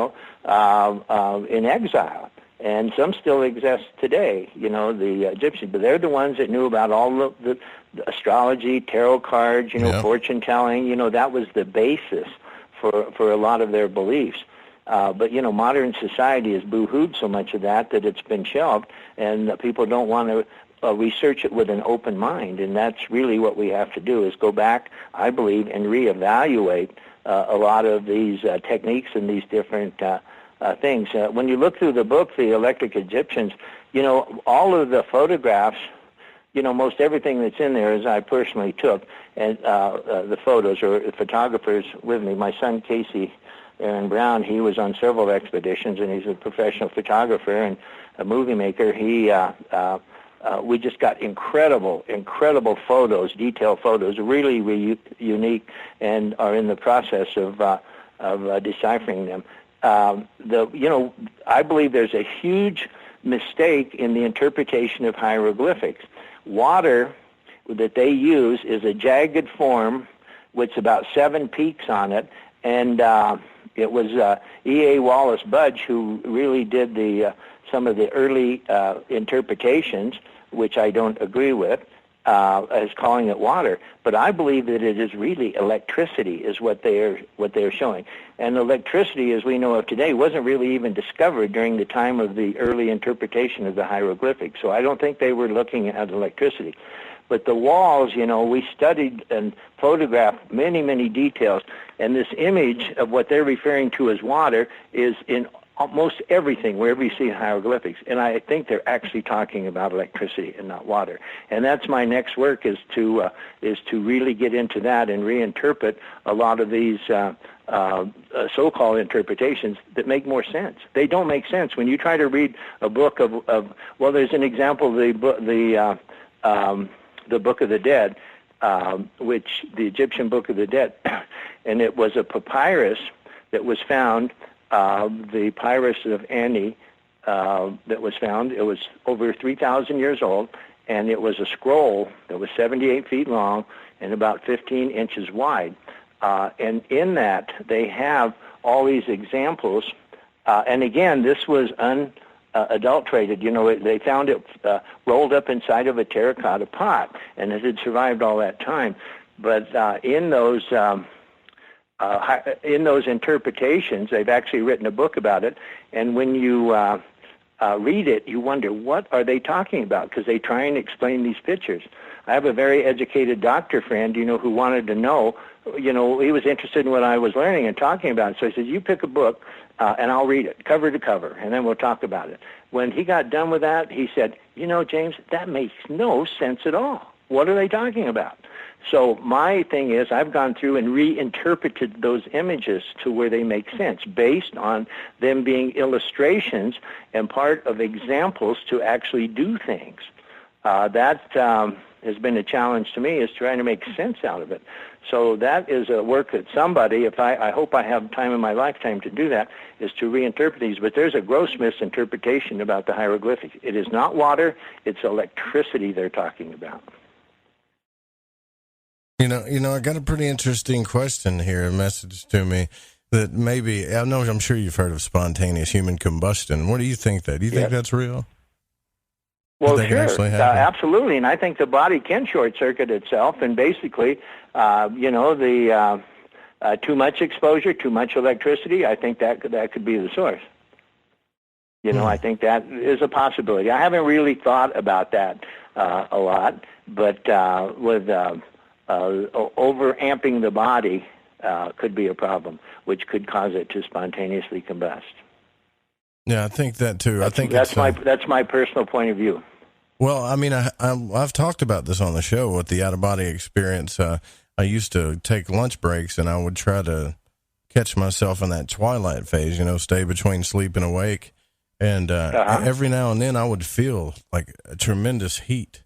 Speaker 3: exile. And some still exist today, the Egyptians, but they're the ones that knew about all the astrology, tarot cards, fortune telling. That was the basis for a lot of their beliefs. But modern society has boo-hooed so much of that it's been shelved, and people don't want to research it with an open mind. And that's really what we have to do, is go back, I believe, and reevaluate a lot of these techniques and these different things. When you look through the book, The Electric Egyptians, all of the photographs, most everything that's in there is I personally took, and the photos or photographers with me. My son, Casey Aaron Brown, he was on several expeditions, and he's a professional photographer and a movie maker. We just got incredible photos, detailed photos, really unique, and are in the process of deciphering them. I believe there's a huge mistake in the interpretation of hieroglyphics. water that they use is a jagged form with about 7 peaks on it, and it was E.A. Wallace Budge who really did some of the early interpretations, which I don't agree with, as calling it water. But I believe that it is really electricity is what they are showing. And electricity, as we know of today, wasn't really even discovered during the time of the early interpretation of the hieroglyphics. So I don't think they were looking at electricity. But the walls, we studied and photographed many, many details, and this image of what they're referring to as water is in almost everything wherever you see hieroglyphics. And I think they're actually talking about electricity and not water. And that's my next work, is to really get into that and reinterpret a lot of these so-called interpretations that make more sense. They don't make sense when you try to read a book of there's an example of the Book of the Dead, which the Egyptian Book of the Dead, and it was a papyrus that was found, the papyrus of Ani that was found. It was over 3,000 years old, and it was a scroll that was 78 feet long and about 15 inches wide. And in that, they have all these examples. And again, this was adulterated. They found it rolled up inside of a terracotta pot, and it had survived all that time. But in those interpretations, they've actually written a book about it. And when you read it, you wonder, what are they talking about? Because they try and explain these pictures. I have a very educated doctor friend, who wanted to know, he was interested in what I was learning and talking about. So he said, you pick a book, and I'll read it cover to cover, and then we'll talk about it. When he got done with that, he said, James, that makes no sense at all. What are they talking about? So my thing is, I've gone through and reinterpreted those images to where they make sense, based on them being illustrations and part of examples to actually do things. That has been a challenge to me, is trying to make sense out of it. So that is a work that somebody, I hope I have time in my lifetime to do that, is to reinterpret these. But there's a gross misinterpretation about the hieroglyphics. It is not water, it's electricity they're talking about.
Speaker 8: I got a pretty interesting question here, a message to me that maybe, I'm sure you've heard of spontaneous human combustion. What do you think that? Do you think that's real?
Speaker 3: Well, sure, absolutely, and I think the body can short-circuit itself, and basically, too much exposure, too much electricity, I think that could be the source. I think that is a possibility. I haven't really thought about that a lot, but with over-amping the body could be a problem, which could cause it to spontaneously combust.
Speaker 8: Yeah, I think that too.
Speaker 3: That's my personal point of view.
Speaker 8: Well, I mean, I've talked about this on the show with the out-of-body experience. I used to take lunch breaks, and I would try to catch myself in that twilight phase, stay between sleep and awake. And every now and then I would feel like a tremendous heat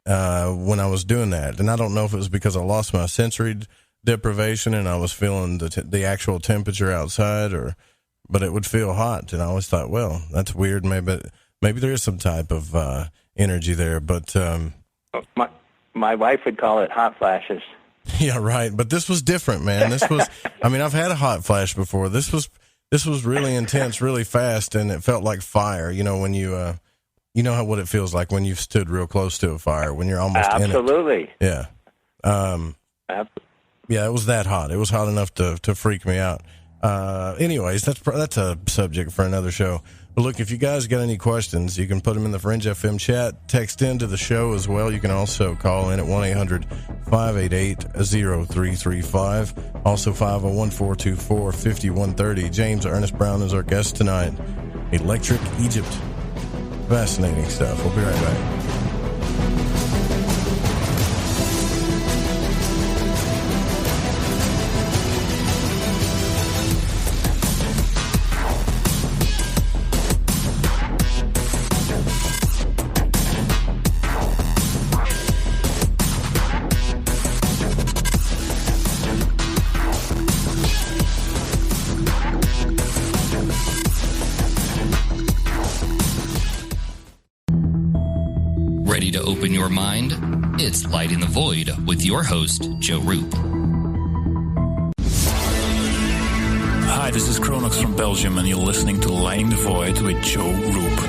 Speaker 8: when I was doing that. And I don't know if it was because I lost my sensory deprivation and I was feeling the actual temperature outside, but it would feel hot. And I always thought, well, that's weird. Maybe there is some type of energy there, but
Speaker 3: my wife would call it hot flashes.
Speaker 8: Yeah, right. But this was different, man. This was, I've had a hot flash before. This was really intense, really fast, and it felt like fire. When you, what it feels like when you've stood real close to a fire, when you're almost
Speaker 3: absolutely.
Speaker 8: In it. Yeah. Yeah, it was that hot. It was hot enough to freak me out. Anyways, that's a subject for another show. But look, if you guys got any questions, you can put them in the Fringe FM chat, text into the show as well. You can also call in at 1-800-588-0335. Also 501-424-5130. James Ernest Brown is our guest tonight. Electric Egypt. Fascinating stuff. We'll be right back.
Speaker 9: mind, it's Lighting the Void with your host, Joe Roop.
Speaker 4: Hi, this is Kronox from Belgium, and you're listening to Lighting the Void with Joe Roop.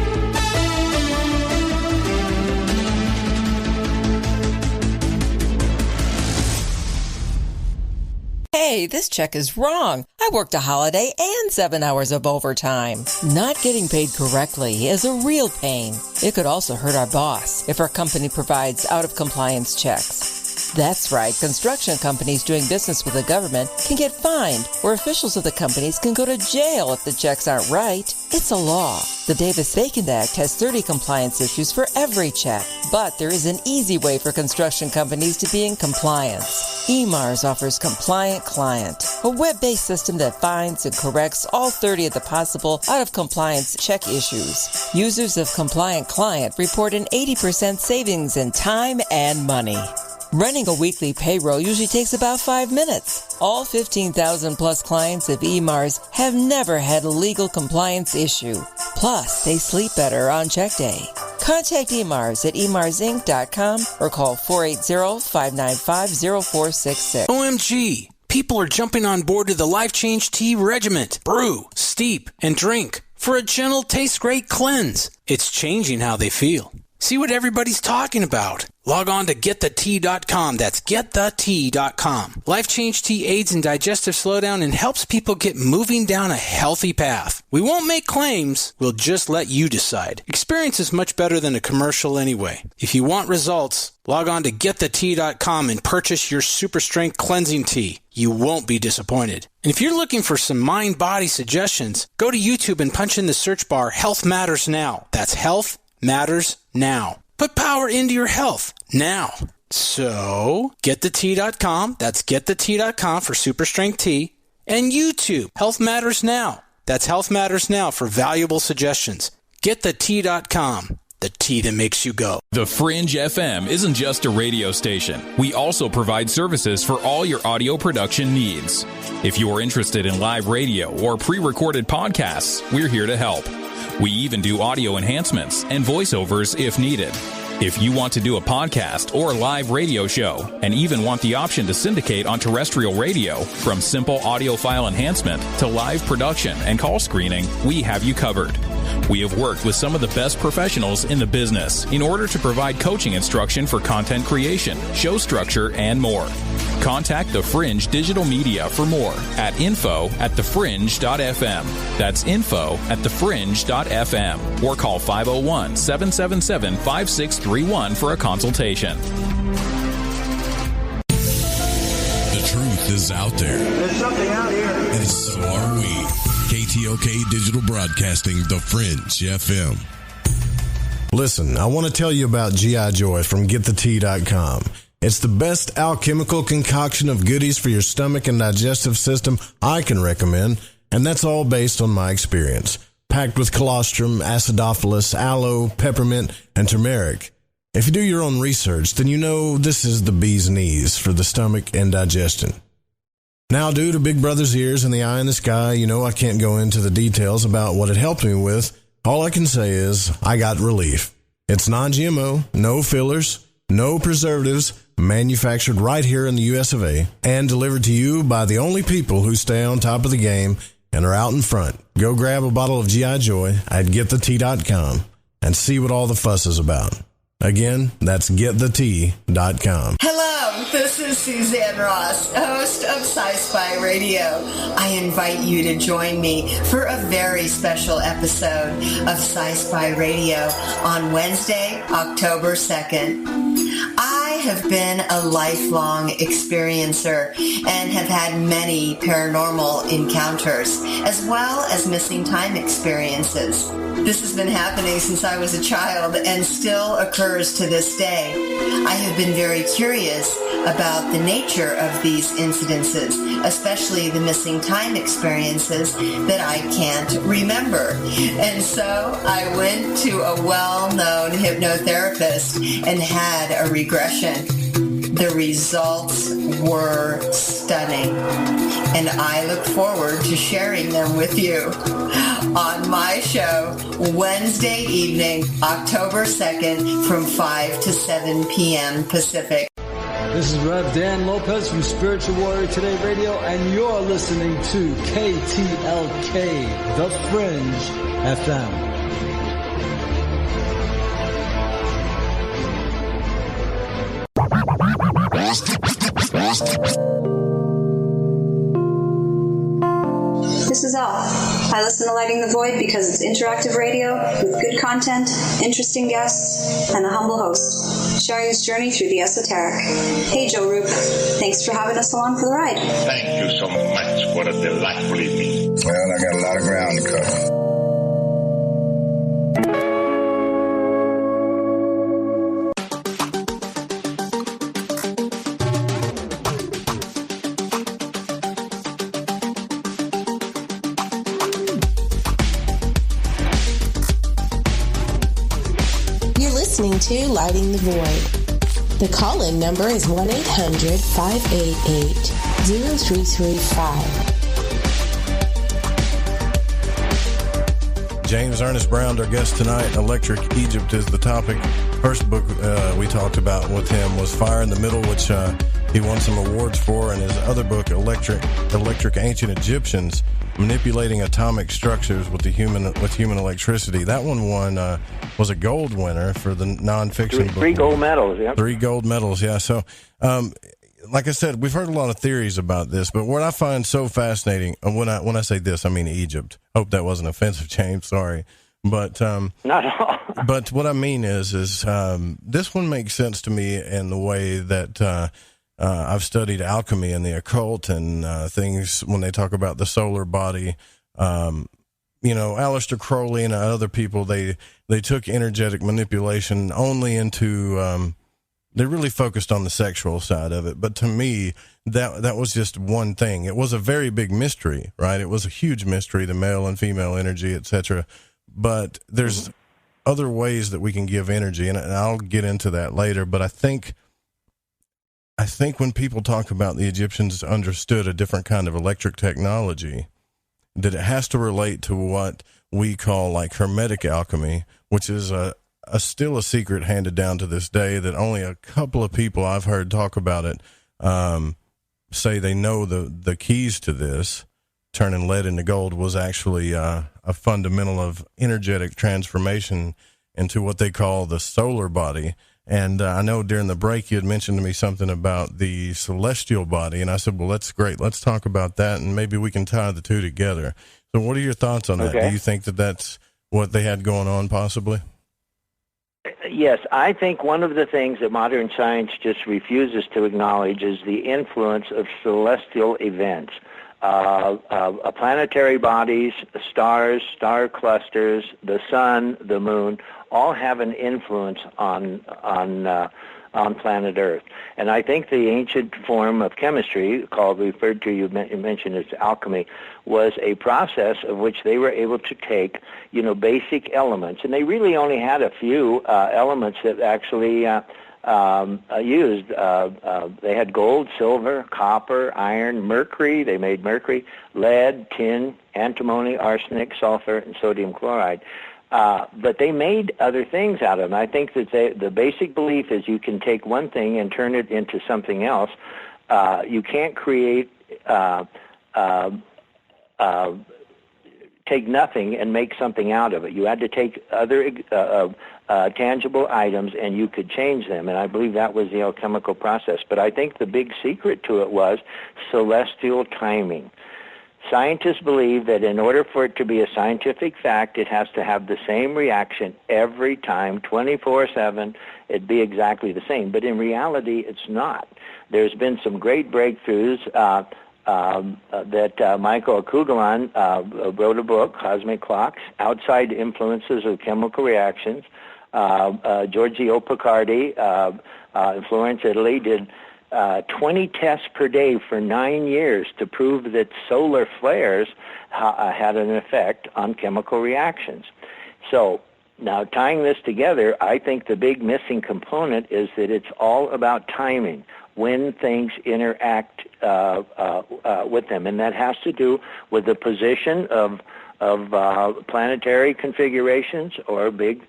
Speaker 5: Hey, this check is wrong. I worked a holiday and 7 hours of overtime. Not getting paid correctly is a real pain. It could also hurt our boss if our company provides out-of-compliance checks. That's right, construction companies doing business with the government can get fined, or officials of the companies can go to jail if the checks aren't right. It's a law. The Davis-Bacon Act has 30 compliance issues for every check, but there is an easy way for construction companies to be in compliance. EMARS offers Compliant Client, a web-based system that finds and corrects all 30 of the possible out-of-compliance check issues. Users of Compliant Client report an 80% savings in time and money. Running a weekly payroll usually takes about 5 minutes. All 15,000 plus clients of EMARS have never had a legal compliance issue. Plus, they sleep better on check day. Contact EMARS at emarsinc.com or call 480-595-0466.
Speaker 14: OMG! People are jumping on board to the Life Change Tea Regiment. Brew, steep, and drink for a gentle, taste-great cleanse. It's changing how they feel. See what everybody's talking about. Log on to getthetea.com. That's getthetea.com. Life Change Tea aids in digestive slowdown and helps people get moving down a healthy path. We won't make claims. We'll just let you decide. Experience is much better than a commercial anyway. If you want results, log on to getthetea.com and purchase your super strength cleansing tea. You won't be disappointed. And if you're looking for some mind-body suggestions, go to YouTube and punch in the search bar Health Matters Now. That's Health Matters Now. Put power into your health now. So, getthetea.com. That's getthetea.com for super strength tea. And YouTube, Health Matters Now. That's Health Matters Now for valuable suggestions. Getthetea.com. The tea that makes you go.
Speaker 6: The Fringe FM isn't just a radio station. We also provide services for all your audio production needs. If you are interested in live radio or pre-recorded podcasts, we're here to help. We even do audio enhancements and voiceovers if needed. If you want to do a podcast or live radio show and even want the option to syndicate on terrestrial radio, from simple audio file enhancement to live production and call screening, we have you covered. We have worked with some of the best professionals in the business in order to provide coaching instruction for content creation, show structure, and more. Contact The Fringe Digital Media for more at info@thefringe.fm. That's info@thefringe.fm. Or call 501-777-5631 for a consultation.
Speaker 10: The truth is out there.
Speaker 11: There's something out here.
Speaker 10: And so are we. KTOK Digital Broadcasting, The Fringe FM.
Speaker 8: Listen, I want to tell you about G.I. Joy from GetTheTea.com. It's the best alchemical concoction of goodies for your stomach and digestive system I can recommend, and that's all based on my experience. Packed with colostrum, acidophilus, aloe, peppermint, and turmeric. If you do your own research, then you know this is the bee's knees for the stomach and digestion. Now, due to Big Brother's ears and the eye in the sky, you know I can't go into the details about what it helped me with. All I can say is I got relief. It's non-GMO, no fillers, no preservatives, manufactured right here in the US of A, and delivered to you by the only people who stay on top of the game and are out in front. Go grab a bottle of G.I. Joy at getthetea.com and see what all the fuss is about. Again, that's getthetea.com.
Speaker 26: Hello, this is Suzanne Ross, host of Sci-Fi Radio. I invite you to join me for a very special episode of Sci-Fi Radio on Wednesday, October 2nd. I have been a lifelong experiencer and have had many paranormal encounters, as well as missing time experiences. This has been happening since I was a child and still occurs to this day. I have been very curious about the nature of these incidences, especially the missing time experiences that I can't remember. And so I went to a well-known hypnotherapist and had a regression. The results were stunning, and I look forward to sharing them with you on my show Wednesday evening, October 2nd from 5 to 7 p.m. Pacific.
Speaker 11: This is Rev Dan Lopez from Spiritual Warrior Today Radio, and you're listening to KTLK, The Fringe FM.
Speaker 12: This is Elle. I listen to Lighting the Void because it's interactive radio with good content, interesting guests, and a humble host, sharing his journey through the esoteric. Hey, Joe Roop. Thanks for having us along for the ride.
Speaker 13: Thank you so much. What a delightful evening.
Speaker 15: Well, I got a lot of ground to cover.
Speaker 16: To Lighting the Void. The call-in number is 1-800-588-0335.
Speaker 8: James Ernest Brown, our guest tonight. Electric Egypt is the topic. First book we talked about with him was Fire in the Middle, which he won some awards for, and his other book, Electric Ancient Egyptians, Manipulating Atomic Structures with Human Electricity. That one won was a gold winner for the nonfiction book.
Speaker 3: 3 gold medals, yeah.
Speaker 8: 3 gold medals, yeah. So, like I said, we've heard a lot of theories about this, but what I find so fascinating, when I say this, I mean Egypt. Hope that wasn't offensive, James. Sorry. But
Speaker 3: not at all.
Speaker 8: But what I mean is this one makes sense to me in the way that I've studied alchemy and the occult and things when they talk about the solar body. Aleister Crowley and other people, they took energetic manipulation only into they really focused on the sexual side of it. But to me, that was just one thing. It was a very big mystery, right? It was a huge mystery, the male and female energy, etc. But there's other ways that we can give energy, and I'll get into that later. But I think when people talk about the Egyptians understood a different kind of electric technology, that it has to relate to what we call like Hermetic Alchemy, which is still a secret handed down to this day that only a couple of people I've heard talk about it say they know the keys to this. Turning lead into gold was actually a fundamental of energetic transformation into what they call the solar body. And I know during the break you had mentioned to me something about the celestial body, and I said, well, that's great. Let's talk about that, and maybe we can tie the two together. So what are your thoughts on that?
Speaker 3: Okay.
Speaker 8: Do you think that that's what they had going on possibly?
Speaker 3: Yes, I think one of the things that modern science just refuses to acknowledge is the influence of celestial events. Planetary bodies, stars, star clusters, the sun, the moon, all have an influence on planet Earth. And I think the ancient form of chemistry, you mentioned as alchemy, was a process of which they were able to take, basic elements, and they really only had a few elements that actually used. They had gold, silver, copper, iron, mercury. They made mercury, lead, tin, antimony, arsenic, sulfur, and sodium chloride. But they made other things out of them. I think that the basic belief is you can take one thing and turn it into something else. You can't take nothing and make something out of it. You had to take other tangible items and you could change them. And I believe that was the alchemical process. But I think the big secret to it was celestial timing. Scientists believe that in order for it to be a scientific fact, it has to have the same reaction every time, 24/7. It'd be exactly the same. But in reality, it's not. There's been some great breakthroughs that Michael Kugelan wrote a book, Cosmic Clocks, Outside Influences of Chemical Reactions. Giorgio Picardi in Florence, Italy, did 20 tests per day for 9 years to prove that solar flares had an effect on chemical reactions. So now tying this together, I think the big missing component is that it's all about timing. when things interact with them, and that has to do with the position of planetary configurations or big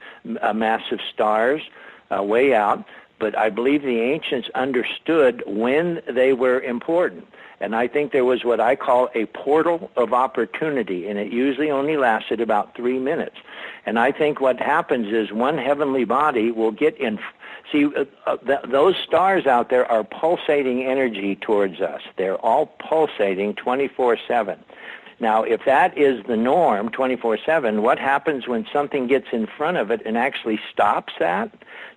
Speaker 3: massive stars way out. But I believe the ancients understood when they were important. And I think there was what I call a portal of opportunity, and it usually only lasted about 3 minutes. And I think what happens is one heavenly body will get in. See, those stars out there are pulsating energy towards us. They're all pulsating 24/7. Now, if that is the norm, 24/7, what happens when something gets in front of it and actually stops that,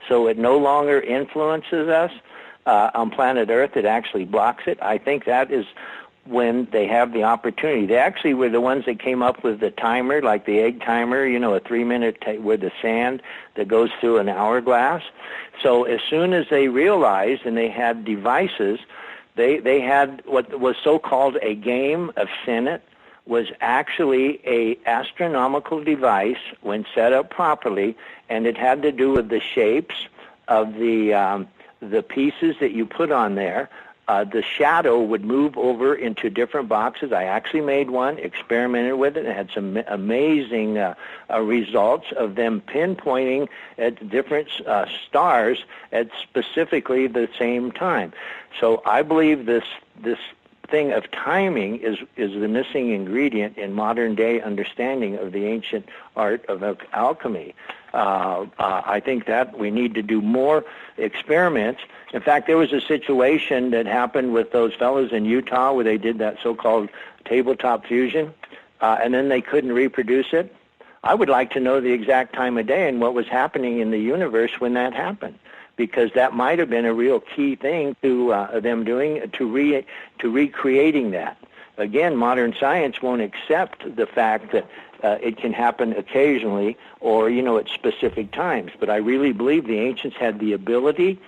Speaker 3: so it no longer influences us on planet Earth? It actually blocks it. I think that is when they have the opportunity. They actually were the ones that came up with the timer, like the egg timer, a 3-minute with the sand that goes through an hourglass. So as soon as they realized, and they had devices, they had what was so-called a game of Senate, was actually a astronomical device when set up properly, and it had to do with the shapes of the pieces that you put on there. The shadow would move over into different boxes. I actually made one, experimented with it, and had some amazing results of them pinpointing at different stars at specifically the same time. So I believe this thing of timing is the missing ingredient in modern day understanding of the ancient art of alchemy. I think that we need to do more experiments. In fact, there was a situation that happened with those fellows in Utah where they did that so-called tabletop fusion, and then they couldn't reproduce it. I would like to know the exact time of day and what was happening in the universe when that happened, because that might have been a real key thing to them doing to recreating that. Again, modern science won't accept the fact that it can happen occasionally or, at specific times. But I really believe the ancients had the ability,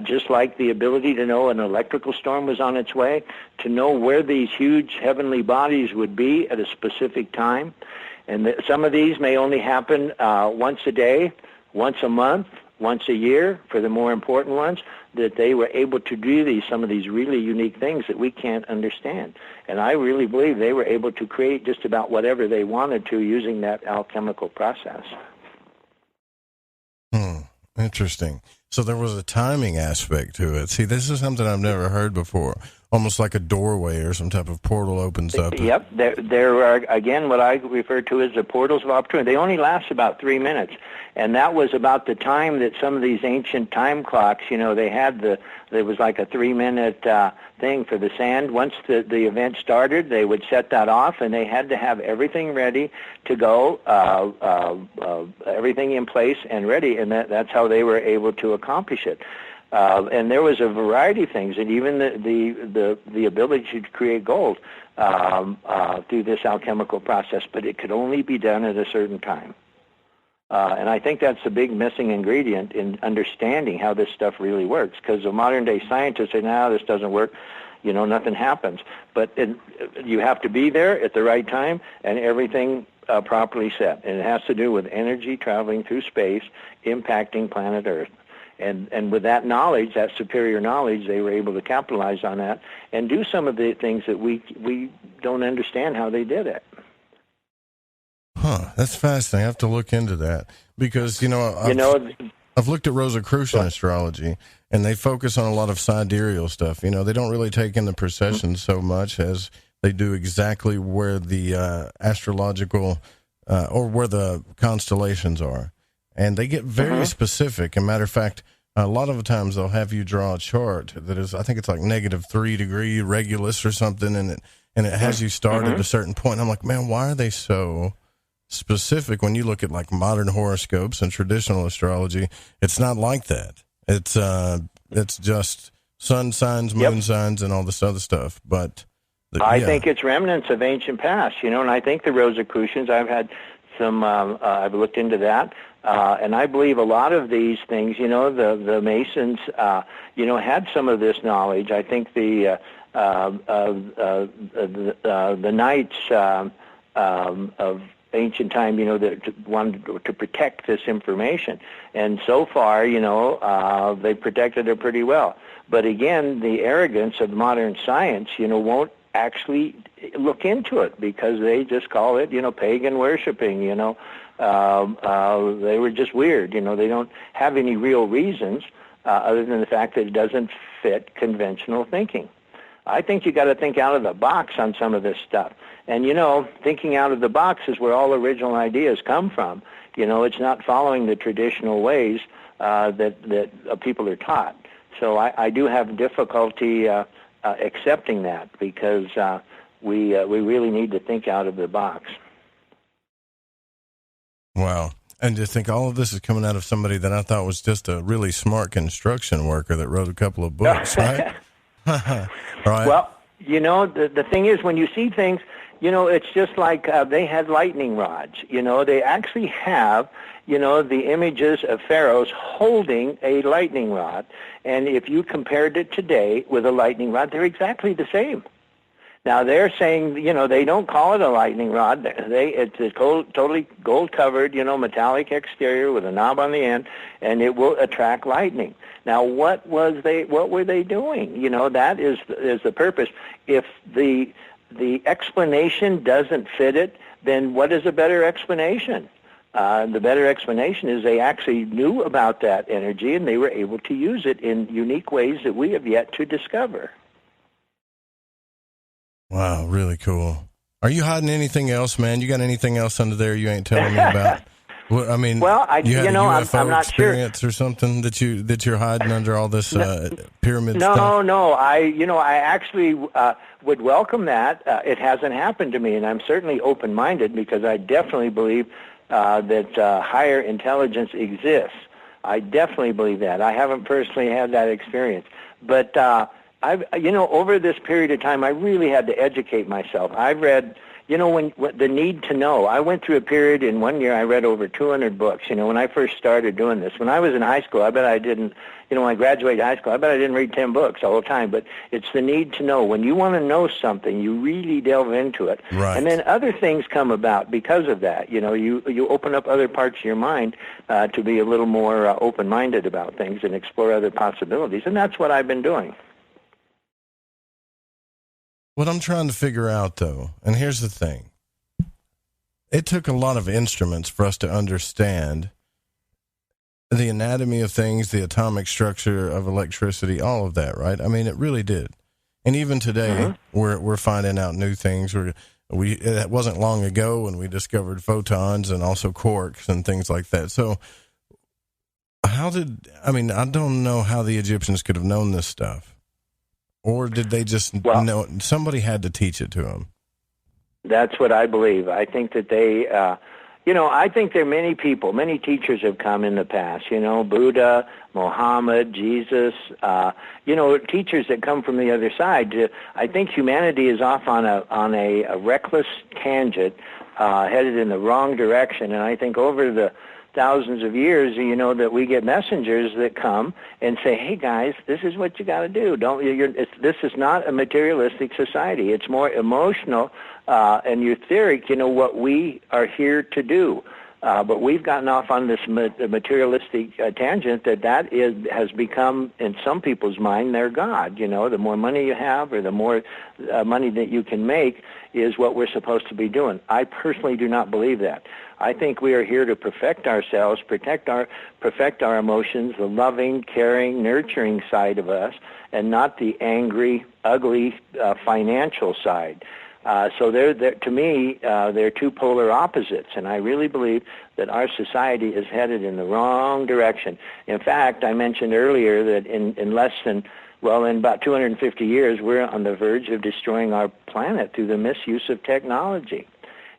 Speaker 3: just like the ability to know an electrical storm was on its way, to know where these huge heavenly bodies would be at a specific time. And some of these may only happen once a day, once a month, once a year for the more important ones, that they were able to do some of these really unique things that we can't understand. And I really believe they were able to create just about whatever they wanted to using that alchemical process.
Speaker 8: Interesting. So there was a timing aspect to it. See, this is something I've never heard before. Almost like a doorway or some type of portal opens up.
Speaker 3: Yep. There are, again, what I refer to as the portals of opportunity. They only last about 3 minutes. And that was about the time that some of these ancient time clocks, they had there was like a 3-minute thing for the sand. Once the event started, they would set that off, and they had to have everything ready to go, everything in place and ready, and that's how they were able to accomplish it. And there was a variety of things, and even the ability to create gold through this alchemical process, but it could only be done at a certain time. And I think that's the big missing ingredient in understanding how this stuff really works, because the modern-day scientists say, no, this doesn't work, nothing happens. But you have to be there at the right time and everything properly set. And it has to do with energy traveling through space, impacting planet Earth. And with that knowledge, that superior knowledge, they were able to capitalize on that and do some of the things that we don't understand how they did it.
Speaker 8: That's fascinating. I have to look into that because, I've looked at Rosicrucian astrology, and they focus on a lot of sidereal stuff. They don't really take in the precession so much as they do exactly where the astrological or where the constellations are. And they get very specific. As a matter of fact, a lot of the times they'll have you draw a chart that is, I think it's like -3 Regulus or something, and it has you start at a certain point. I'm like, man, why are they so specific? When you look at like modern horoscopes and traditional astrology, it's not like that. It's just sun signs, moon signs, and all this other stuff. But
Speaker 3: I think it's remnants of ancient past, and I think the Rosicrucians, I've had some, I've looked into that. And I believe a lot of these things, the Masons, had some of this knowledge. I think the Knights of ancient time, that wanted to protect this information. And so far, they protected it pretty well. But again, the arrogance of modern science, won't actually look into it because they just call it, pagan worshiping, they were just weird. They don't have any real reasons other than the fact that it doesn't fit conventional thinking. I think you got to think out of the box on some of this stuff. And, thinking out of the box is where all original ideas come from. It's not following the traditional ways that people are taught. So I do have difficulty accepting that because we really need to think out of the box.
Speaker 8: Wow. And to think all of this is coming out of somebody that I thought was just a really smart construction worker that wrote a couple of books, right? Right.
Speaker 3: Well, the thing is, when you see things, it's just like they had lightning rods. They actually have, the images of pharaohs holding a lightning rod. And if you compared it today with a lightning rod, they're exactly the same. Now, they're saying, they don't call it a lightning rod. It's a totally gold-covered, metallic exterior with a knob on the end, and it will attract lightning. Now, what were they doing? That is the purpose. If the explanation doesn't fit it, then what is a better explanation? The better explanation is they actually knew about that energy, and they were able to use it in unique ways that we have yet to discover.
Speaker 8: Wow, really cool. Are you hiding anything else, man? You got anything else under there you ain't telling me about? Well, I mean, you had a UFO
Speaker 3: I'm not
Speaker 8: experience
Speaker 3: sure.
Speaker 8: Or something that you're hiding under all this pyramid stuff?
Speaker 3: No. I actually would welcome that. It hasn't happened to me, and I'm certainly open-minded because I definitely believe that higher intelligence exists. I definitely believe that. I haven't personally had that experience, but over this period of time, I really had to educate myself. I've read, when the need to know. I went through a period in 1 year, I read over 200 books. When I first started doing this, when I was in high school, I bet I didn't, when I graduated high school, I bet I didn't read 10 books all the time. But it's the need to know. When you want to know something, you really delve into it.
Speaker 8: Right.
Speaker 3: And then other things come about because of that. You open up other parts of your mind to be a little more open-minded about things and explore other possibilities. And that's what I've been doing.
Speaker 8: What I'm trying to figure out, though, and here's the thing. It took a lot of instruments for us to understand the anatomy of things, the atomic structure of electricity, all of that, right? I mean, it really did. And even today, we're finding out new things. It wasn't long ago when we discovered photons and also quarks and things like that. So I don't know how the Egyptians could have known this stuff. Or did they just know? Somebody had to teach it to them.
Speaker 3: That's what I believe. I think that they, I think there are many people, many teachers have come in the past, Buddha, Muhammad, Jesus, teachers that come from the other side. I think humanity is off on a reckless tangent, headed in the wrong direction. And I think over the thousands of years, that we get messengers that come and say, "Hey guys, this is what you got to do. This is not a materialistic society. It's more emotional and etheric. What we are here to do." But we've gotten off on this materialistic tangent that has become, in some people's mind, their God. The more money you have or the more money that you can make is what we're supposed to be doing. I personally do not believe that. I think we are here to perfect ourselves, perfect our emotions, the loving, caring, nurturing side of us, and not the angry, ugly financial side. So to me, they're two polar opposites, and I really believe that our society is headed in the wrong direction. In fact, I mentioned earlier that in about 250 years, we're on the verge of destroying our planet through the misuse of technology.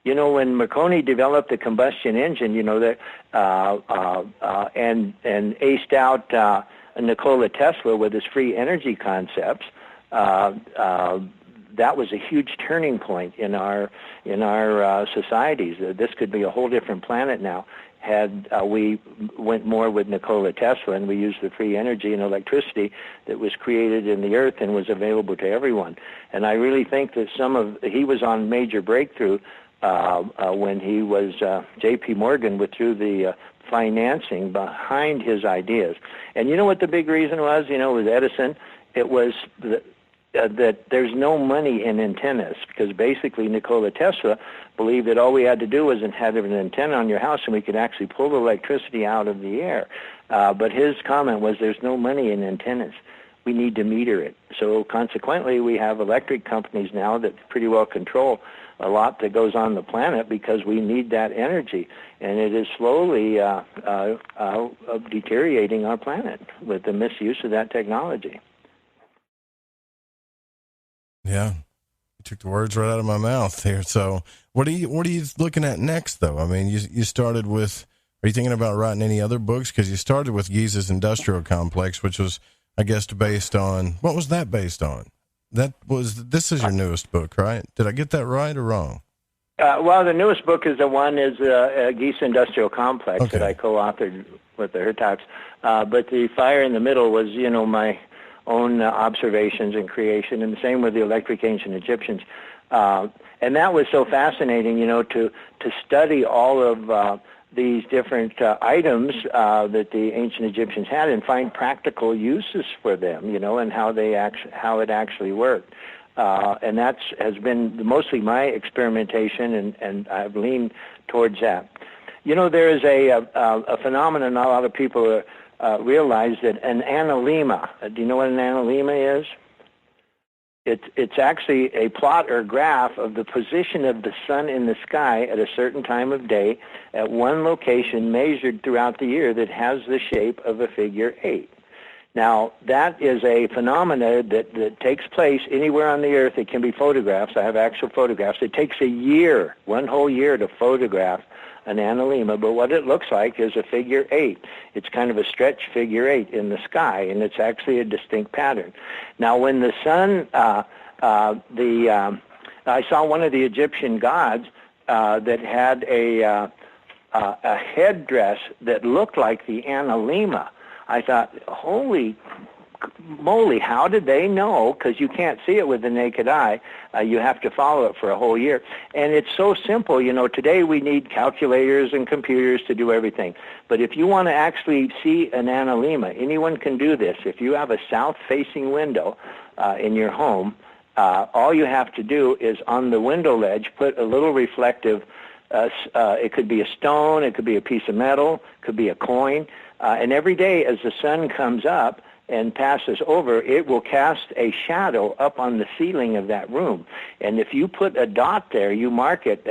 Speaker 3: When Marconi developed the combustion engine, and aced out Nikola Tesla with his free energy concepts, that was a huge turning point in our societies. This could be a whole different planet now had we went more with Nikola Tesla and we used the free energy and electricity that was created in the earth and was available to everyone. And I really think that he was on major breakthrough when he was J.P. Morgan withdrew the financing behind his ideas. And you know what the big reason was? With Edison, it was that there's no money in antennas, because basically Nikola Tesla believed that all we had to do was have an antenna on your house and we could actually pull the electricity out of the air. But his comment was there's no money in antennas. We need to meter it. So consequently, we have electric companies now that pretty well control a lot that goes on the planet because we need that energy. And it is slowly deteriorating our planet with the misuse of that technology.
Speaker 8: Yeah, you took the words right out of my mouth here. So what are you looking at next, though? I mean, you started with, are you thinking about writing any other books? Because you started with Giza's Industrial Complex, which was, I guess, based on, what was that based on? This is your newest book, right? Did I get that right or wrong?
Speaker 3: Well, the newest book is Giza Industrial Complex that I co-authored with the Hertogs. But the Fire in the Middle was, my own observations and creation, and the same with the Electric Ancient Egyptians. And that was so fascinating, to study all of these different items that the ancient Egyptians had and find practical uses for them, and how it actually worked. And has been mostly my experimentation, and I've leaned towards that. There is a phenomenon not a lot of people realize, that an analemma. Do you know what an analemma is? It's actually a plot or graph of the position of the sun in the sky at a certain time of day at one location measured throughout the year that has the shape of a figure 8. Now, that is a phenomena that takes place anywhere on the earth. It can be photographs. I have actual photographs. It takes a year, one whole year, to photograph an analemma, but what it looks like is a figure 8. It's kind of a stretch figure 8 in the sky, and it's actually a distinct pattern. Now, when the sun, I saw one of the Egyptian gods that had a headdress that looked like the analemma. I thought, holy moly, how did they know? Because you can't see it with the naked eye. You have to follow it for a whole year. And it's so simple. Today we need calculators and computers to do everything. But if you want to actually see an analemma, anyone can do this. If you have a south-facing window in your home, all you have to do is on the window ledge put a little reflective, it could be a stone, it could be a piece of metal, it could be a coin, and every day as the sun comes up and passes over, it will cast a shadow up on the ceiling of that room. And if you put a dot there, you mark it.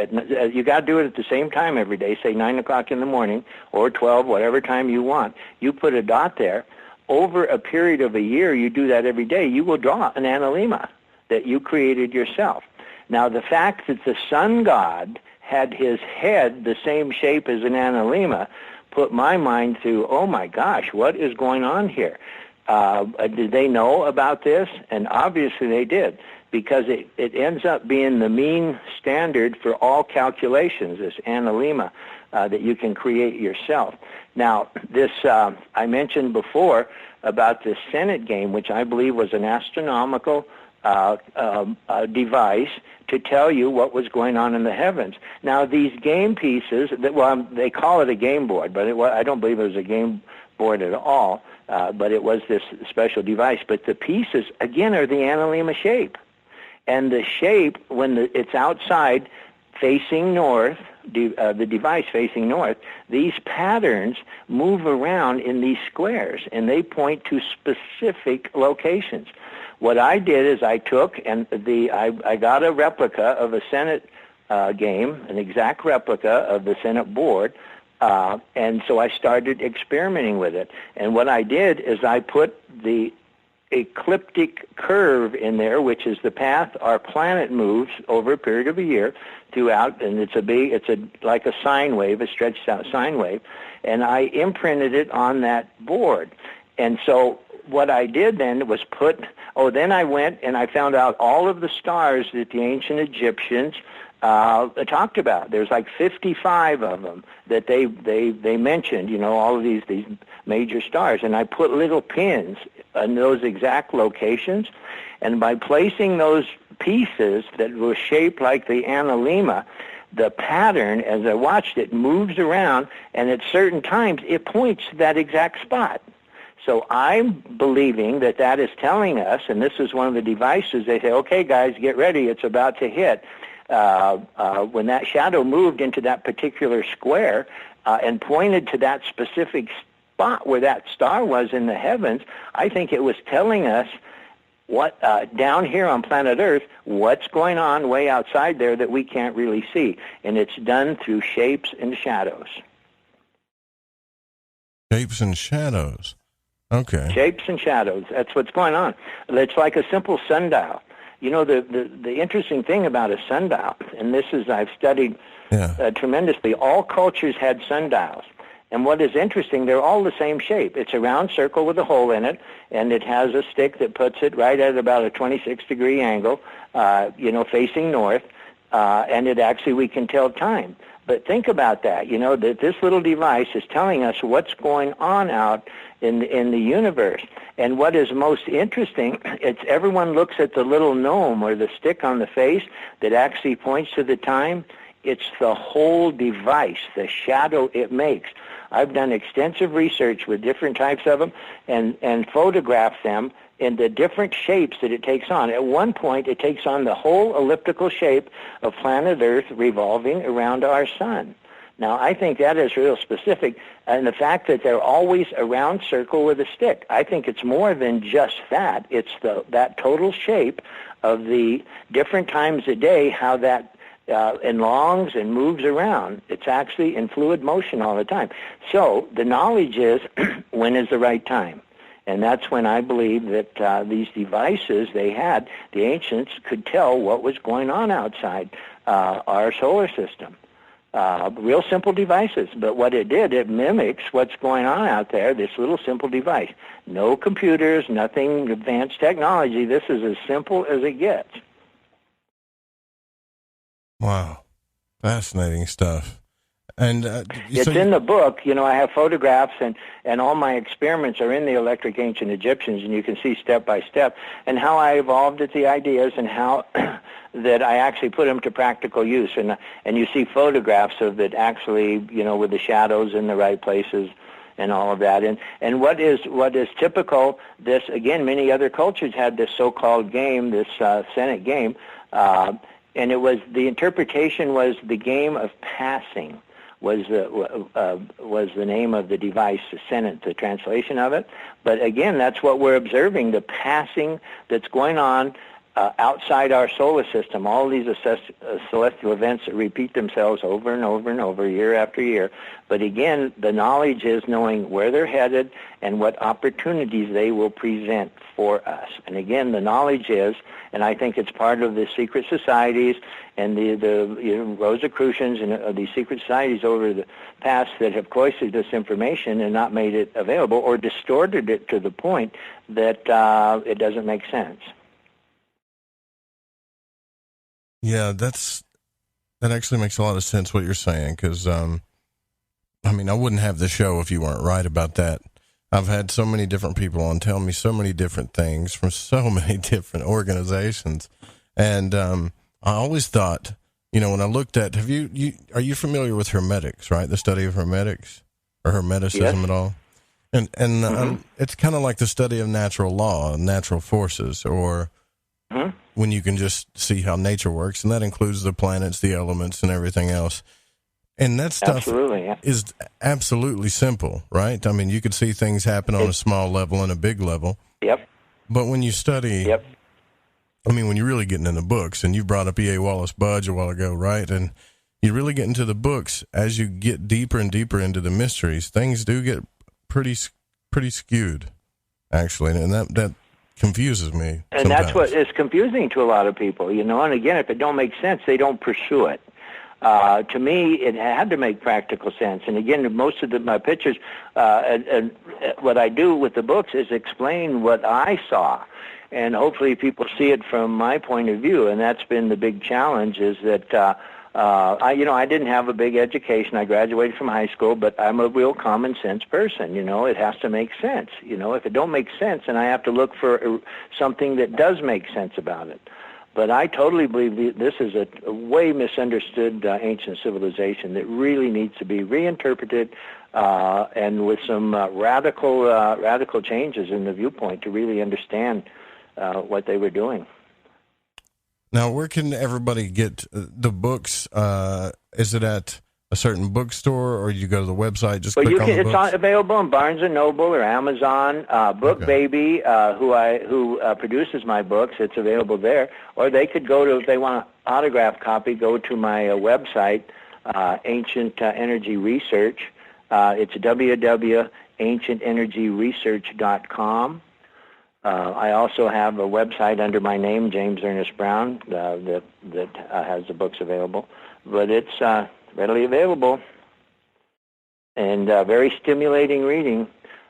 Speaker 3: You got to do it at the same time every day, say 9 o'clock in the morning or 12, whatever time you want. You put a dot there. Over a period of a year, you do that every day, you will draw an analemma that you created yourself. Now, the fact that the sun god had his head the same shape as an analemma put my mind to, oh my gosh, what is going on here? Did they know about this? And obviously they did, because it ends up being the mean standard for all calculations, this analemma that you can create yourself. Now, this I mentioned before about this Senate game, which I believe was an astronomical device to tell you what was going on in the heavens. Now, these game pieces, they call it a game board, but I don't believe it was a game board at all. But it was this special device. But the pieces, again, are the analemma shape. And the shape, when it's outside facing north, the device facing north, these patterns move around in these squares, and they point to specific locations. What I did is I took, and I got a replica of a Senate game, an exact replica of the Senate board, and so I started experimenting with it. And what I did is I put the ecliptic curve in there, which is the path our planet moves over a period of a year throughout, and it's like a sine wave, a stretched out sine wave, and I imprinted it on that board. And so what I did then was then I went and I found out all of the stars that the ancient Egyptians talked about. There's like 55 of them that they mentioned, all of these major stars. And I put little pins in those exact locations. And by placing those pieces that were shaped like the analemma, the pattern, as I watched it, moves around, and at certain times it points to that exact spot. So I'm believing that that is telling us, and this is one of the devices, they say, okay, guys, get ready, it's about to hit. When that shadow moved into that particular square and pointed to that specific spot where that star was in the heavens, I think it was telling us what down here on planet Earth, what's going on way outside there that we can't really see. And it's done through shapes and shadows.
Speaker 8: Shapes and shadows. Okay.
Speaker 3: Shapes and shadows. That's what's going on. It's like a simple sundial. You know, the interesting thing about a sundial, and this is I've studied tremendously, all cultures had sundials. And what is interesting, they're all the same shape. It's a round circle with a hole in it, and it has a stick that puts it right at about a 26-degree angle, facing north, and it actually, we can tell time. But think about that, that this little device is telling us what's going on out in the universe. And what is most interesting, it's everyone looks at the little gnome or the stick on the face that actually points to the time. It's the whole device, the shadow it makes. I've done extensive research with different types of them and photographed them in the different shapes that it takes on. At one point, it takes on the whole elliptical shape of planet Earth revolving around our sun. Now, I think that is real specific, and the fact that they're always a round circle with a stick. I think it's more than just that. It's that total shape of the different times a day, how that elongs and moves around. It's actually in fluid motion all the time. So the knowledge is when is the right time. And that's when I believe that these devices they had, the ancients could tell what was going on outside our solar system. Real simple devices, but what it did, it mimics what's going on out there, this little simple device. No computers, nothing advanced technology. This is as simple as it gets.
Speaker 8: Wow. Fascinating stuff. And
Speaker 3: it's in the book. I have photographs, and all my experiments are in the Electric Ancient Egyptians, and you can see step by step, and how I evolved at the ideas and how that I actually put them to practical use. And you see photographs of it actually, with the shadows in the right places and all of that. And what is typical, this, again, many other cultures had this so-called game, this Senate game, and it was, the interpretation was the game of passing. Was the name of the device, the Senate, the translation of it. But again, that's what we're observing, the passing that's going on outside our solar system, all these celestial events that repeat themselves over and over and over, year after year. But again, the knowledge is knowing where they're headed and what opportunities they will present for us. And again, the knowledge is, and I think it's part of the secret societies and the Rosicrucians and these secret societies over the past that have cloistered this information and not made it available or distorted it to the point that it doesn't make sense.
Speaker 8: Yeah, that actually makes a lot of sense what you're saying, because, I wouldn't have the show if you weren't right about that. I've had so many different people on tell me so many different things from so many different organizations, and I always thought, when I looked at, are you familiar with Hermetics, right? The study of Hermetics or Hermeticism at all? And it's kind of like the study of natural law, natural forces, or when you can just see how nature works, and that includes the planets, the elements, and everything else. And that stuff is absolutely simple, right? You could see things happen on a small level and a big level.
Speaker 3: Yep.
Speaker 8: But when you study, when you're really getting in the books, and you brought up E.A. Wallace Budge a while ago, right? And you really get into the books, as you get deeper and deeper into the mysteries, things do get pretty skewed, actually, and that confuses me. And sometimes.
Speaker 3: That's what is confusing to a lot of people, and again, if it don't make sense, they don't pursue it. To me, it had to make practical sense. And again, most of my pictures, and what I do with the books is explain what I saw. And hopefully people see it from my point of view. And that's been the big challenge, is that I didn't have a big education. I graduated from high school, but I'm a real common sense person. It has to make sense. If it don't make sense, then I have to look for something that does make sense about it. But I totally believe this is a way misunderstood ancient civilization that really needs to be reinterpreted, and with some radical changes in the viewpoint to really understand what they were doing.
Speaker 8: Now, where can everybody get the books? Is it at a certain bookstore, or you go to the website? Just click on the books?
Speaker 3: It's available on Barnes & Noble or Amazon. BookBaby, who produces my books, it's available there. Or they could go to, if they want an autographed copy, go to my website, Ancient Energy Research. It's www.ancientenergyresearch.com. I also have a website under my name, James Ernest Brown, that has the books available. But it's readily available and very stimulating reading.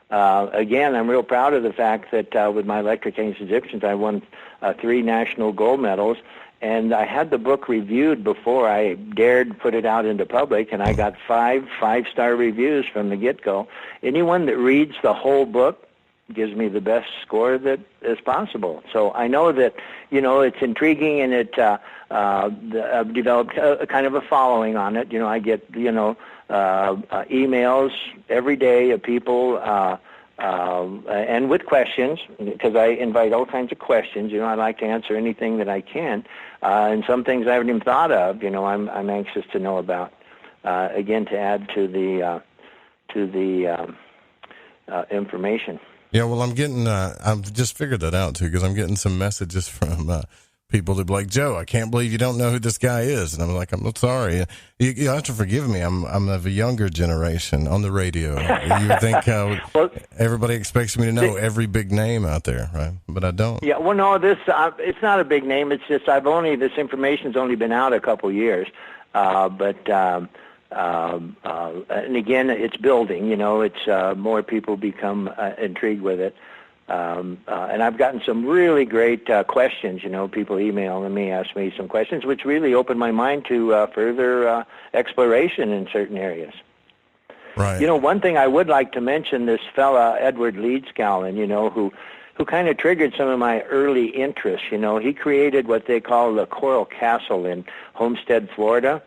Speaker 3: Again, I'm real proud of the fact that with my Electric Ancient Egyptians, I won 3 national gold medals. And I had the book reviewed before I dared put it out into public, and I got 5 5-star reviews from the get-go. Anyone that reads the whole book gives me the best score that is possible. So I know that, it's intriguing, and it I've developed a kind of a following on it. I get, emails every day of people, and with questions, because I invite all kinds of questions. I like to answer anything that I can, and some things I haven't even thought of. I'm anxious to know about. Again, to add to the information.
Speaker 8: Yeah, well, I'm getting. I've just figured that out too, because I'm getting some messages from people that be like, Joe, I can't believe you don't know who this guy is, and I'm like, I'm sorry. You have to forgive me. I'm of a younger generation on the radio. You think everybody expects me to know every big name out there, right? But I don't.
Speaker 3: Yeah, well, no, it's not a big name. It's just this information's only been out a couple years, and again, it's building. It's more people become intrigued with it. And I've gotten some really great questions. People emailing me, ask me some questions, which really opened my mind to further exploration in certain areas.
Speaker 8: Right.
Speaker 3: One thing I would like to mention, this fella Edward Leedskalnin, who kind of triggered some of my early interests. He created what they call the Coral Castle in Homestead, Florida.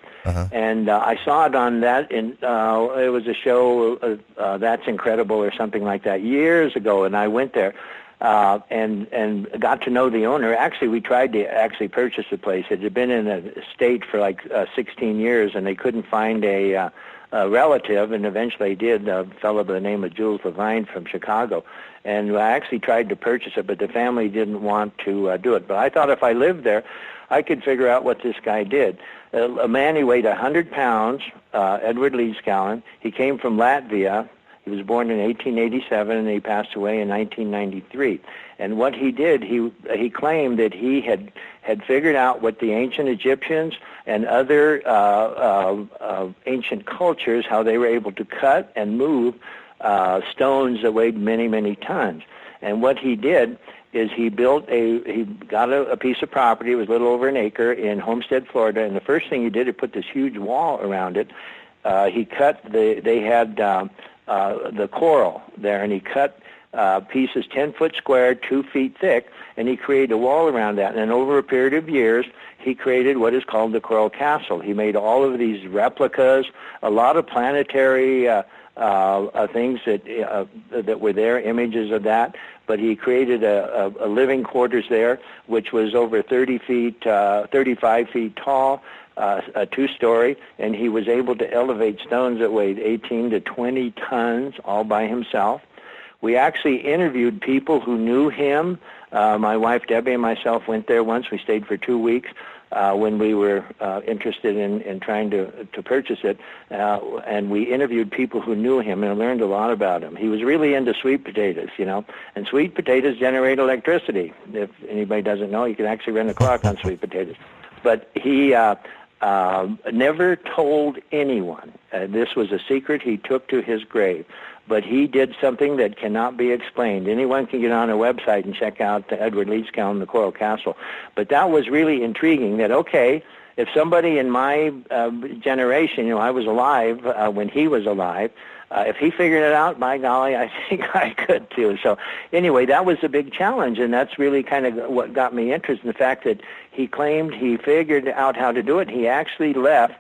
Speaker 3: And I saw it on that, it was a show, That's Incredible or something like that, years ago, and I went there and got to know the owner. Actually, we tried to purchase the place. It had been in a state for 16 years, and they couldn't find a relative, and eventually did, a fellow by the name of Jules Levine from Chicago. And I actually tried to purchase it, but the family didn't want to do it. But I thought if I lived there, I could figure out what this guy did. A man, he weighed 100 pounds, Edward Leedskalnin. He came from Latvia. He was born in 1887, and he passed away in 1993. And what he did, he claimed that he had figured out what the ancient Egyptians and other ancient cultures, how they were able to cut and move stones that weighed many, many tons. And what he did is he got a piece of property. It was a little over an acre in Homestead, Florida. And the first thing he did, he put this huge wall around it. He cut they had the coral there, and he cut pieces 10 foot square, 2 feet thick, and he created a wall around that. And then over a period of years, he created what is called the Coral Castle. He made all of these replicas, a lot of planetary things that were there, images of that. But he created a living quarters there, which was over 35 feet tall, a 2-story, and he was able to elevate stones that weighed 18 to 20 tons all by himself. We actually interviewed people who knew him. My wife Debbie and myself went there once. We stayed for 2 weeks when we were interested in trying to purchase it. And we interviewed people who knew him and learned a lot about him. He was really into sweet potatoes, and sweet potatoes generate electricity. If anybody doesn't know, you can actually run a clock on sweet potatoes. But he never told anyone. This was a secret he took to his grave. But he did something that cannot be explained. Anyone can get on a website and check out Edward Leedskalnin, the Coral Castle. But that was really intriguing that, okay, if somebody in my generation, I was alive when he was alive, if he figured it out, by golly, I think I could too. So anyway, that was a big challenge, and that's really kind of what got me interested in the fact that he claimed he figured out how to do it. He actually left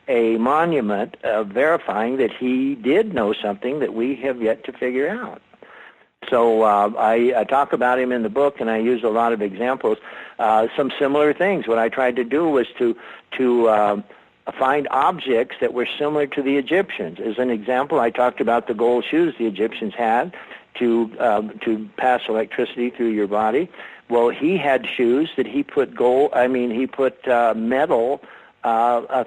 Speaker 3: a monument verifying that he did know something that we have yet to figure out. So I talk about him in the book, and I use a lot of examples. Some similar things. What I tried to do was to find objects that were similar to the Egyptians. As an example, I talked about the gold shoes the Egyptians had to pass electricity through your body. Well, he had shoes that he put metal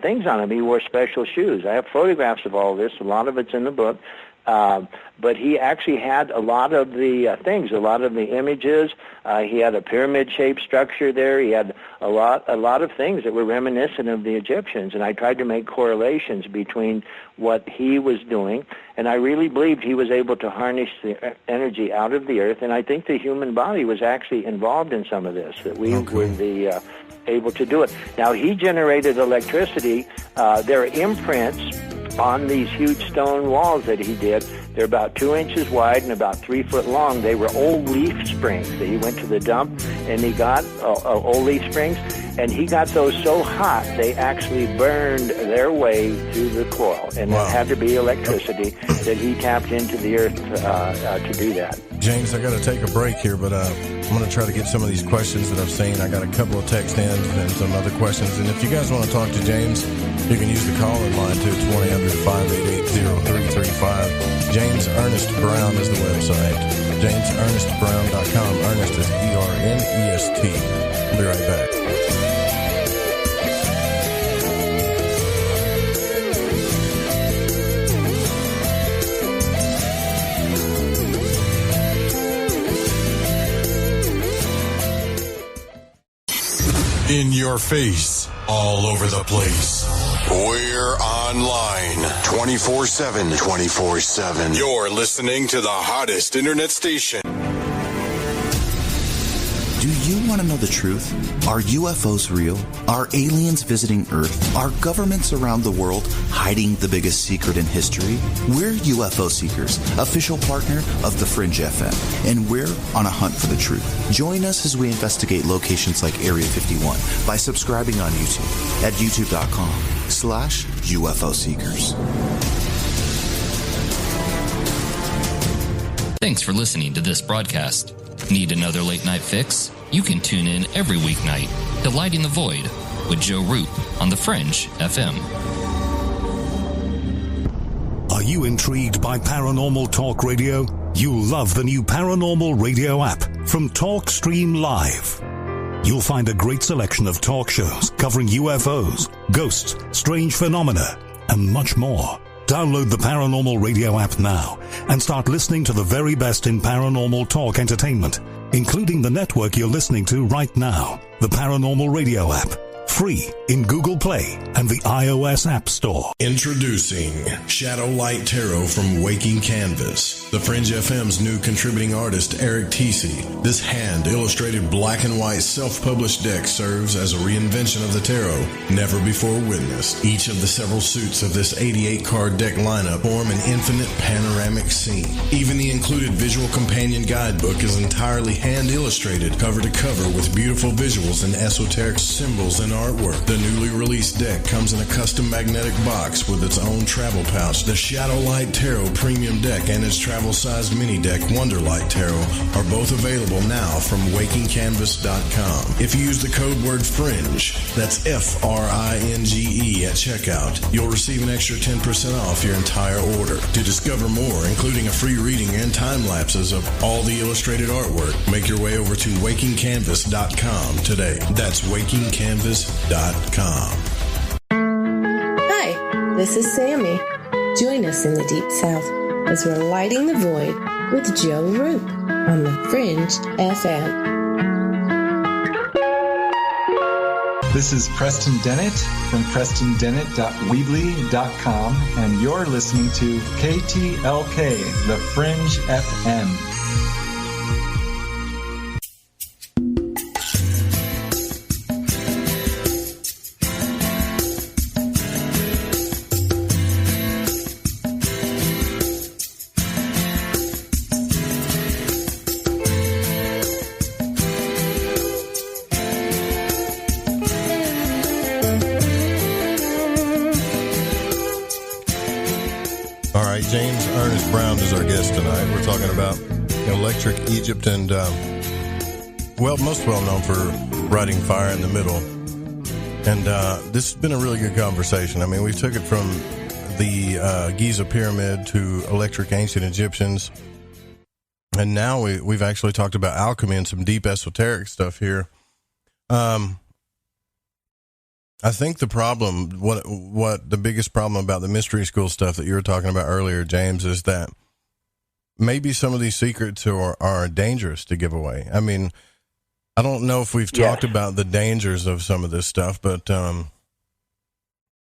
Speaker 3: things on him. He wore special shoes. I have photographs of all this. A lot of it's in the book. But he actually had a lot of the things, a lot of the images. He had a pyramid-shaped structure there. He had a lot of things that were reminiscent of the Egyptians. And I tried to make correlations between what he was doing. And I really believed he was able to harness the energy out of the earth. And I think the human body was actually involved in some of this, that we were able to do it. Now, he generated electricity. There are imprints on these huge stone walls that he did. They're about 2 inches wide and about 3 foot long. They were old leaf springs that he went to the dump and he got old leaf springs, and he got those so hot they actually burned their way through the coral, and it had to be electricity that he tapped into the earth to do that.
Speaker 8: James, I got to take a break here, but I'm going to try to get some of these questions that I've seen. I got a couple of text ins and some other questions, and if you guys want to talk to James, you can use the call-in line too. It's 1-800-588-0335. James Ernest Brown is the website. JamesErnestBrown.com. Ernest is ERNEST. I'll be right back.
Speaker 10: In your face, all over the place. We're online 24/7. You're listening to the hottest internet station.
Speaker 17: Do you want to know the truth? Are UFOs real? Are aliens visiting Earth? Are governments around the world hiding the biggest secret in history? We're UFO Seekers, official partner of The Fringe FM, and we're on a hunt for the truth. Join us as we investigate locations like Area 51 by subscribing on YouTube at youtube.com/UFO Seekers.
Speaker 9: Thanks for listening to this broadcast. Need another late night fix? You can tune in every weeknight to Lighting the Void with Joe Roop on The Fringe FM.
Speaker 18: Are you intrigued by Paranormal Talk Radio? You'll love the new Paranormal Radio app from TalkStream Live. You'll find a great selection of talk shows covering UFOs, ghosts, strange phenomena, and much more. Download the Paranormal Radio app now and start listening to the very best in paranormal talk entertainment, including the network you're listening to right now, the Paranormal Radio app. Free in Google Play and the iOS App Store.
Speaker 10: Introducing Shadow Light Tarot from Waking Canvas, the Fringe FM's new contributing artist, Eric Tesey. This hand-illustrated black and white self-published deck serves as a reinvention of the tarot, never before witnessed. Each of the several suits of this 88-card deck lineup form an infinite panoramic scene. Even the included visual companion guidebook is entirely hand-illustrated, cover to cover, with beautiful visuals and esoteric symbols and artwork. The newly released deck comes in a custom magnetic box with its own travel pouch. The Shadow Light Tarot Premium Deck and its travel-sized mini deck Wonderlight Tarot are both available now from WakingCanvas.com. If you use the code word FRINGE, that's FRINGE at checkout, you'll receive an extra 10% off your entire order. To discover more, including a free reading and time lapses of all the illustrated artwork, make your way over to WakingCanvas.com today. That's WakingCanvas.com.
Speaker 16: Hi, this is Sammy. Join us in the Deep South as we're lighting the void with Joe Roop on the Fringe FM.
Speaker 19: This is Preston Dennett from PrestonDennett.weebly.com, and you're listening to KTLK, the Fringe FM.
Speaker 8: James Ernest Brown is our guest tonight. We're talking about electric Egypt and, most well known for writing Fire in the Middle. And this has been a really good conversation. I mean, we took it from the Giza Pyramid to electric ancient Egyptians. And now we've actually talked about alchemy and some deep esoteric stuff here. I think the problem, what the biggest problem about the mystery school stuff that you were talking about earlier, James, is that maybe some of these secrets are dangerous to give away. I mean, I don't know if we've talked about the dangers of some of this stuff, but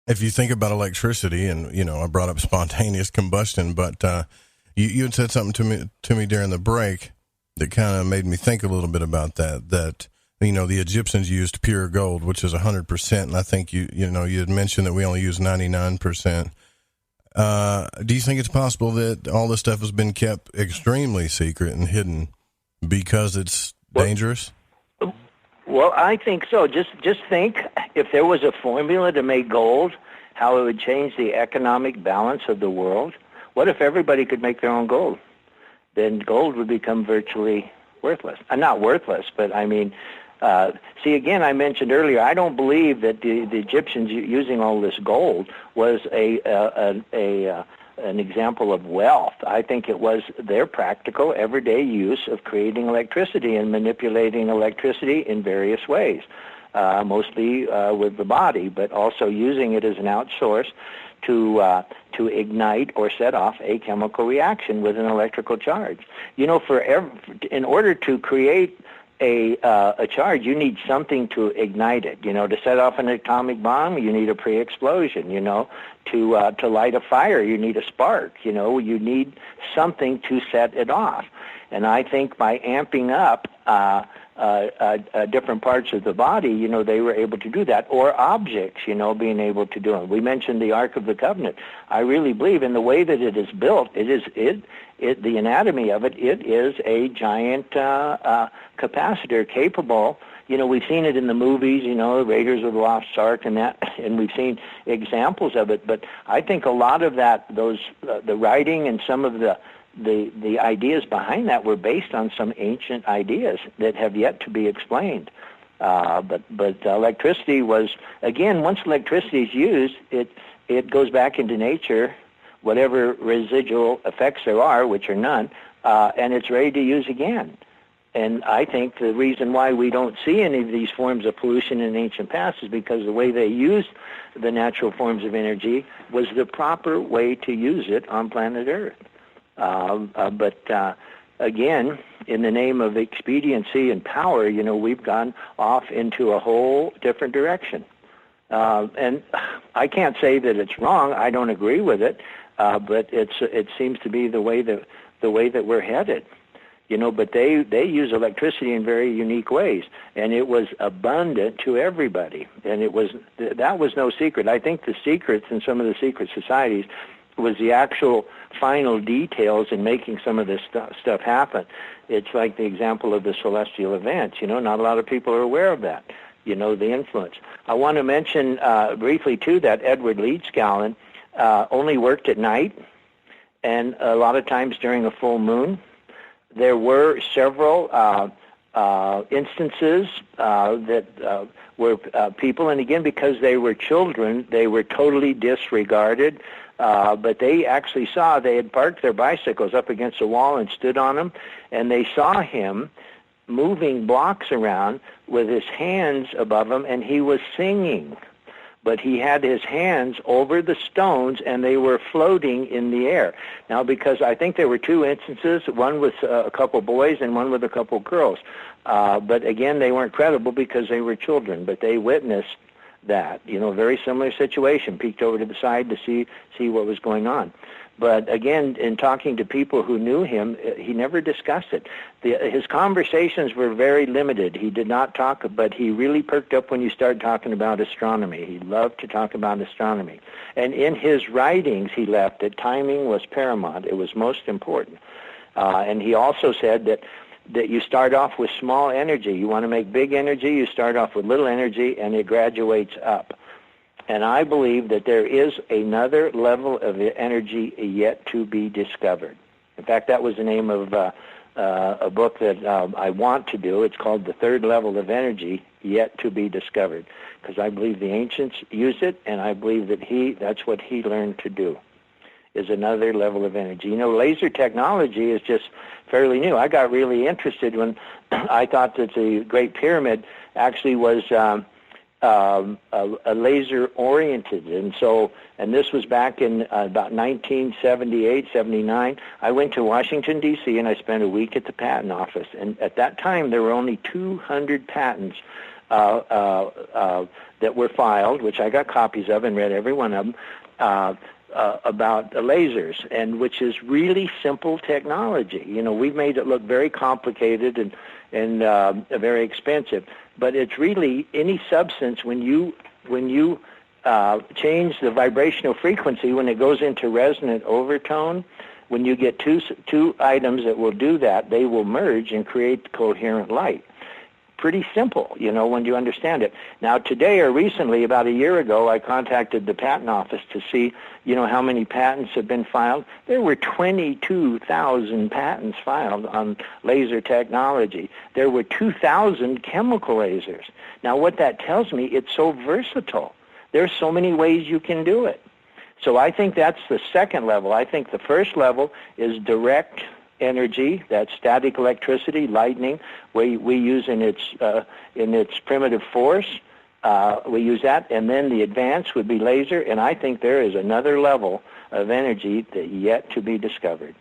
Speaker 8: if you think about electricity, and I brought up spontaneous combustion, but you had said something to me during the break that kind of made me think a little bit about that the Egyptians used pure gold, which is 100%, and I think you had mentioned that we only use 99%. Do you think it's possible that all this stuff has been kept extremely secret and hidden because it's dangerous?
Speaker 3: Well, I think so. Just think, if there was a formula to make gold, how it would change the economic balance of the world. What if everybody could make their own gold? Then gold would become virtually worthless. Not worthless, but I mean, see, again, I mentioned earlier, I don't believe that the Egyptians using all this gold was an example of wealth. I think it was their practical, everyday use of creating electricity and manipulating electricity in various ways, mostly with the body, but also using it as an outsource to ignite or set off a chemical reaction with an electrical charge. In order to create a charge, you need something to ignite it. To set off an atomic bomb, you need a pre-explosion. To light a fire, you need a spark. You need something to set it off. And I think by amping up different parts of the body, they were able to do that. Or objects, being able to do it. We mentioned the Ark of the Covenant. I really believe in the way that it is built. The anatomy of it is a giant capacitor capable. We've seen it in the movies, Raiders of the Lost Ark and that, and we've seen examples of it. But I think a lot of that, the writing and some of the ideas behind that were based on some ancient ideas that have yet to be explained. But electricity was, again, once electricity is used, it goes back into nature, whatever residual effects there are, which are none, and it's ready to use again. And I think the reason why we don't see any of these forms of pollution in ancient past is because the way they used the natural forms of energy was the proper way to use it on planet Earth. But again, in the name of expediency and power, we've gone off into a whole different direction. And I can't say that it's wrong. I don't agree with it, but it seems to be the way that we're headed. But they use electricity in very unique ways, and it was abundant to everybody, and that was no secret. I think the secrets in some of the secret societies was the actual final details in making some of this stuff happen. It's like the example of the celestial events. Not a lot of people are aware of that. The influence. I want to mention briefly too that Edward Leedskalnin only worked at night, and a lot of times during a full moon. There were several instances that were people, and again, because they were children, they were totally disregarded, but they actually they had parked their bicycles up against a wall and stood on them, and they saw him moving blocks around with his hands above him, and he was singing. But he had his hands over the stones, and they were floating in the air. Now, because I think there were two instances, one with a couple boys and one with a couple girls. But again, they weren't credible because they were children, but they witnessed that. Very similar situation, peeked over to the side to see what was going on. But again, in talking to people who knew him, he never discussed it. His conversations were very limited. He did not talk, but he really perked up when you started talking about astronomy. He loved to talk about astronomy. And in his writings, he left that timing was paramount. It was most important. And he also said that you start off with small energy. You want to make big energy, you start off with little energy, and it graduates up. And I believe that there is another level of energy yet to be discovered. In fact, that was the name of a book that I want to do. It's called The Third Level of Energy Yet to be Discovered, because I believe the ancients used it, and I believe that that's what he learned to do, is another level of energy. You know, laser technology is just fairly new. I got really interested when I thought that the Great Pyramid actually was a laser-oriented, and this was back in about 1978, 79. I went to Washington, D.C., and I spent a week at the patent office, and at that time there were only 200 patents that were filed, which I got copies of and read every one of them, about lasers, and which is really simple technology. You know, we've made it look very complicated and very expensive, but it's really any substance when you change the vibrational frequency, when it goes into resonant overtone, when you get two items that will do that, they will merge and create coherent light. Pretty simple, you know, when you understand it. Now, today or recently, about a year ago, I contacted the patent office to see, you know, how many patents have been filed. There were 22,000 patents filed on laser technology. There were 2,000 chemical lasers. Now, what that tells me, it's so versatile. There's so many ways you can do it. So I think that's the second level. I think the first level is direct energy, that's static electricity, lightning, we use in its primitive force. We use that, and then the advance would be laser, and I think there is another level of energy that yet to be discovered,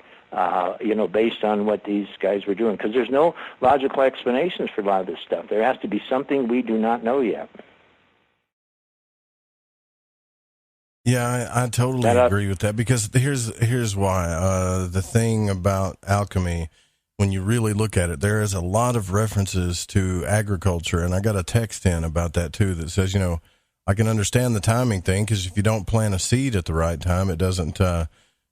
Speaker 3: you know, based on what these guys were doing, because there's no logical explanations for a lot of this stuff. There has to be something we do not know yet.
Speaker 8: Yeah, I totally agree with that, because here's why. The thing about alchemy, when you really look at it, there is a lot of references to agriculture, and I got a text in about that too that says, you know, I can understand the timing thing, because if you don't plant a seed at the right time, it doesn't, it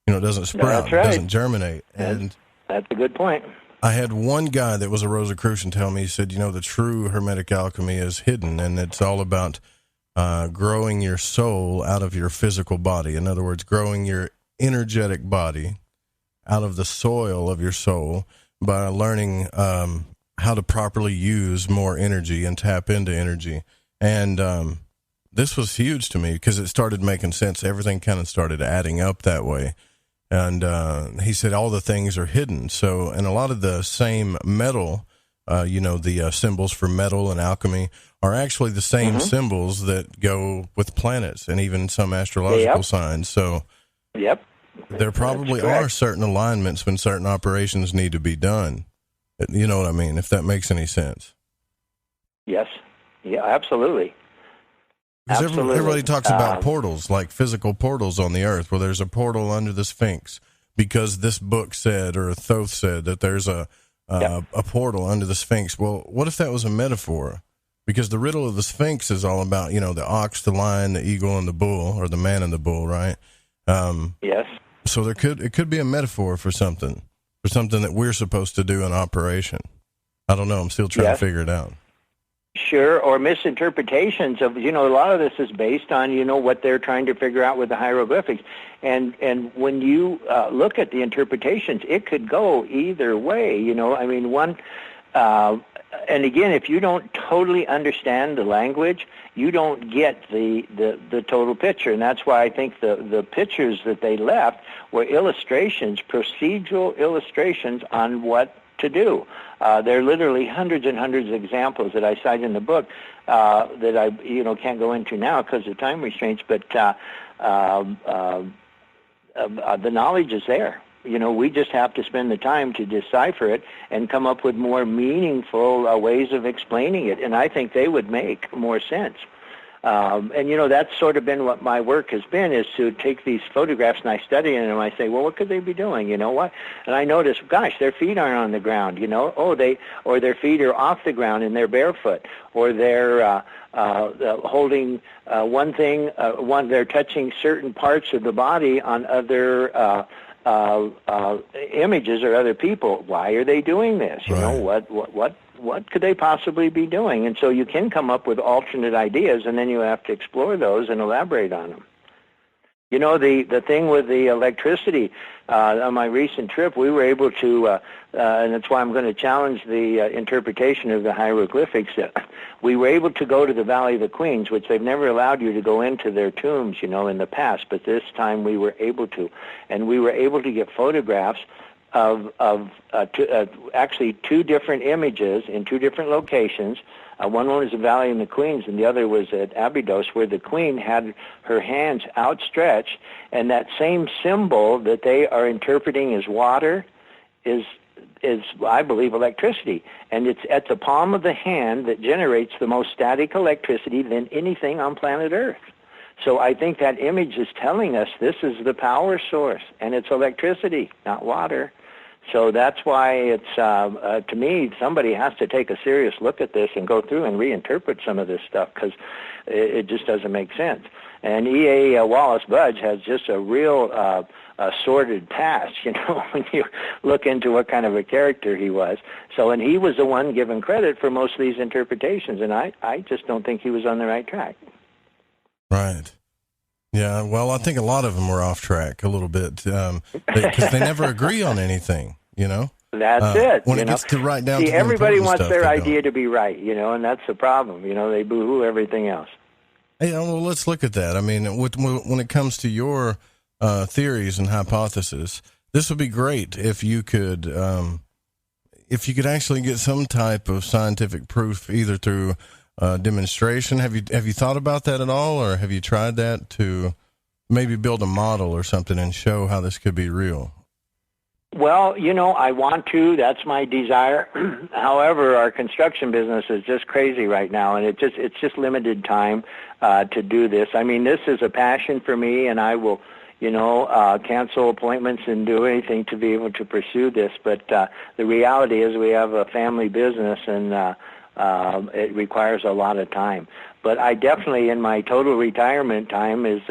Speaker 8: doesn't sprout,
Speaker 3: That's right.
Speaker 8: It doesn't germinate. And
Speaker 3: that's a good point.
Speaker 8: I had one guy that was a Rosicrucian tell me, he said, you know, the true Hermetic Alchemy is hidden, and it's all about growing your soul out of your physical body. In other words, growing your energetic body out of the soil of your soul by learning how to properly use more energy and tap into energy. And this was huge to me, because it started making sense. Everything kind of started adding up that way. And he said all the things are hidden. So, and a lot of the same metal, you know, the symbols for metal and alchemy are actually the same symbols that go with planets and even some astrological signs. So there probably are certain alignments when certain operations need to be done. You know what I mean, if that makes any sense.
Speaker 3: Yes. Yeah, absolutely.
Speaker 8: Because everybody talks about portals, like physical portals on the earth, where there's a portal under the Sphinx because this book said, or Thoth said, that there's a portal under the Sphinx. Well, what if that was a metaphor? Because the riddle of the Sphinx is all about, you know, the ox, the lion, the eagle, and the bull, or the man and the bull, right?
Speaker 3: Yes.
Speaker 8: So it could be a metaphor for something that we're supposed to do in operation. I don't know. I'm still trying to figure it out.
Speaker 3: Sure, or misinterpretations of, you know, a lot of this is based on, you know, what they're trying to figure out with the hieroglyphics. And when you look at the interpretations, it could go either way, you know. I mean, and again, if you don't totally understand the language, you don't get the total picture. And that's why I think the pictures that they left were illustrations, procedural illustrations on what to do. There are literally hundreds and hundreds of examples that I cite in the book that I, you know, can't go into now because of time restraints, but the knowledge is there. You know, we just have to spend the time to decipher it and come up with more meaningful ways of explaining it, and I think they would make more sense. And, you know, that's sort of been what my work has been, is to take these photographs and I study them and I say, well, what could they be doing? You know what? And I notice, gosh, their feet aren't on the ground, you know. Or their feet are off the ground and they're barefoot. Or they're holding one thing, they're touching certain parts of the body on other images or other people. Why are they doing this? You know, what could they possibly be doing? And so you can come up with alternate ideas, and then you have to explore those and elaborate on them. You know, the thing with the electricity, on my recent trip, we were able to, and that's why I'm going to challenge the interpretation of the hieroglyphics. We were able to go to the Valley of the Queens, which they've never allowed you to go into their tombs, you know, in the past, but this time we were able to. And we were able to get photographs of actually two different images in two different locations. One was the Valley in the Queens, and the other was at Abydos, where the queen had her hands outstretched, and that same symbol that they are interpreting as water is I believe, electricity. And it's at the palm of the hand that generates the most static electricity than anything on planet Earth. So I think that image is telling us this is the power source, and it's electricity, not water. So that's why it's, to me, somebody has to take a serious look at this and go through and reinterpret some of this stuff, because it just doesn't make sense. And E.A. Wallace Budge has just a real sordid past, you know, when you look into what kind of a character he was. So, and he was the one given credit for most of these interpretations, and I just don't think he was on the right track.
Speaker 8: Right. Yeah, well, I think a lot of them were off track a little bit, because they never agree on anything, you know?
Speaker 3: That's it.
Speaker 8: When it gets to right down to the
Speaker 3: everybody wants
Speaker 8: stuff,
Speaker 3: their idea to be right, you know, and that's the problem. You know, they boo-hoo everything else.
Speaker 8: Hey, well, let's look at that. I mean, when it comes to your theories and hypotheses, this would be great if you could actually get some type of scientific proof, either through demonstration. Have you thought about that at all, or have you tried that to maybe build a model or something and show how this could be real?
Speaker 3: Well, you know, I want to. That's my desire. However, our construction business is just crazy right now, and it's just limited time to do this. I mean, this is a passion for me, and I will, you know, cancel appointments and do anything to be able to pursue this. But the reality is we have a family business, and it requires a lot of time. But I definitely, in my total retirement time, is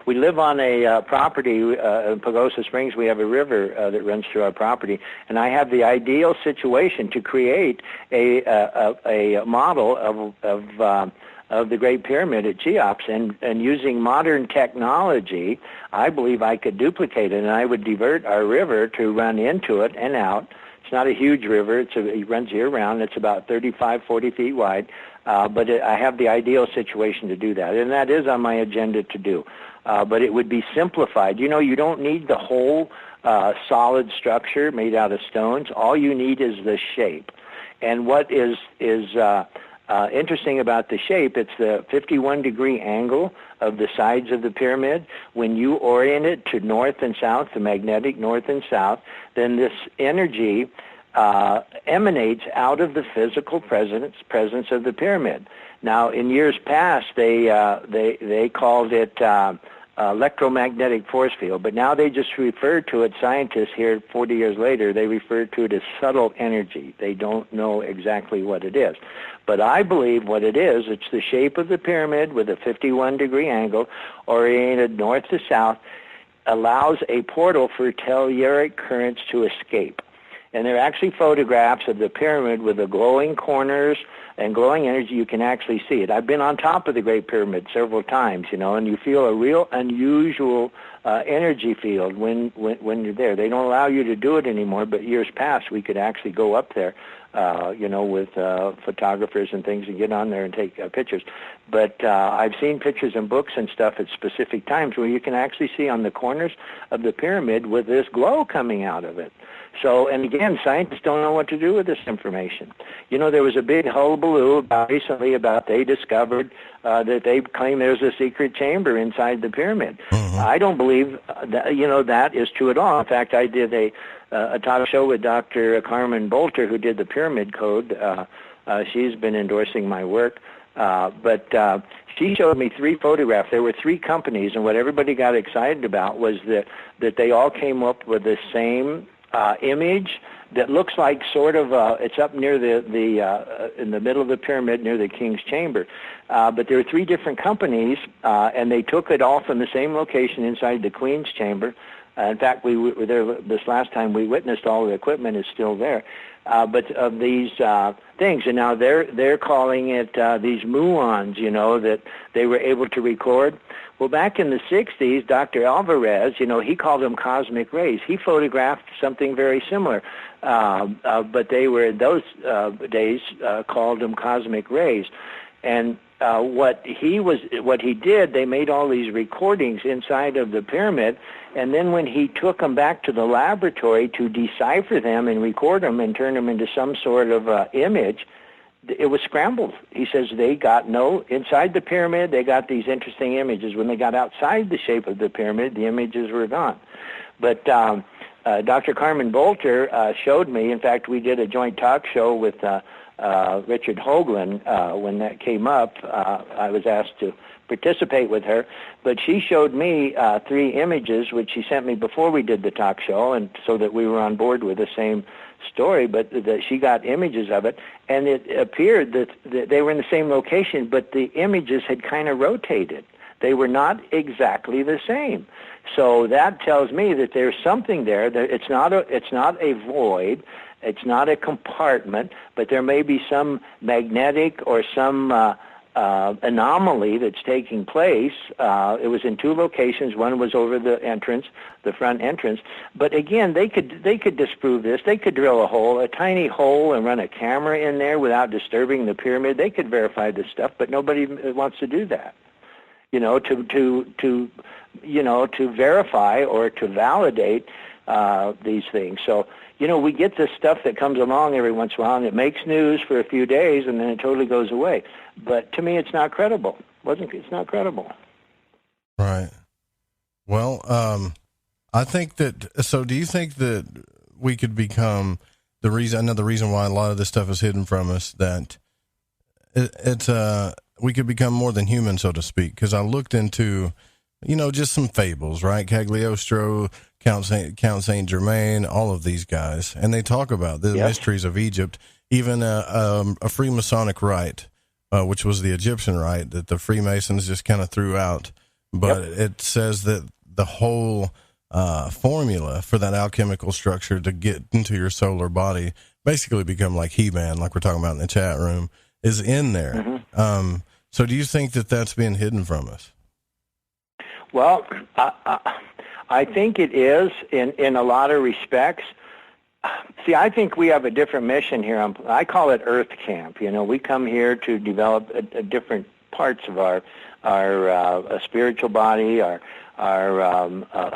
Speaker 3: we live on a property in Pagosa Springs. We have a river that runs through our property, and I have the ideal situation to create a model of the Great Pyramid at Cheops, and using modern technology, I believe I could duplicate it, and I would divert our river to run into it and out. It's not a huge river. It runs year-round. It's about 35, 40 feet wide. But I have the ideal situation to do that, and that is on my agenda to do. But it would be simplified. You know, you don't need the whole solid structure made out of stones. All you need is the shape. And what is interesting about the shape, it's the 51-degree angle of the sides of the pyramid. When you orient it to north and south, the magnetic north and south, then this energy emanates out of the physical presence of the pyramid. Now, in years past, they called it electromagnetic force field, but now they just refer to it, scientists here 40 years later, they refer to it as subtle energy. They don't know exactly what it is. But I believe what it is, it's the shape of the pyramid with a 51-degree angle oriented north to south, allows a portal for telluric currents to escape. And there are actually photographs of the pyramid with the glowing corners and glowing energy. You can actually see it. I've been on top of the Great Pyramid several times, you know, and you feel a real unusual energy field when you're there. They don't allow you to do it anymore, but years past we could actually go up there, you know, with photographers and things, and get on there and take pictures. But I've seen pictures in books and stuff at specific times where you can actually see on the corners of the pyramid with this glow coming out of it. So, and again, scientists don't know what to do with this information. You know, there was a big hullabaloo recently about they discovered that they claim there's a secret chamber inside the pyramid. Mm-hmm. I don't believe that, you know, that is true at all. In fact, I did a talk show with Dr. Carmen Bolter, who did the Pyramid Code. She's been endorsing my work. But she showed me 3 photographs. There were 3 companies, and what everybody got excited about was that they all came up with the same image that looks like sort of it's up near the in the middle of the pyramid near the king's chamber. But there were 3 different companies, and they took it all from the same location inside the queen's chamber. In fact, we were there this last time. We witnessed all the equipment is still there. But of these things, and now they're calling it these muons, that they were able to record. Well, back in the 60s, Dr. Alvarez, he called them cosmic rays. He photographed something very similar, but they were in those days called them cosmic rays. And what he did, they made all these recordings inside of the pyramid, and then when he took them back to the laboratory to decipher them and record them and turn them into some sort of image, it was scrambled. He says they got inside the pyramid, they got these interesting images. When they got outside the shape of the pyramid, the images were gone. But Dr. Carmen Bolter showed me, in fact, we did a joint talk show with Richard Hoagland. When that came up, I was asked to participate with her, but she showed me 3 images, which she sent me before we did the talk show, and so that we were on board with the same story, but that she got images of it, and it appeared that they were in the same location, but the images had kind of rotated. They were not exactly the same. So that tells me that there's something there. That it's not a void. It's not a compartment, but there may be some magnetic or some anomaly that's taking place. It was in 2 locations. One was over the entrance, the front entrance. But again, they could disprove this. They could drill a tiny hole, and run a camera in there without disturbing the pyramid. They could verify this stuff, but nobody wants to do that. To verify or to validate these things. So, we get this stuff that comes along every once in a while, and it makes news for a few days, and then it totally goes away. But to me, it's not credible. It's not credible.
Speaker 8: Right. Well, I think that. So, do you think that we could become another reason why a lot of this stuff is hidden from us? That we could become more than human, so to speak. Because I looked into, just some fables, right? Cagliostro, Count Saint Germain, all of these guys, and they talk about the mysteries of Egypt. Even a Freemasonic rite, which was the Egyptian rite that the Freemasons just kind of threw out. But it says that the whole formula for that alchemical structure to get into your solar body, basically become like He-Man, like we're talking about in the chat room, is in there. Mm-hmm. So do you think that that's being hidden from us?
Speaker 3: Well, I think it is in a lot of respects. See, I think we have a different mission here. I call it Earth Camp. We come here to develop different parts of our spiritual body, our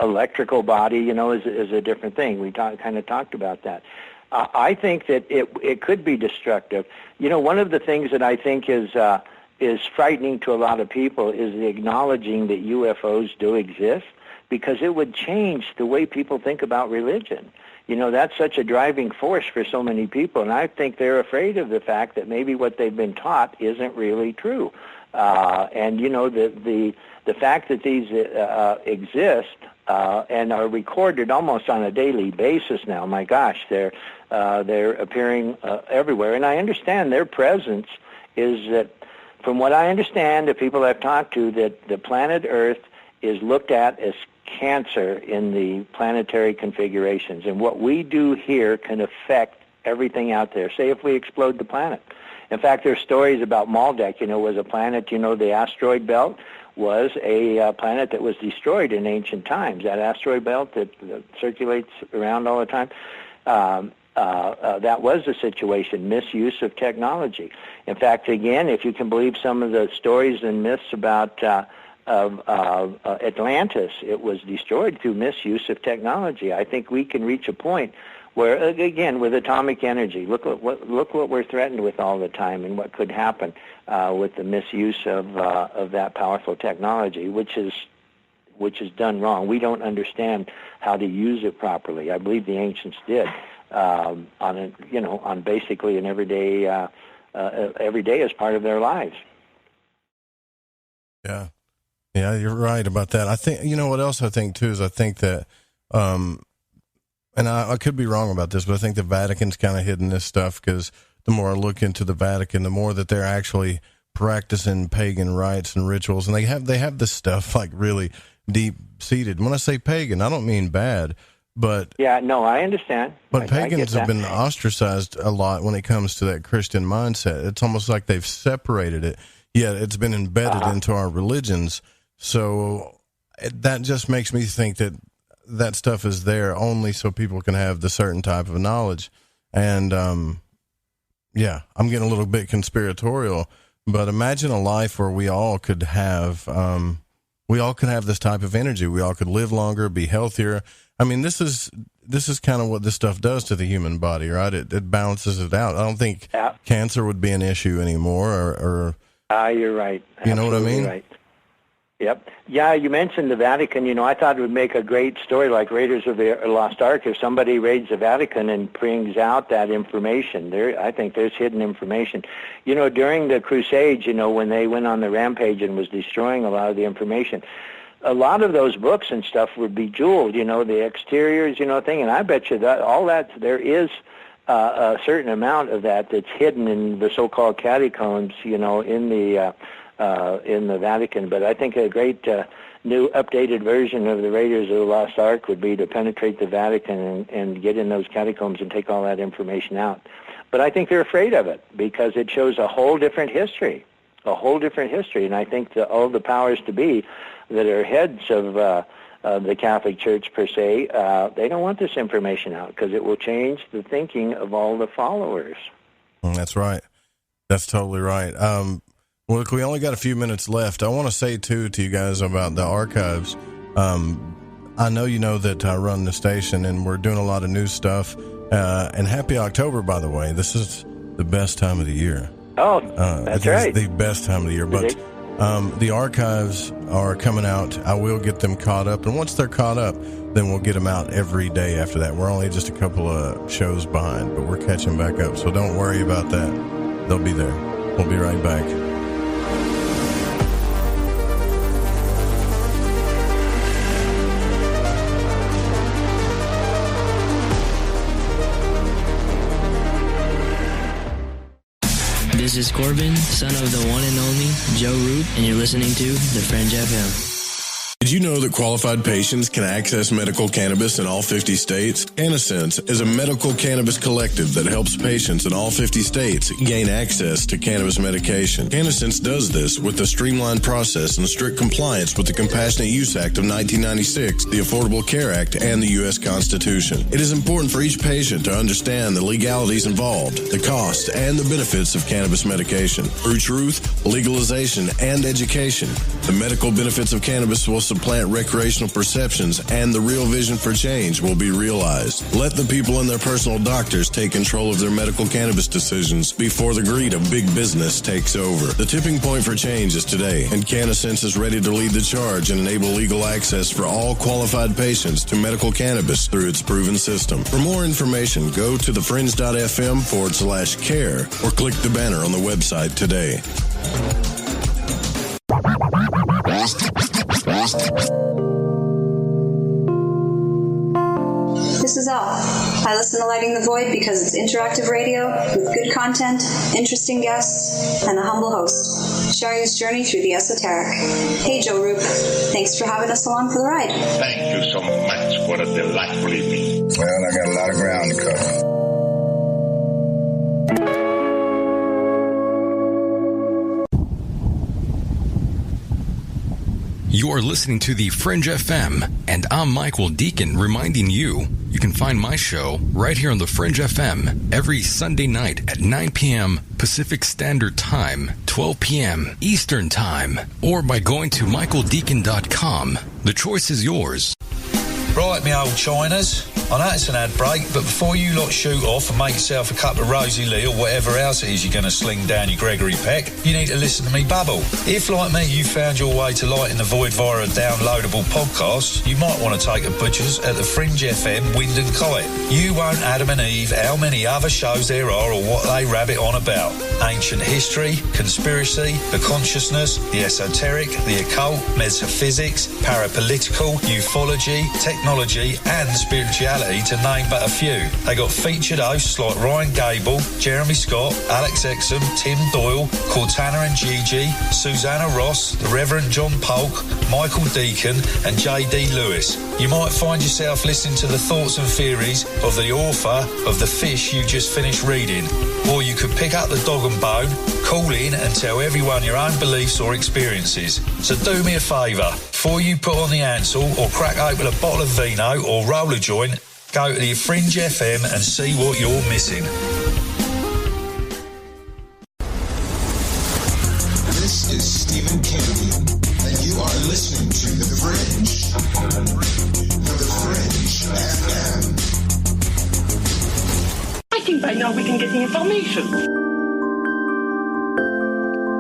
Speaker 3: electrical body. Is a different thing. We kind of talked about that. I think that it could be destructive. One of the things that I think is frightening to a lot of people is the acknowledging that UFOs do exist, because it would change the way people think about religion. That's such a driving force for so many people, and I think they're afraid of the fact that maybe what they've been taught isn't really true. And the fact that these exist and are recorded almost on a daily basis now. My gosh, they're appearing everywhere, and I understand their presence is that. From what I understand, the people I've talked to, that the planet Earth is looked at as cancer in the planetary configurations, and what we do here can affect everything out there. Say if we explode the planet. In fact, there's stories about Maldek, was a planet, the asteroid belt was a planet that was destroyed in ancient times. That asteroid belt that circulates around all the time. That was the situation, misuse of technology. In fact, again, if you can believe some of the stories and myths about Atlantis, it was destroyed through misuse of technology. I think we can reach a point where, again, with atomic energy, look what we're threatened with all the time, and what could happen with the misuse of that powerful technology, which is done wrong. We don't understand how to use it properly. I believe the ancients did. On basically an every day as part of their lives.
Speaker 8: Yeah, you're right about that. I think what else I think too is I think that, and I could be wrong about this, but I think the Vatican's kind of hidden this stuff, because the more I look into the Vatican, the more that they're actually practicing pagan rites and rituals, and they have this stuff like really deep seated. When I say pagan, I don't mean bad, but
Speaker 3: yeah, no, I understand.
Speaker 8: But pagans have been ostracized a lot when it comes to that Christian mindset. It's almost like they've separated it, yet it's been embedded into our religions. So that just makes me think that that stuff is there only so people can have the certain type of knowledge. And yeah, I'm getting a little bit conspiratorial, but imagine a life where we all could have this type of energy. We all could live longer, be healthier. I mean, this is kind of what this stuff does to the human body, right? It balances it out. I don't think cancer would be an issue anymore, or
Speaker 3: you're right.
Speaker 8: You know what I mean?
Speaker 3: Right. Yep. Yeah, you mentioned the Vatican. You know, I thought it would make a great story like Raiders of the Lost Ark if somebody raids the Vatican and brings out that information. I think there's hidden information. You know, during the Crusades, you know, when they went on the rampage and was destroying a lot of the information, a lot of those books and stuff were bejeweled, you know, the exteriors, you know, thing. And I bet you that all that, there is a certain amount of that that's hidden in the so-called catacombs, you know, in the Vatican. But I think a great new updated version of the Raiders of the Lost Ark would be to penetrate the Vatican and get in those catacombs and take all that information out. But I think they're afraid of it because it shows a whole different history. And I think all the powers to be that are heads of the Catholic Church per se, they don't want this information out because it will change the thinking of all the followers.
Speaker 8: That's right. That's totally right. Well, look, we only got a few minutes left. I want to say, too, to you guys about the archives. I know you know that I run the station, and we're doing a lot of new stuff. And happy October, by the way. This is the best time of the year.
Speaker 3: Oh, that's right.
Speaker 8: It's the best time of the year. But the archives are coming out. I will get them caught up. And once they're caught up, then we'll get them out every day after that. We're only just a couple of shows behind, but we're catching back up. So don't worry about that. They'll be there. We'll be right back.
Speaker 20: This is Corbin, son of the one and only Joe Root, and you're listening to The Fringe FM.
Speaker 10: Did you know that qualified patients can access medical cannabis in all 50 states? CannaSense is a medical cannabis collective that helps patients in all 50 states gain access to cannabis medication. CannaSense does this with a streamlined process and strict compliance with the Compassionate Use Act of 1996, the Affordable Care Act, and the U.S. Constitution. It is important for each patient to understand the legalities involved, the costs, and the benefits of cannabis medication. Through truth, legalization, and education, the medical benefits of cannabis will supplant recreational perceptions, and the real vision for change will be realized. Let the people and their personal doctors take control of their medical cannabis decisions before the greed of big business takes over. The tipping point for change is today, and CannaSense is ready to lead the charge and enable legal access for all qualified patients to medical cannabis through its proven system. For more information, go to thefringe.fm/care or click the banner on the website today.
Speaker 12: This is Elle. I listen to Lighting the Void because it's interactive radio with good content, interesting guests, and a humble host, sharing his journey through the esoteric. Hey, Joe Roop. Thanks for having us along for the ride.
Speaker 13: Thank you so much for a delightful evening.
Speaker 15: Well, I got a lot of ground to cover.
Speaker 6: You're listening to the Fringe FM, and I'm Michael Deacon reminding you can find my show right here on the Fringe FM every Sunday night at 9 p.m. Pacific Standard Time, 12 p.m. Eastern Time, or by going to michaeldeacon.com. The choice is yours.
Speaker 21: Right, me old Chiners. I know it's an ad break, but before you lot shoot off and make yourself a cup of Rosie Lee or whatever else it is you're going to sling down your Gregory Peck, you need to listen to me babble. If, like me, you found your way to Lighting the Void via a downloadable podcast, you might want to take a butcher's at the Fringe FM Wind and Kite. You won't Adam and Eve how many other shows there are or what they rabbit on about. Ancient history, conspiracy, the consciousness, the esoteric, the occult, metaphysics, parapolitical, ufology, tech technology and spirituality, to name but a few. They got featured hosts like Ryan Gable, Jeremy Scott, Alex Exum, Tim Doyle, Cortana and Gigi, Susanna Ross, the Reverend John Polk, Michael Deacon and J.D. Lewis. You might find yourself listening to the thoughts and theories of the author of the fish you just finished reading. Or you could pick up the dog and bone, call in and tell everyone your own beliefs or experiences. So do me a favour, before you put on the Ansel or crack open a bottle of vino or roll a joint, go to the Fringe FM and see what you're missing.
Speaker 7: This is Stephen Canyon, and you are listening to The Fringe. The Fringe FM.
Speaker 1: I think by now we can get the information.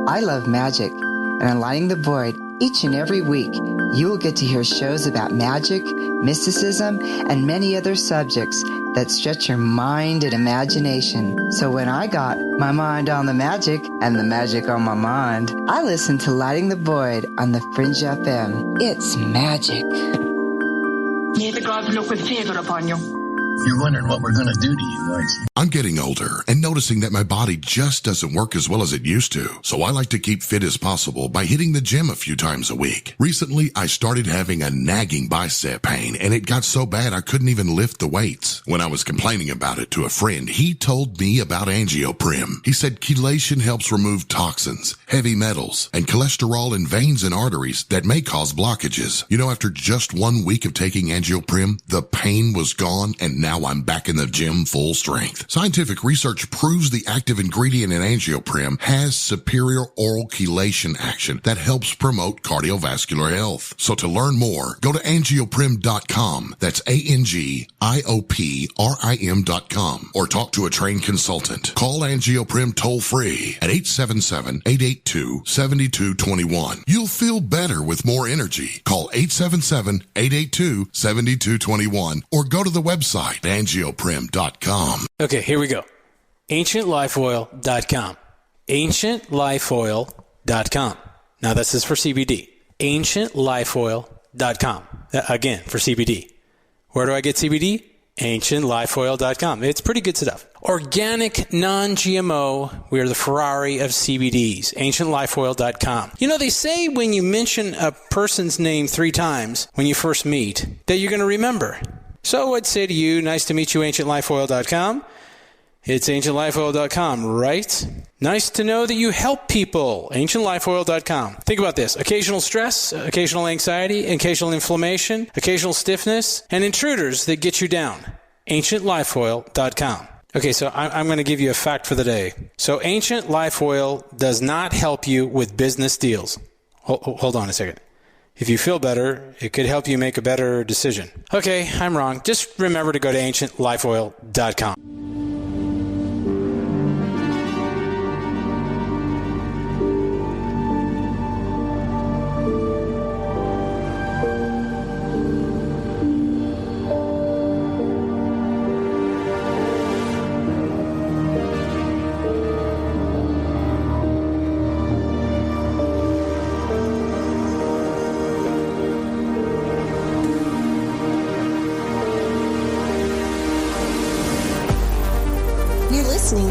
Speaker 2: I love magic, and on Lighting the Void, each and every week, you will get to hear shows about magic, mysticism, and many other subjects that stretch your mind and imagination. So when I got my mind on the magic and the magic on my mind, I listened to Lighting the Void on the Fringe FM. It's magic.
Speaker 1: May the gods look with favor upon you.
Speaker 7: You're wondering what we're going to do to you, aren't you? I'm getting older and noticing that my body just doesn't work as well as it used to. So I like to keep fit as possible by hitting the gym a few times a week. Recently, I started having a nagging bicep pain, and it got so bad I couldn't even lift the weights. When I was complaining about it to a friend, he told me about angioprim. He said chelation helps remove toxins, heavy metals, and cholesterol in veins and arteries that may cause blockages. You know, after just 1 week of taking angioprim, the pain was gone, and now I'm back in the gym full strength. Scientific research proves the active ingredient in angioprim has superior oral chelation action that helps promote cardiovascular health. So to learn more, go to angioprim.com. That's ANGIOPRIM.com, or talk to a trained consultant. Call Angioprim toll free at 877-882-7221. You'll feel better with more energy. Call 877-882-7221 or go to the website angioprim.com.
Speaker 14: Okay, here we go. AncientLifeOil.com. AncientLifeOil.com. Now this is for CBD. AncientLifeOil.com. Again, for CBD. Where do I get CBD? AncientLifeOil.com. It's pretty good stuff. Organic, non-GMO. We are the Ferrari of CBDs. AncientLifeOil.com. You know, they say when you mention a person's name 3 times when you first meet, that you're going to remember. So I'd say to you, nice to meet you, AncientLifeOil.com. It's AncientLifeOil.com, right? Nice to know that you help people. AncientLifeOil.com. Think about this. Occasional stress, occasional anxiety, occasional inflammation, occasional stiffness, and intruders that get you down. AncientLifeOil.com. Okay, so I'm going to give you a fact for the day. So Ancient Life Oil does not help you with business deals. Hold on a second. If you feel better, it could help you make a better decision. Okay, I'm wrong. Just remember to go to AncientLifeOil.com.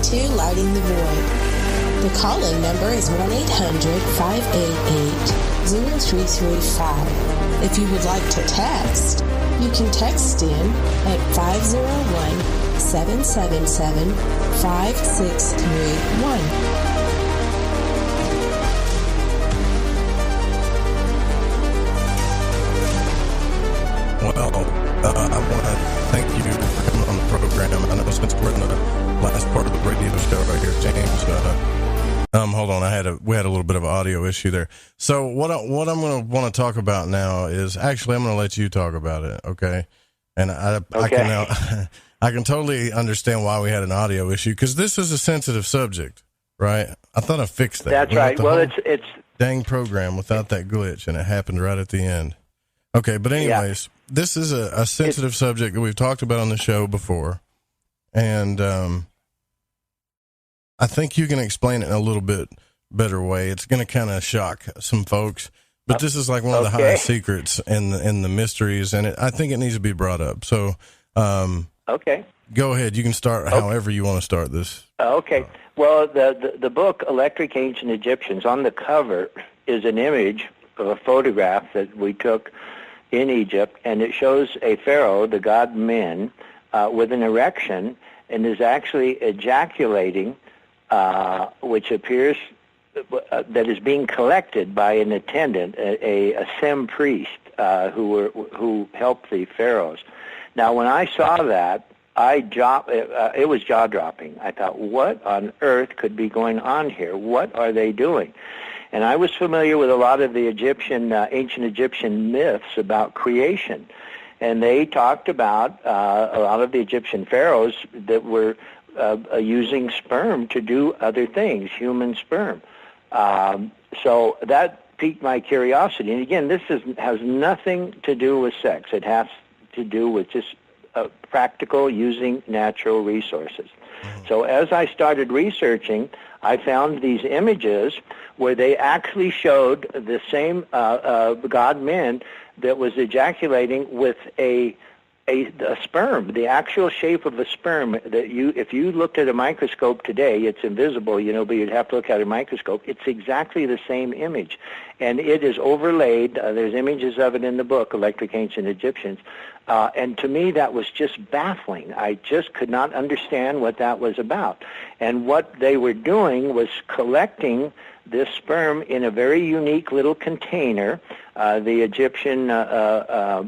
Speaker 16: To Lighting the Void. The call-in number is 1-800-588-0335. If you would like to text, you can text in at 501-777-5631.
Speaker 8: Well, I want to thank you for coming on the program. I know since we're in the last part of the radio show right here, James. Hold on, we had a little bit of an audio issue there. So what I'm going to want to talk about now is actually I'm going to let you talk about it, okay? And I can totally understand why we had an audio issue because this is a sensitive subject, right? I thought I fixed that.
Speaker 3: That's right. Well, it's
Speaker 8: dang program without that glitch, and it happened right at the end. Okay, but anyways, this is a sensitive subject that we've talked about on the show before, and I think you can explain it in a little bit better way. It's going to kind of shock some folks, But this is like one of the highest secrets in the mysteries, and I think it needs to be brought up. So,
Speaker 3: okay.
Speaker 8: Go ahead. You can start however you want to start this.
Speaker 3: Okay. Well, the book, Electric Ancient Egyptians, on the cover is an image of a photograph that we took in Egypt, and it shows a pharaoh, the god Men, with an erection, and is actually ejaculating, which appears that is being collected by an attendant, a Sem priest who helped the pharaohs. Now, when I saw that, it was jaw-dropping. I thought, what on earth could be going on here? What are they doing? And I was familiar with a lot of the ancient Egyptian myths about creation, and they talked about a lot of the Egyptian pharaohs that were using sperm to do other things, human sperm. So that piqued my curiosity. And again, this has nothing to do with sex. It has to do with just practical using natural resources. So as I started researching, I found these images where they actually showed the same god Men that was ejaculating with a sperm, the actual shape of a sperm that if you looked at a microscope today, it's invisible, but you'd have to look at a microscope. It's exactly the same image, and it is overlaid. There's images of it in the book, Electric Ancient Egyptians, and to me that was just baffling. I just could not understand what that was about, and what they were doing was collecting this sperm in a very unique little container. The Egyptian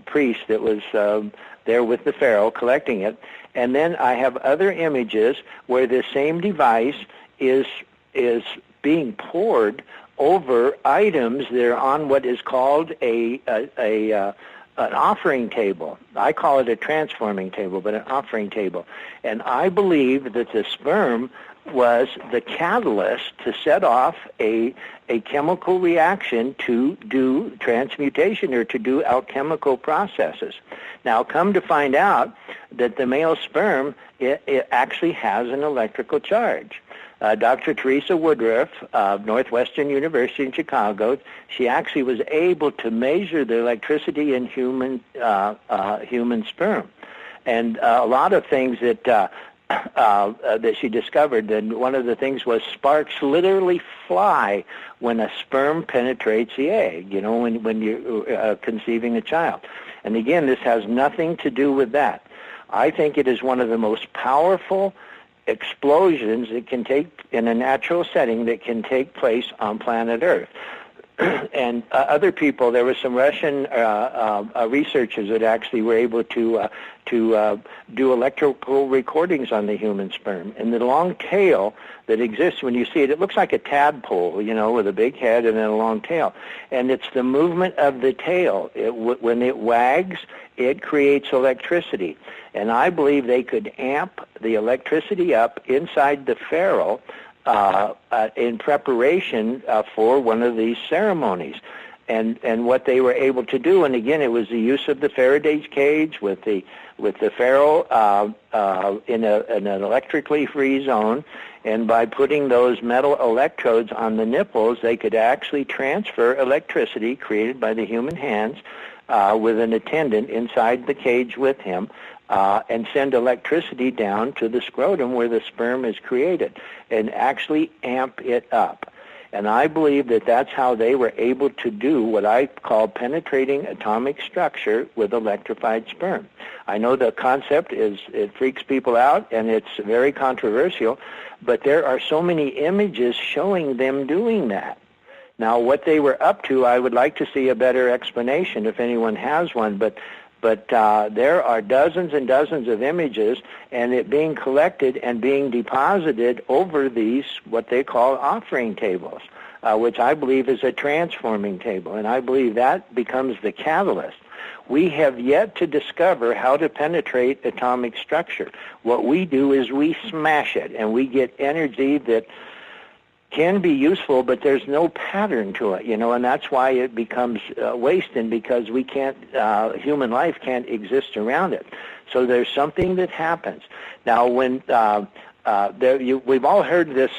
Speaker 3: priest that was there with the pharaoh collecting it. And then I have other images where this same device is being poured over items that are on what is called an offering table. I call it a transforming table, but an offering table. And I believe that the sperm was the catalyst to set off a chemical reaction to do transmutation or to do alchemical processes. Now, come to find out that the male sperm, it actually has an electrical charge. Dr. Teresa Woodruff of Northwestern University in Chicago, she actually was able to measure the electricity in human sperm. And a lot of things that she discovered, and one of the things was sparks literally fly when a sperm penetrates the egg, when you're conceiving a child. And again, this has nothing to do with that. I think it is one of the most powerful explosions that can take in a natural setting that can take place on planet Earth. And other people, there were some Russian researchers that actually were able to do electrical recordings on the human sperm. And the long tail that exists, when you see it, it looks like a tadpole, with a big head and then a long tail. And it's the movement of the tail. When it wags, it creates electricity. And I believe they could amp the electricity up inside the pharaoh in preparation for one of these ceremonies. And what they were able to do, and again, it was the use of the Faraday's cage with the pharaoh in an electrically free zone, and by putting those metal electrodes on the nipples, they could actually transfer electricity created by the human hands with an attendant inside the cage with him, and send electricity down to the scrotum where the sperm is created and actually amp it up. And I believe that that's how they were able to do what I call penetrating atomic structure with electrified sperm. I know the concept it freaks people out and it's very controversial, but there are so many images showing them doing that. Now, what they were up to, I would like to see a better explanation if anyone has one, but there are dozens and dozens of images, and it being collected and being deposited over these, what they call offering tables, which I believe is a transforming table, and I believe that becomes the catalyst. We have yet to discover how to penetrate atomic structure. What we do is we smash it, and we get energy that can be useful, but there's no pattern to it, and that's why it becomes wasted, because we can't, human life can't exist around it. So there's something that happens. Now, when we've all heard this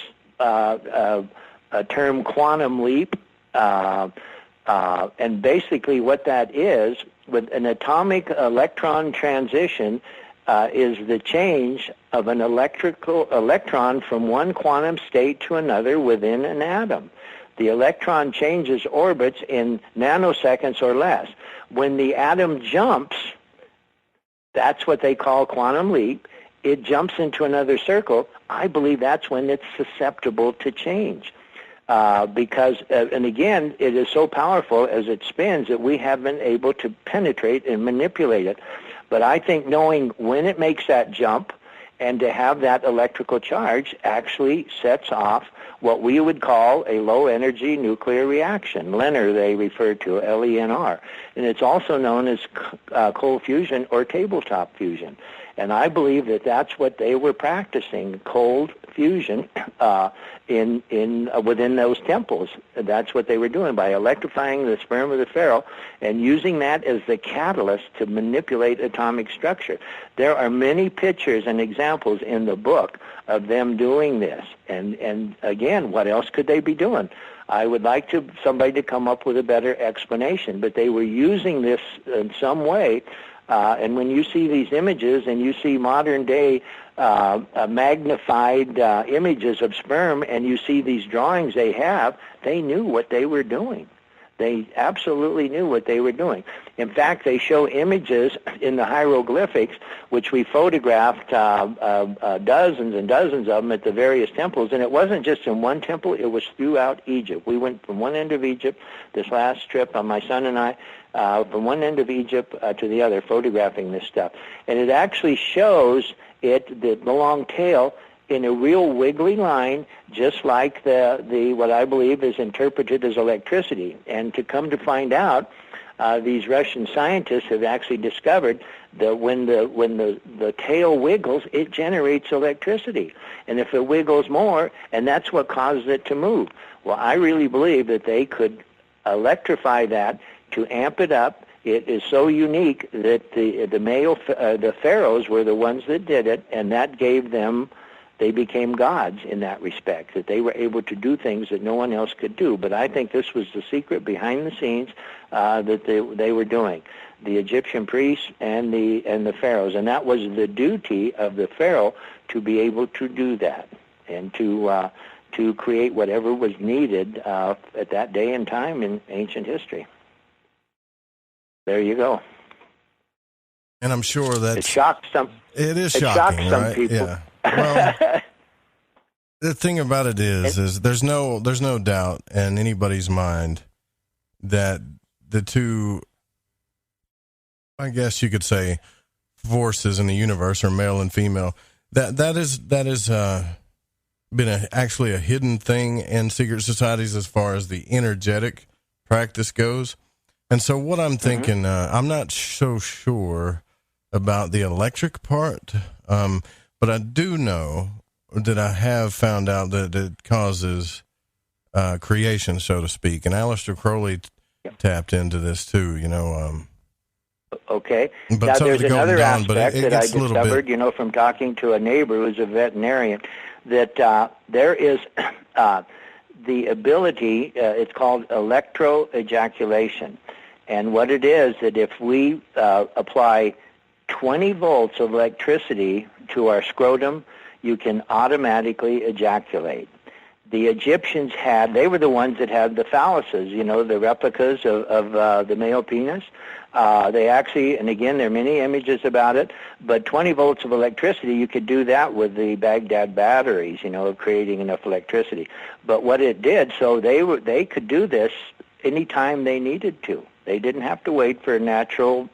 Speaker 3: term quantum leap, And basically what that is, with an atomic electron transition, is the change of an electron from one quantum state to another within an atom. The electron changes orbits in nanoseconds or less. When the atom jumps, that's what they call quantum leap. It jumps into another circle. I believe that's when it's susceptible to change. Because, and again, it is so powerful as it spins that we have been able to penetrate and manipulate it. But I think knowing when it makes that jump and to have that electrical charge actually sets off what we would call a low-energy nuclear reaction. LENR, they refer to, L-E-N-R. And it's also known as cold fusion or tabletop fusion. And I believe that that's what they were practicing, cold fusion, within those temples. That's what they were doing by electrifying the sperm of the pharaoh and using that as the catalyst to manipulate atomic structure. There are many pictures and examples in the book of them doing this. And again, what else could they be doing? I would like somebody to come up with a better explanation, but they were using this in some way. And when you see these images and you see modern-day magnified images of sperm and you see these drawings they knew what they were doing. They absolutely knew what they were doing. In fact, they show images in the hieroglyphics, which we photographed dozens and dozens of them at the various temples, and it wasn't just in one temple, it was throughout Egypt. We went from one end of Egypt, this last trip, my son and I, from one end of Egypt to the other, photographing this stuff. And it actually shows the long tail in a real wiggly line, just like the what I believe is interpreted as electricity. And to come to find out, these Russian scientists have actually discovered that when the tail wiggles, it generates electricity. And if it wiggles more, and that's what causes it to move. Well, I really believe that they could electrify that to amp it up. It is so unique that the pharaohs were the ones that did it, and that gave them. They became gods in that respect, that they were able to do things that no one else could do. But I think this was the secret behind the scenes that they were doing, the Egyptian priests and the pharaohs. And that was the duty of the pharaoh to be able to do that and to create whatever was needed at that day and time in ancient history. There you go.
Speaker 8: And I'm sure that
Speaker 3: it shocked some.
Speaker 8: It is shocking,
Speaker 3: shocked some
Speaker 8: right?
Speaker 3: people.
Speaker 8: Yeah. Well, the thing about it is there's no doubt in anybody's mind that the two, I guess you could say, forces in the universe are male and female. That is been actually a hidden thing in secret societies as far as the energetic practice goes. And so what I'm thinking, I'm not so sure about the electric part, but I do know that I have found out that it causes creation, so to speak. And Aleister Crowley tapped into this too,
Speaker 3: Okay.
Speaker 8: But
Speaker 3: now, there's another aspect that I discovered, from talking to a neighbor who's a veterinarian, that there is the ability, it's called electroejaculation. And what it is, that if we apply 20 volts of electricity to our scrotum, you can automatically ejaculate. The Egyptians they were the ones that had the phalluses, the replicas of the male penis. They actually, and again, there are many images about it, but 20 volts of electricity, you could do that with the Baghdad batteries, creating enough electricity. But what it did, so they could do this anytime they needed to. They didn't have to wait for a natural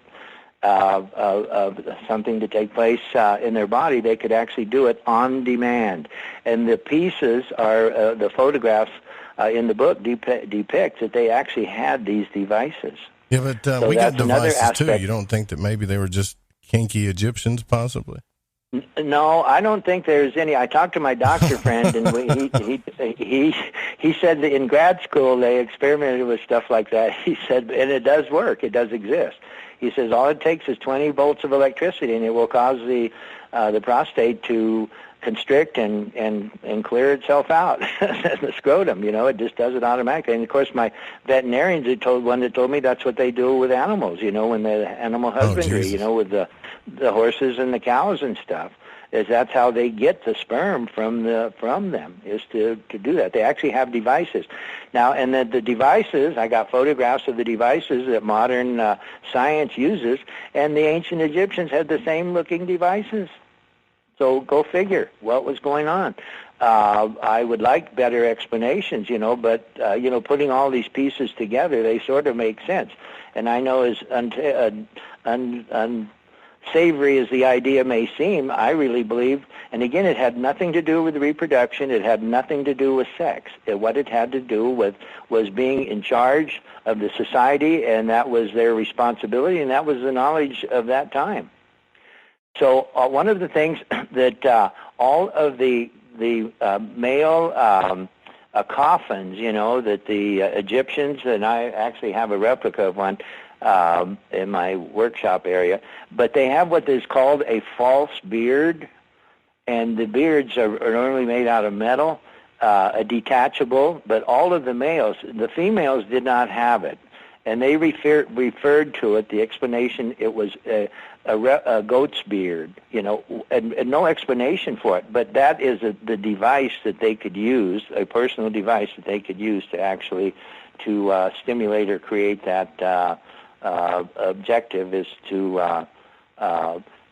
Speaker 3: something to take place in their body. They could actually do it on demand. And the pieces are, the photographs in the book depict that they actually had these devices.
Speaker 8: Yeah, but
Speaker 3: so
Speaker 8: we got devices
Speaker 3: aspect.
Speaker 8: too. You don't think that maybe they were just kinky Egyptians, possibly?
Speaker 3: No, I don't think there's any. I talked to my doctor friend, and he said that in grad school they experimented with stuff like that. He said, and it does work. It does exist. He says all it takes is 20 volts of electricity, and it will cause the prostate to constrict and clear itself out, the scrotum. It just does it automatically. And of course, my veterinarians told me that's what they do with animals. When the animal husbandry, with the horses and the cows and stuff. Is that's how they get the sperm from them, is to do that. They actually have devices. Now, and the devices, I got photographs of the devices that modern science uses, and the ancient Egyptians had the same looking devices. So go figure what was going on. I would like better explanations, but, putting all these pieces together, they sort of make sense. And I know as unsavory as the idea may seem, I really believe, and again, it had nothing to do with reproduction. It had nothing to do with sex. What it had to do with was being in charge of the society, and that was their responsibility, and that was the knowledge of that time. So one of the things that all of the male coffins, that the Egyptians, and I actually have a replica of one in my workshop area, but they have what is called a false beard, and the beards are normally made out of metal, detachable, but all of the females did not have it, and they referred to it, the explanation, it was a goat's beard, and no explanation for it, but that is the device that they could use, a personal device that they could use to actually stimulate or create that objective, is to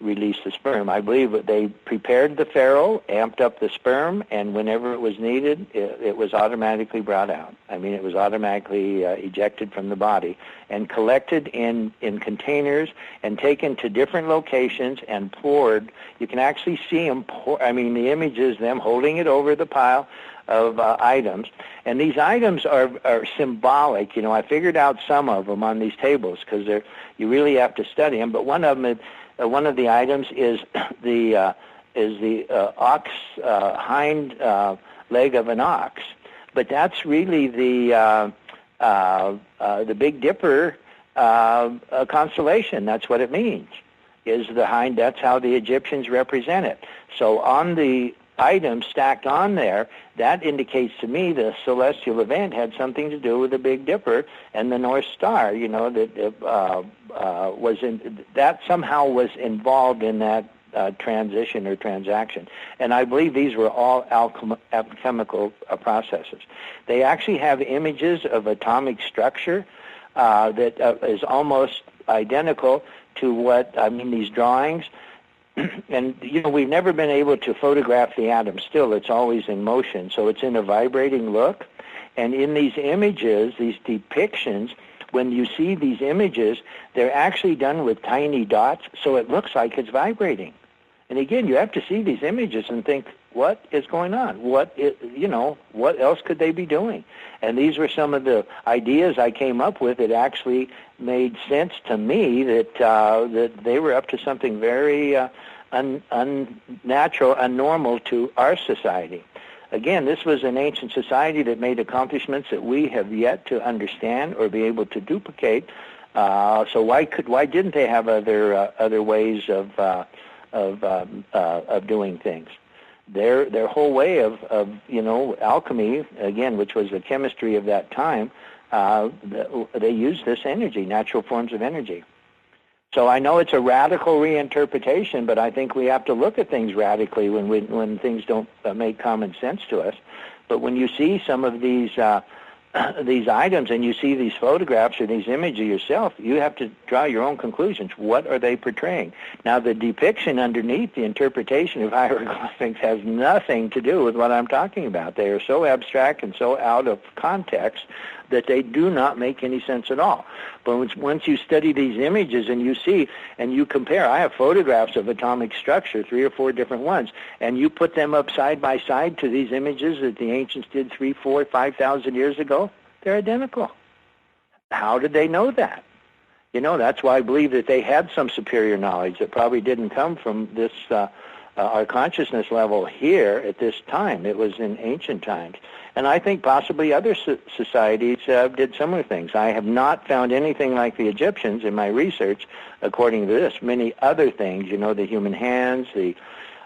Speaker 3: release the sperm. I believe that they prepared the pharaoh, amped up the sperm, and whenever it was needed, it was automatically brought out. It was automatically ejected from the body and collected in containers and taken to different locations and poured. You can actually see them the images, them holding it over the pile of items. And these items are symbolic. I figured out some of them on these tables because you really have to study them. But one of them, one of the items is the ox hind leg of an ox. But that's really the Big Dipper constellation. That's what it means. Is the hind? That's how the Egyptians represent it. So on the items stacked on there, that indicates to me the celestial event had something to do with the Big Dipper and the North Star. That somehow was involved in that transition or transaction. And I believe these were all alchemical processes. They actually have images of atomic structure that is almost identical to these drawings. And, we've never been able to photograph the atom still. It's always in motion, so it's in a vibrating look. And in these images, these depictions, when you see these images, they're actually done with tiny dots, so it looks like it's vibrating. And again, you have to see these images and think, what is going on? What else could they be doing? And these were some of the ideas I came up with. It actually made sense to me that they were up to something very unnatural, unnormal to our society. Again, this was an ancient society that made accomplishments that we have yet to understand or be able to duplicate. So why didn't they have other ways of doing things? Their whole way of alchemy, again, which was the chemistry of that time, they used this energy, natural forms of energy. So I know it's a radical reinterpretation, but I think we have to look at things radically when things don't make common sense to us. But when you see some of these items and you see these photographs or these images yourself, you have to draw your own conclusions. What are they portraying? Now, the depiction underneath the interpretation of hieroglyphics has nothing to do with what I'm talking about. They are so abstract and so out of context that they do not make any sense at all. But once you study these images and you see and you compare, I have photographs of atomic structure, 3 or 4 different ones, and you put them up side by side to these images that the ancients did 3, 4, 5,000 years ago, they're identical. How did they know that? That's why I believe that they had some superior knowledge that probably didn't come from this our consciousness level here at this time. It was in ancient times. And I think possibly other societies did similar things. I have not found anything like the Egyptians in my research, according to this. Many other things, the human hands, the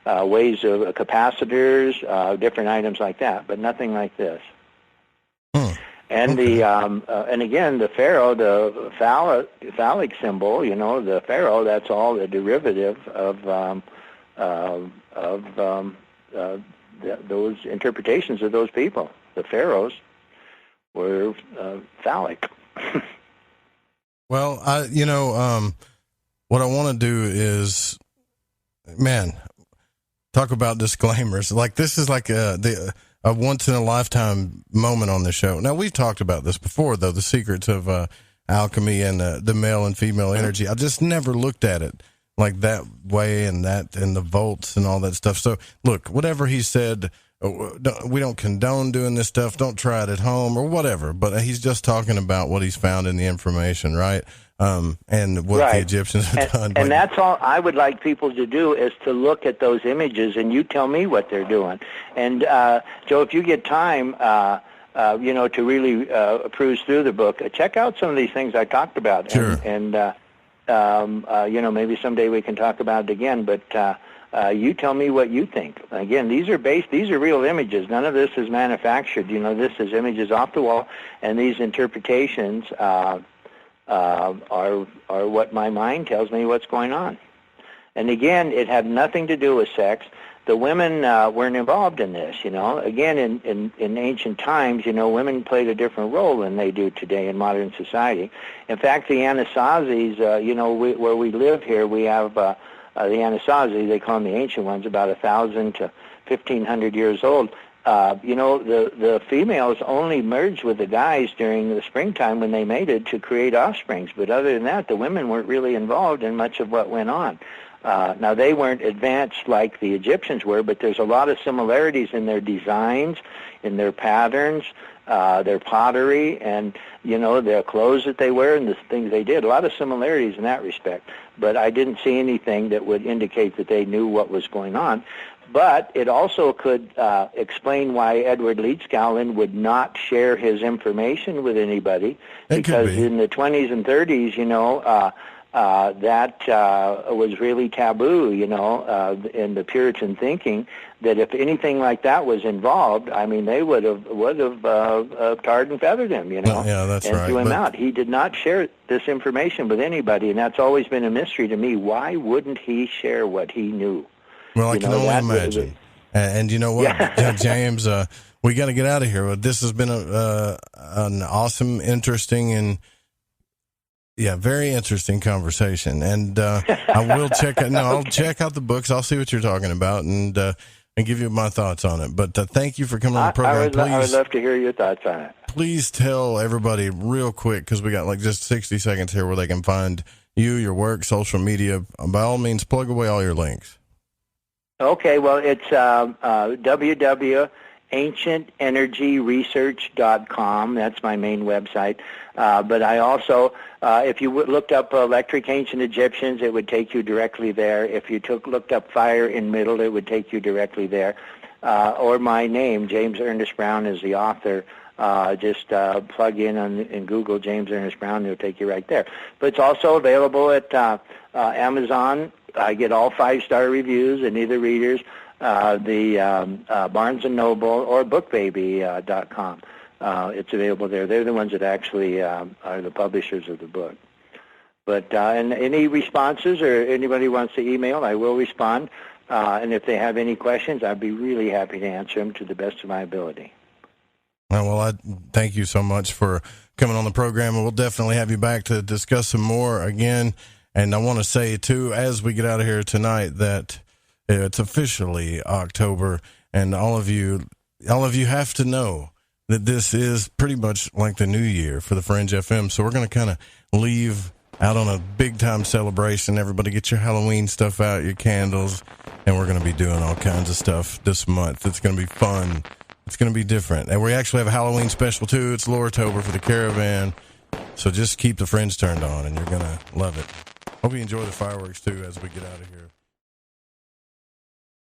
Speaker 3: ways of capacitors, different items like that, but nothing like this. And and again, the pharaoh, the phallic symbol, the pharaoh, that's all the derivative of those interpretations of those people. The pharaohs were phallic.
Speaker 8: Well, what I want to do is, talk about disclaimers. Like, this is like a once-in-a-lifetime moment on the show. Now, we've talked about this before, though, the secrets of alchemy and the male and female energy. I just never looked at it like that way, and the volts and all that stuff. So, look, whatever he said, we don't condone doing this stuff. Don't try it at home or whatever. But he's just talking about what he's found in the information, right? And what the Egyptians have done.
Speaker 3: And that's all I would like people to do, is to look at those images, and you tell me what they're doing. And, Joe, if you get time, to really peruse through the book, check out some of these things I talked about.
Speaker 8: Sure.
Speaker 3: And maybe someday we can talk about it again, but you tell me what you think. Again, these are real images. None of this is manufactured. This is images off the wall, and these interpretations are what my mind tells me what's going on. And again, it had nothing to do with sex. The women weren't involved in this, Again, in ancient times, women played a different role than they do today in modern society. In fact, the Anasazis, where we live here, we have the Anasazi, they call them the ancient ones, about 1,000 to 1,500 years old. The females only merged with the guys during the springtime when they mated to create offsprings. But other than that, the women weren't really involved in much of what went on. Now, they weren't advanced like the Egyptians were, but there's a lot of similarities in their designs, in their patterns, their pottery, and, their clothes that they wear and the things they did. A lot of similarities in that respect. But I didn't see anything that would indicate that they knew what was going on. But it also could explain why Edward Leeds Gowland would not share his information with anybody, because in the 20s and 30s, that was really taboo, in the Puritan thinking, that if anything like that was involved, they would have tarred and feathered him,
Speaker 8: Yeah, that's
Speaker 3: and
Speaker 8: right.
Speaker 3: threw him out. He did not share this information with anybody, and that's always been a mystery to me. Why wouldn't he share what he knew?
Speaker 8: Well, I can only imagine. And you know what, James, we got to get out of here. But this has been an awesome, interesting, and very interesting conversation. And I will I'll check out the books. I'll see what you're talking about, and give you my thoughts on it. But thank you for coming on the program.
Speaker 3: I would love to hear your thoughts on it.
Speaker 8: Please tell everybody real quick, because we got just 60 seconds here, where they can find you, your work, social media. By all means, plug away all your links.
Speaker 3: Okay, well, it's www.ancientenergyresearch.com. That's my main website. But I also, if you looked up electric ancient Egyptians, it would take you directly there. If you looked up fire in middle, it would take you directly there. Or my name, James Ernest Brown, is the author. Just plug in Google James Ernest Brown, it'll take you right there. But it's also available at Amazon. I get all 5-star reviews, and either readers, the Barnes & Noble or BookBaby.com. It's available there. They're the ones that actually are the publishers of the book. But and any responses, or anybody wants to email, I will respond. And if they have any questions, I'd be really happy to answer them to the best of my ability.
Speaker 8: Well, I thank you so much for coming on the program, and we'll definitely have you back to discuss some more again. And I want to say, too, as we get out of here tonight, that it's officially October, and all of you have to know that this is pretty much like the new year for the Fringe FM. So we're going to kind of leave out on a big-time celebration. Everybody get your Halloween stuff out, your candles, and we're going to be doing all kinds of stuff this month. It's going to be fun. It's going to be different. And we actually have a Halloween special, too. It's Lore-tober for the Caravan. So just keep the Fringe turned on, and you're going to love it. Hope you enjoy the fireworks, too, as we get out of here.